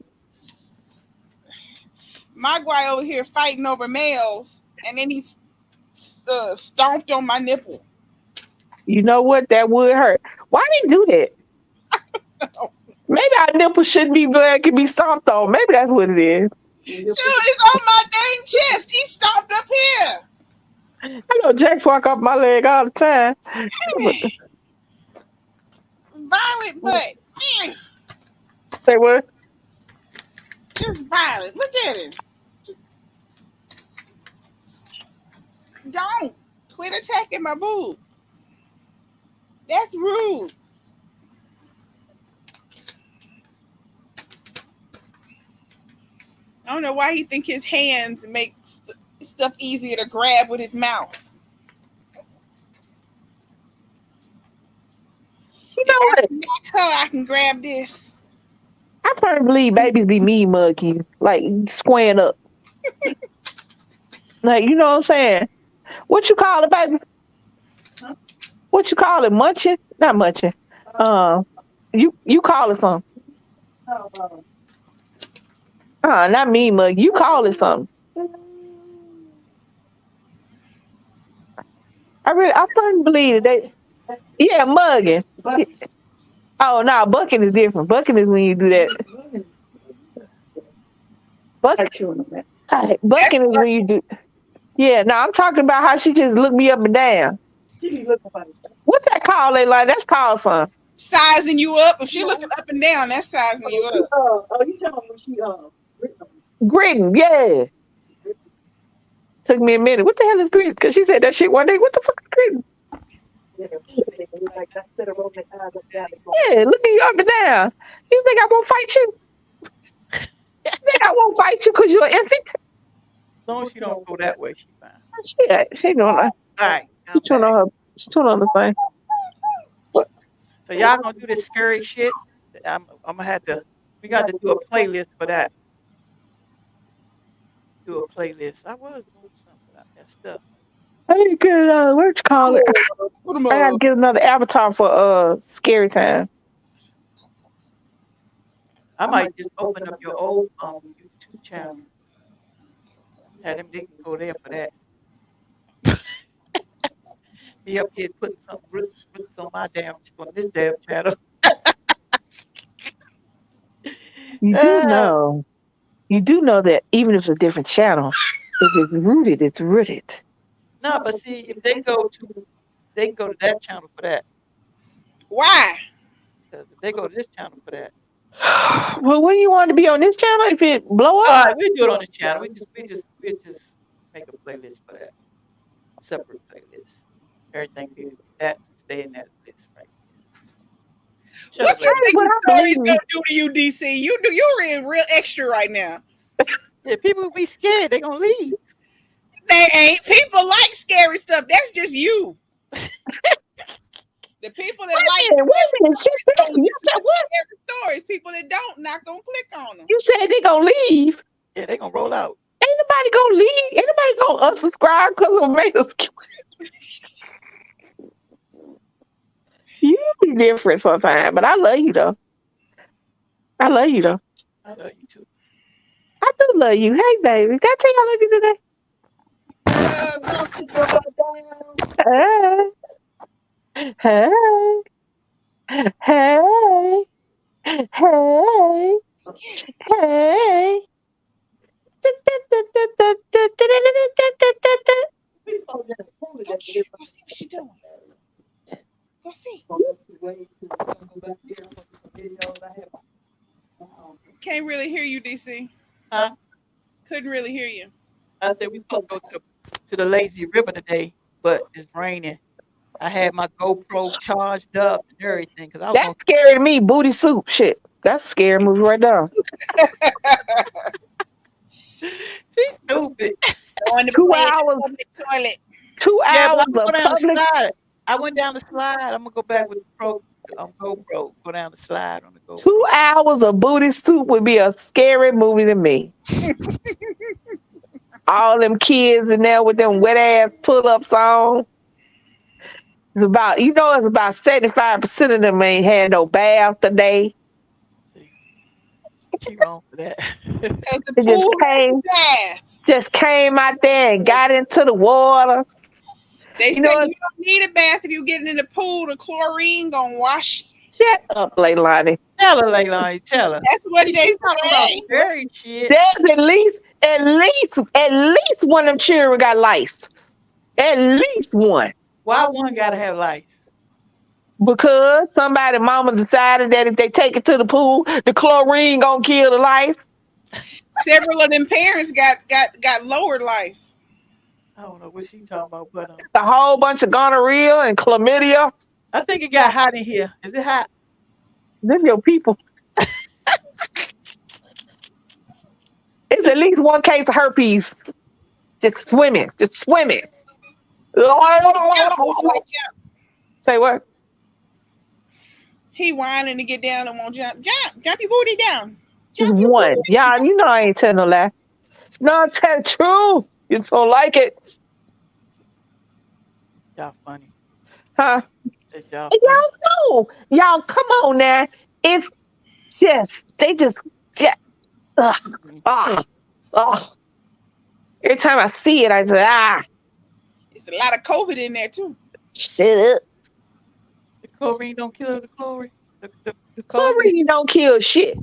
my guy over here fighting over males, and then he stomped on my nipple. You know what? That would hurt. Why they do that? Maybe our nipples shouldn't be blood, can be stomped on. Maybe that's what it is. Shoot, it's on my dang chest. He stomped up here. I know Jax walk off my leg all the time. But Violent, but say what? just violent. Look at him. Don't quit attacking my boob. That's rude. I don't know why he think his hands make stuff easier to grab with his mouth. You If know I what? smack her, I can grab this. I firmly believe babies be mean muggy, like squaring up. Like, you know what I'm saying? What you call it, baby? What you call it? Munching? Not munching. You call it something. Not me, mug. You call it something. I firmly believe that yeah, mugging. Oh no, bucking is different. Bucking is when you do that. That's Bucking is when you do. Yeah, no, I'm talking about how she just looked me up and down. What's that called? Like that's called something. sizing you up. If she looking up and down, that's sizing you up. Gritting, yeah. Took me a minute. What the hell is gritting? Because she said that shit one day. What the fuck is gritting? Yeah, looking you up and down. You think I won't fight you? You think I won't fight you because you're an infant? As long as she don't go that way, she fine. She doing that. All right, She I'm doing back. on her. She doing on the thing. So y'all gonna do this scary shit? I'm gonna have to. We got to do a playlist for that. Do a playlist. I was doing something, but I messed up. I need to get another. What you call it? Put 'em I gotta up. get another avatar for scary time. I might just open up your old YouTube channel. Have them they can go there for that. Me up here putting some roots on my damn on this damn channel. You do Uh, know. You do know that even if it's a different channel, if it's rooted, it's rooted. no, but see if they can go to that channel for that. Why? Because if they go to this channel for that, Well, when you want to be on this channel, if it blow All up, right, we do it on the channel. We just make a playlist for that. Separate playlist. Everything good with that. Stay in that list right there. Shut up, What you lady. hey, think but the I story's believe gonna do to you, DC? You're in real extra right now. Yeah, people be scared. They gonna leave. They ain't. People like scary stuff. That's just you. The people that like it. Wait a minute. She said, gonna you listen said to what? scary stories. People that don't, not gonna click on them. You said they gonna leave. Yeah, they gonna roll out. Ain't nobody gonna leave. Ain't nobody gonna unsubscribe because of Made. You be different sometimes, but I love you though. I love you though. I love you too. I do love you. Hey, baby. Did I tell you I love you today? Go sit your butt down. Hey, hey, hey, hey, hey. We supposed to pull it Go, at the different. go see what she doing. Go see. Oh, that's too way too. I'm gonna go back there. I'm gonna do some videos. I have. Can't really hear you, DC. Huh? Couldn't really hear you. I said we supposed to go to the lazy river today, but it's raining. I had my GoPro charged up and everything because I was That's gonna. scary to me. Booty soup shit. That's a scary movie right there. She's stupid. Going to Two play in the hours. public toilet. 2 hours Yeah, but I'm of gonna go down the public. slide. I went down the slide. I'm gonna go back with the GoPro. Go down the slide on the GoPro. 2 hours of booty soup would be a scary movie to me. All them kids in there with them wet ass pull ups on. It's about 75% of them ain't had no bath today. See, she wrong for that. Because the They pool has the bath. just came out there and got into the water. They You say know what? you don't need a bath if you get in the pool. The chlorine gonna wash you. Shut up, Leilani. Tell her, Leilani. Tell her. That's what they She's talking about say. very shit. There's at least one of them children got lice. At least one. Why one gotta have lice? Because somebody mama decided that if they take it to the pool, the chlorine gonna kill the lice. Several of them parents got lowered lice. I don't know what she talking about, but A whole bunch of gonorrhea and chlamydia. I think it got hot in here. Is it hot? Them your people. It's at least one case of herpes. Just swimming. Just swimming. Jump, boy, jump. Say what? He whining to get down and won't jump. Jump your booty down. Just Jump your one. booty Y'all, down. you know I ain't telling no lie. No, I'm telling the truth. You don't like it. Y'all funny. Huh? Said y'all And funny. y'all know. Y'all, come on now. It's they just, ugh, ugh, ugh. Every time I see it, I say, It's a lot of COVID in there too. shut up. The chlorine don't kill the chlorine. The COVID. Chlorine don't kill shit.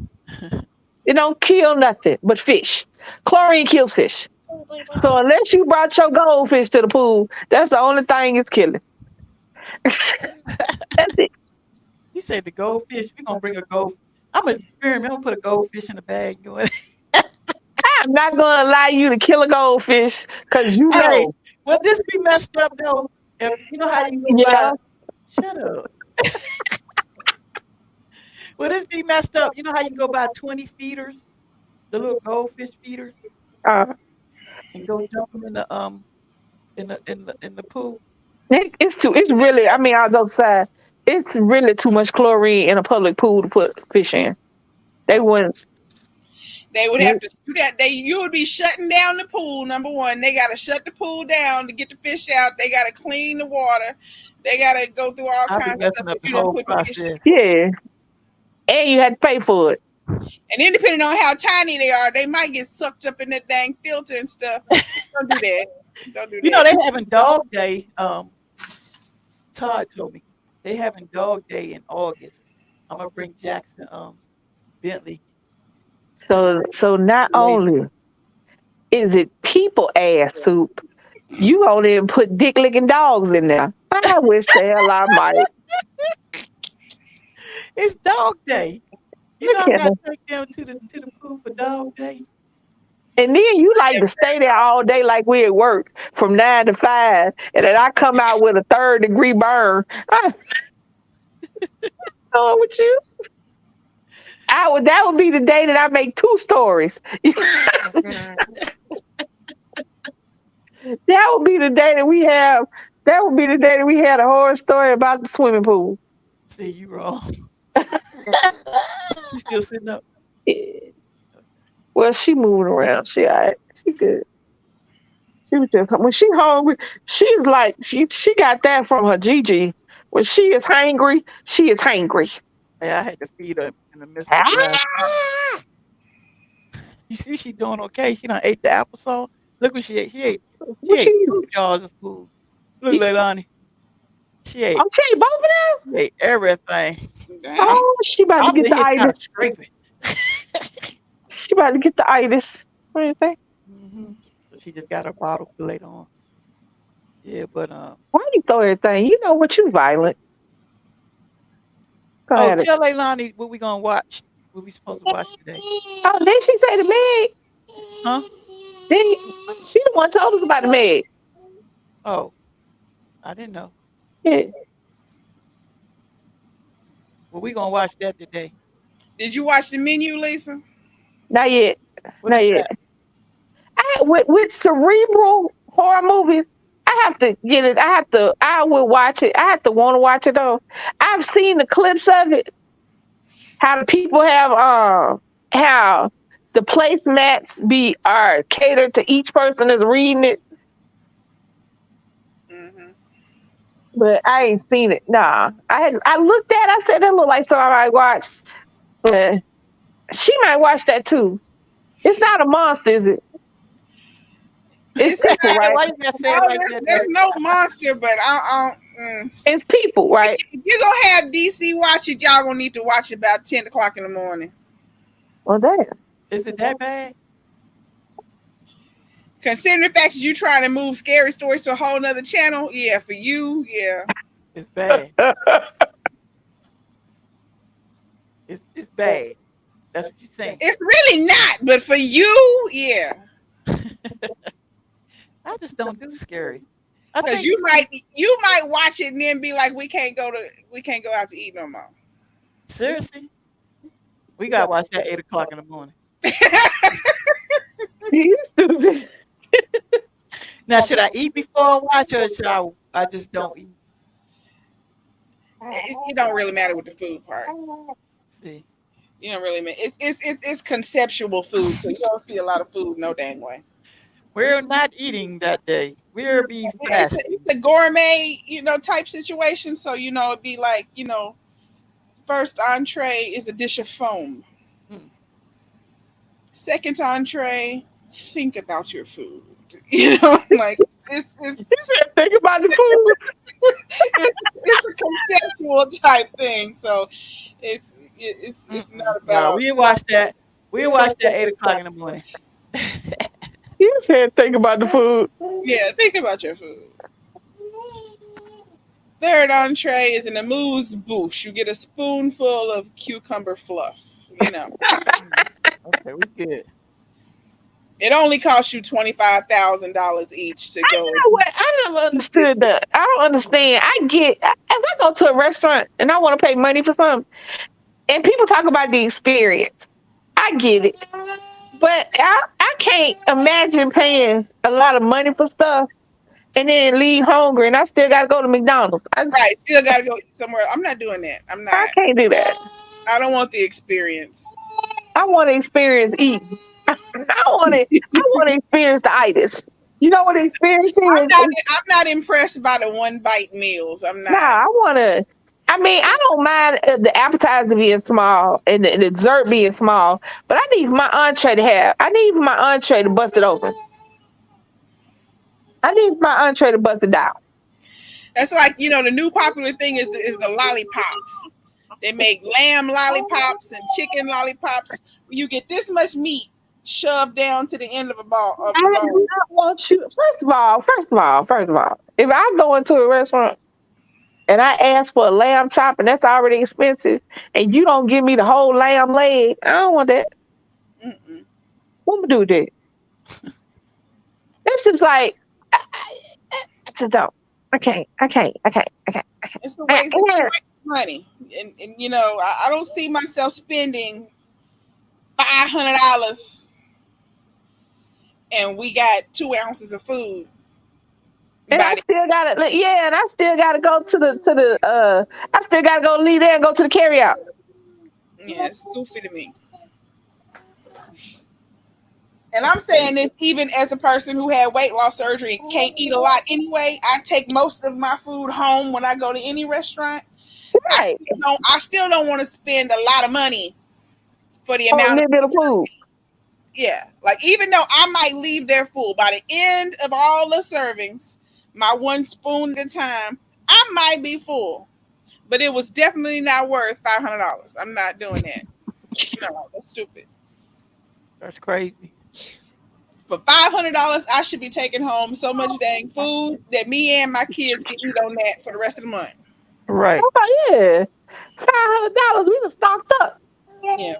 It don't kill nothing but fish. Chlorine kills fish. So unless you brought your goldfish to the pool, that's the only thing it's killing. That's it. You said the goldfish. We gonna bring a gold. I'm gonna put a goldfish in the bag. I'm not gonna allow you to kill a goldfish because you Hey, know. would this be messed up though? If you know how you go Yeah. buy. Shut up. Would this be messed up? You know how you can go buy 20 feeders, the little goldfish feeders, Uh, and go dump them in the pool. it's really, I mean, I'll just say, it's really too much chlorine in a public pool to put fish in. They Oh, wouldn't. They would have to do that. You would be shutting down the pool. Number one, they gotta shut the pool down to get the fish out. They gotta clean the water. They gotta go through all I'll be kinds of messing stuff. up If the you don't whole put the fish in. process. Yeah. And you had to pay for it. And then depending on how tiny they are, they might get sucked up in that dang filter and stuff. Don't do that. Don't do that. You know they having dog day. Todd told me they having dog day in August. I'm gonna bring Jackson Bentley. So not only is it people ass soup, you only put dick licking dogs in there. I wish the hell I might. It's dog day. You know Look I at gotta her. take them to the pool for dog day. And then you like to stay there all day like we at work from 9 to 5, and then I come out with a 3rd-degree burn. I'm going with you. That would be the day that I make 2 stories. That would be the day that we have. That would be the day that we had a horror story about the swimming pool. See, you wrong. You still sitting up? Yeah. Well, she moving around. She all right. She good. She was just when she hungry. She's like she got that from her Gigi. When she is hangry, she is hangry. Hey, I had to feed her in the midst of last night. Ah! You see, she doing okay. She done ate the applesauce. Look what she ate. She What she ate two eating? jars of food. Look, Leilani. She ate Oh, she ate both of them. she ate everything. I'm Dang. Oh, she about to I'm get in the here trying to itis. scrape it. She about to get the itis. What do you think? So she just got her bottle later on. Yeah, but Why you throw everything? You know what? You violent. Go oh, ahead. tell Leilani what we gonna watch. What we supposed to watch today? Oh, then she say the Meg. Huh? Then she the one told us about the Meg. Oh, I didn't know. Yeah. Well, we gonna watch that today. Did you watch the menu, Lisa? Not yet. What Not is yet. that? With cerebral horror movies, I have to get it. I will watch it. I have to want to watch it though. I've seen the clips of it. How the people have how the placemats are catered to each person that's reading it. Hmm. But I ain't seen it. Nah. I looked at it, I said that looked like something I might watch. But she might watch that too. It's not a monster, is it? It's It's people, Hey, right? why you gotta say it no, like that there's though? no monster, but I It's people, right? if you gonna have DC watch it, y'all gonna need to watch it about 10 o'clock in the morning. Well, damn. Is it that bad? Considering the fact that you trying to move scary stories to a whole nother channel, yeah, for you, yeah. It's bad. It's bad. That's what you're saying. It's really not, but for you, yeah. I just don't do scary. I Because think you might watch it and then be like, we can't go out to eat no more. seriously, we gotta watch that 8 o'clock in the morning. You stupid. Now, should I eat before I watch, or should I just don't eat? It don't really matter with the food part. See, You don't really it's conceptual food, so you don't see a lot of food no dang way. we're not eating that day. We'll be fasting. It's a gourmet, type situation. So it'd be like, first entree is a dish of foam. Hmm. Second entree, think about your food. Like it's Think about the food. it's a conceptual type thing. So it's not No, about we'll watch that. We'll watch that 8 o'clock in the morning. You said think about the food. think about your food. Third entree is an amuse bouche. You get a spoonful of cucumber fluff. Okay, we good. It only costs you $25,000 each to I go. know what I never understood that. I don't understand. I get if I go to a restaurant and I want to pay money for something, and people talk about the experience. I get it, but I can't imagine paying a lot of money for stuff and then leave hungry, and I still got to go to McDonald's. Right, still got to go somewhere. I'm not doing that. I'm I not. can't do that. I don't want the experience. I want to experience eating. I want to experience the itis. You know what the experience is? I'm not impressed by the one bite meals. I'm Nah, not. I want to. I mean, I don't mind the appetizer being small and the dessert being small, but I need my entree to have. I need my entree to bust it open. I need my entree to bust it down. That's like the new popular thing is the lollipops. They make lamb lollipops and chicken lollipops. You get this much meat shoved down to the end of a ball of I the do bone. not want you. First of all, if I go into a restaurant and I ask for a lamb chop, and that's already expensive, and you don't give me the whole lamb leg, I don't want that. Mm-mm. What am I do with that? This is like, I just don't. I can't. I can't. I can't. I can't. I can't. It's a I waste. It's a can't. waste of money, and I don't see myself spending $500, and we got 2 ounces of food And I by the still gotta, yeah, and I still gotta go I still gotta go leave there and go to the carry out. yeah, it's goofy to me. And I'm saying this even as a person who had weight loss surgery, can't eat a lot anyway. I take most of my food home when I go to any restaurant. Right. I still don't want to spend a lot of money for the On a amount of, little bit of food. yeah. Like even though I might leave there full by the end of all the servings, my one spoon at a time, I might be full. But it was definitely not worth $500. I'm not doing that. No, that's stupid. That's crazy. For $500, I should be taking home so much dang food that me and my kids can eat on that for the rest of the month. Right. Oh yeah. $500, we done stocked up. Yeah,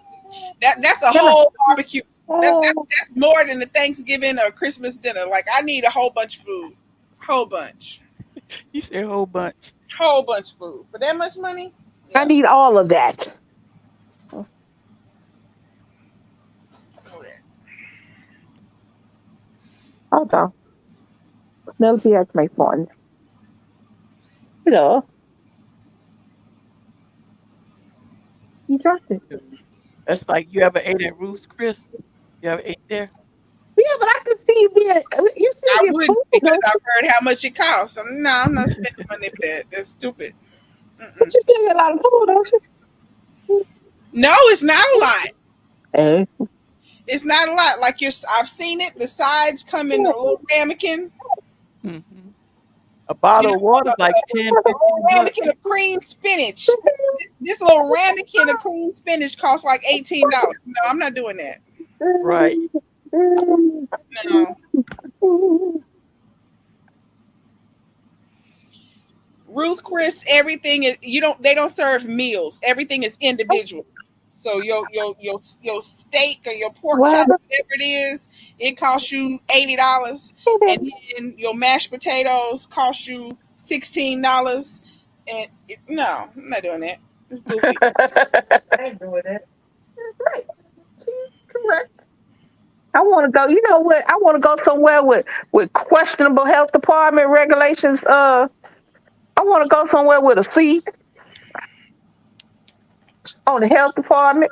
that's a Can I- whole barbecue. That's more than the Thanksgiving or Christmas dinner. Like I need a whole bunch of food, You said a whole bunch. whole bunch of food for that much money. I Yeah, need all of that. know that. Hold on. Penelope has my phone. Hello. You dropped it. That's like you ever ate at Ruth's Chris? You ever ate there? Yeah, but I can see you still I get wouldn't food, because don't you? I've heard how much it costs. No, I'm not spending money for that. That's stupid. But Mm-mm. you still get a lot of food, don't you? No, it's not a lot. Hey. It's not a lot. Like I've seen it. The sides come in a little ramekin. Hmm. A bottle of water is like A 10, little 15 bucks. ramekin of cream spinach. This little ramekin of cream spinach costs like $18. No, I'm not doing that. Right. No. Ruth Chris, everything is you don't they don't serve meals. Everything is individual. So your steak or your pork chop, What? whatever it is, it costs you $80, and then your mashed potatoes cost you $16. And no, I'm not doing that. It's goofy. I ain't doing that. Right. Correct. I want to go. You know what? I want to go somewhere with questionable health department regulations. I want to go somewhere with a C on the health department.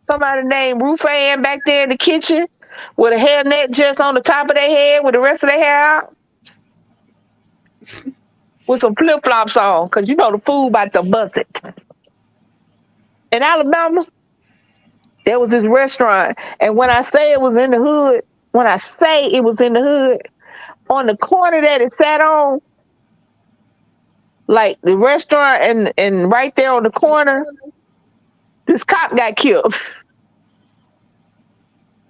Somebody named Ruth Ann back there in the kitchen with a hairnet just on the top of their head with the rest of their hair out with some flip flops on because you know the food about to bust it. In Alabama, there was this restaurant, and when I say it was in the hood, when I say it was in the hood, on the corner that it sat on, like the restaurant and right there on the corner, this cop got killed.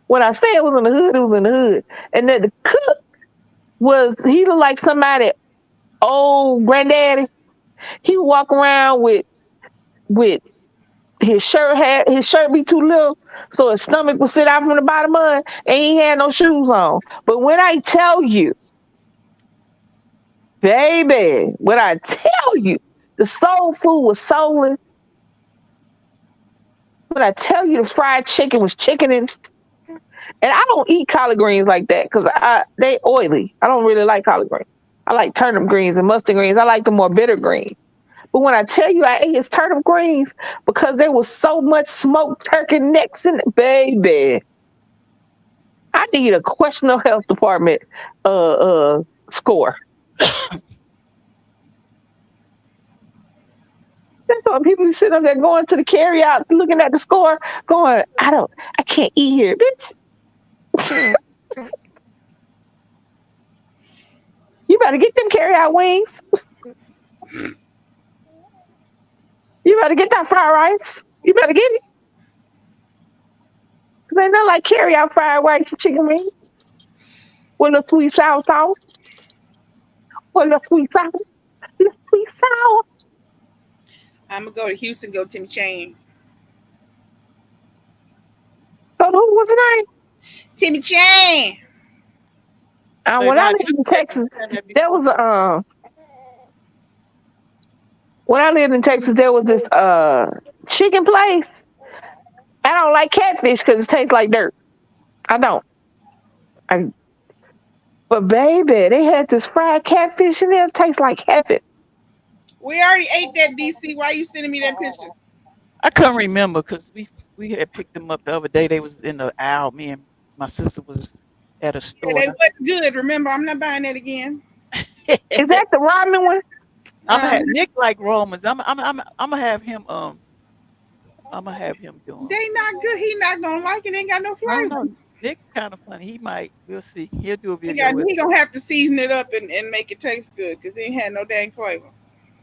When I say it was in the hood, it was in the hood. And then the cook he looked like somebody old granddaddy. He would walk around with his shirt be too little, so his stomach would sit out from the bottom of it, and he had no shoes on. But when I tell you, baby, when I tell you, the soul food was souling. When I tell you the fried chicken was chicken and I don't eat collard greens like that because they oily. I don't really like collard greens. I like turnip greens and mustard greens. I like the more bitter greens. But when I tell you I ate his turnip greens because there was so much smoked turkey necks in it, baby, I need a questionable health department score. That's why people be sitting up there going to the carry out, looking at the score, going, I can't eat here, bitch. You better get them carry out wings. You better get that fried rice. You better get it. Cause ain't nothing like carry out fried rice and chicken wings with a sweet sour sauce. For the sweet sour, the sweet sour. I'm gonna go to Houston. Go Timmy Chain. So who was the name? Timmy Chain. When I Leilani, lived in I think Texas, you said that there before. was a when I lived in Texas, there was this chicken place. I don't like catfish because it tastes like dirt. I don't. I, but baby, they had this fried catfish in there. It tastes like heaven. We already ate that, DC. Why you sending me that picture? I couldn't remember because we had picked them up the other day. They was in the aisle. Me and my sister was at a Yeah, store. they wasn't good. Remember, I'm not buying that again. Is that the ramen one? I'm gonna Um, have Nick like Romans. I'm gonna have him. I'm gonna have him do 'em. they not good. He not gonna like it. They ain't got no I don't flavor. know. Nick kind of funny. He might. We'll see. He'll do a He video got. with. He gonna have to season it up and make it taste good because it ain't had no dang flavor.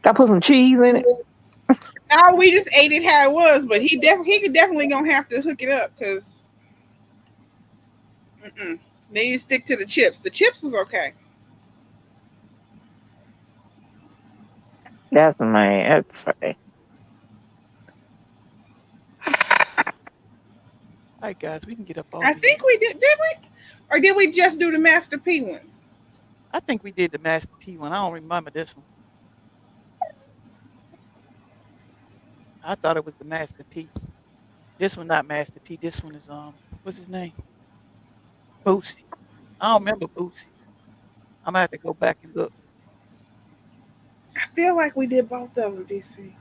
Got to put some cheese in it. Now we just ate it how it was, but he could definitely gonna have to hook it up because they need to stick to the chips. The chips was okay. That's man. That's right. All right, guys, we can get up I off of here. think we did we? Or did we just do the Master P ones? I think we did the Master P one. I don't remember this one. I thought it was the Master P. This one not Master P. This one is what's his name? Boosie. I don't remember Boosie. I'm gonna have to go back and look. I feel like we did both of them, DC.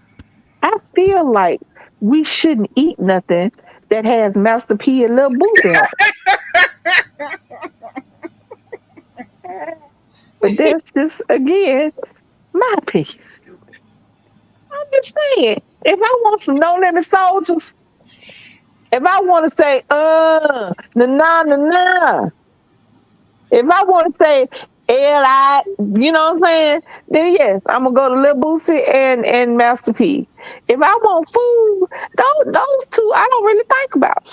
I feel like we shouldn't eat nothing that has Master P and Lil Boosie on it. But that's just again my piece. I'm just saying, if I want some no limit soldiers, if I want to say na na na na, if I want to say L.I., you know what I'm saying? Then yes, I'm gonna go to Lil Boosie and Master P. If I want food, those two I don't really think about.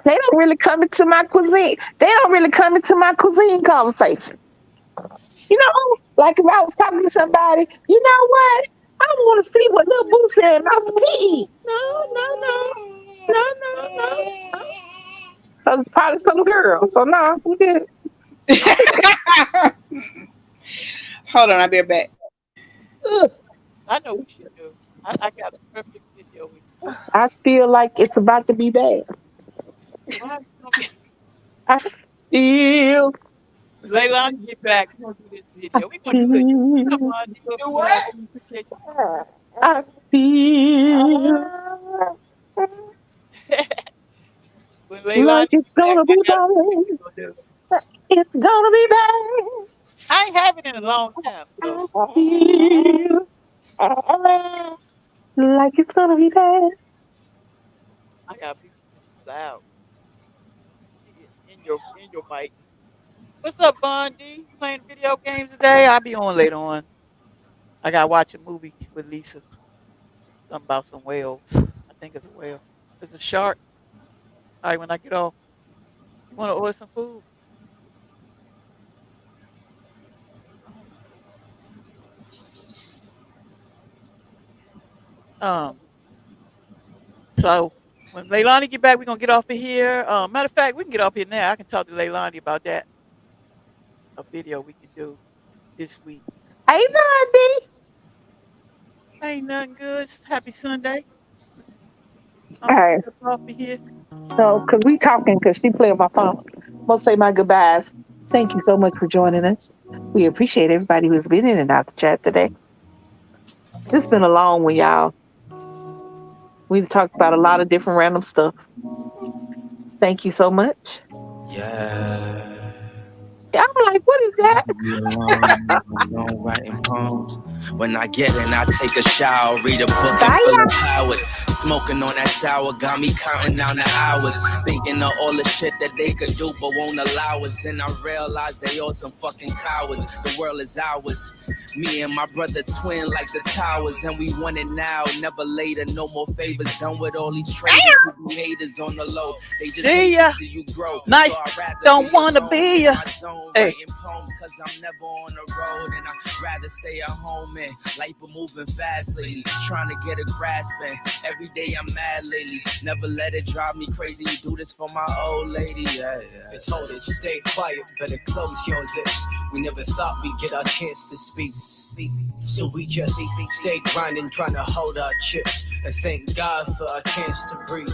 They don't really come into my cuisine. They don't really come into my cuisine conversation. You know, like if I was talking to somebody, you know what? I want to see what Lil Boosie and Master P eat. No, no, no, no, no, no, no. Cause probably some girl. So no, we did. Hold on, I'll be right back. Ugh. I know we should do. I got a perfect video we can do. I feel like it's about to be bad. Why is it gonna be I feel, when Leilani get back, we're gonna do this I video. We're gonna do it. Come feel, on, you Do know, what? we appreciate I feel you. When like Leilani it's get back, gonna I be got a movie bad. we gonna do. It's gonna be bad. I ain't have it in a long time, so I feel like it's gonna be bad. I gotta be loud in your mic. What's up, Bondi? You playing video games today? I'll be on later on. I gotta watch a movie with Lisa. Something about some whales. I think it's a whale. It's a shark. All right, when I get off, you want to order some food? Um, so when Leilani get back, we're gonna get off of here. Matter of fact, we can get off here now. I can talk to Leilani about that. A video we can do this week. Hey, Blondie. Ain't nothing good. Just happy Sunday. All I'm gonna right. get up off of here. So, because we talking, because she playing my phone. I'm going to say my goodbyes. Thank you so much for joining us. We appreciate everybody who's been in and out the chat today. This has been a long one, y'all. We talked about a lot of different random stuff. Thank you so much. Yeah. I'm like, what is that? Be alone, alone writing poems. When I get in, I take a shower, read a book and feel empowered. Smoking on that sour got me counting down the hours, thinking of all the shit that they could do but won't allow us. Then I realized they all some fucking cowards. The world is ours. Me and my brother twin like the towers, and we want it now, never later. No more favors, done with all these traders who be haters on the low. They just hate to see you grow. Nice. So I'd rather Don't wanna be ya. Hey. Writing poems cause I'm never on the road, and I'd rather stay at home. And life been moving fast lately, trying to get a grasp, and every day I'm mad lately. Never let it drive me crazy. You do this for my old lady. Yeah. They told us stay quiet, better close your lips. We never thought we'd get our chance to speak. So we just stay grinding, trying to hold our chips, and thank God for our chance to breathe.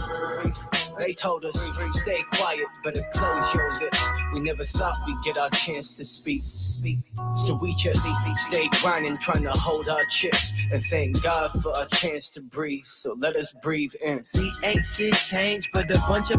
They told us stay quiet, better close your lips. We never thought we'd get our chance to speak. So we just stay grinding, trying to hold our chips, and thank God for our chance to breathe. So let us breathe in. See, ain't shit changed, but a bunch of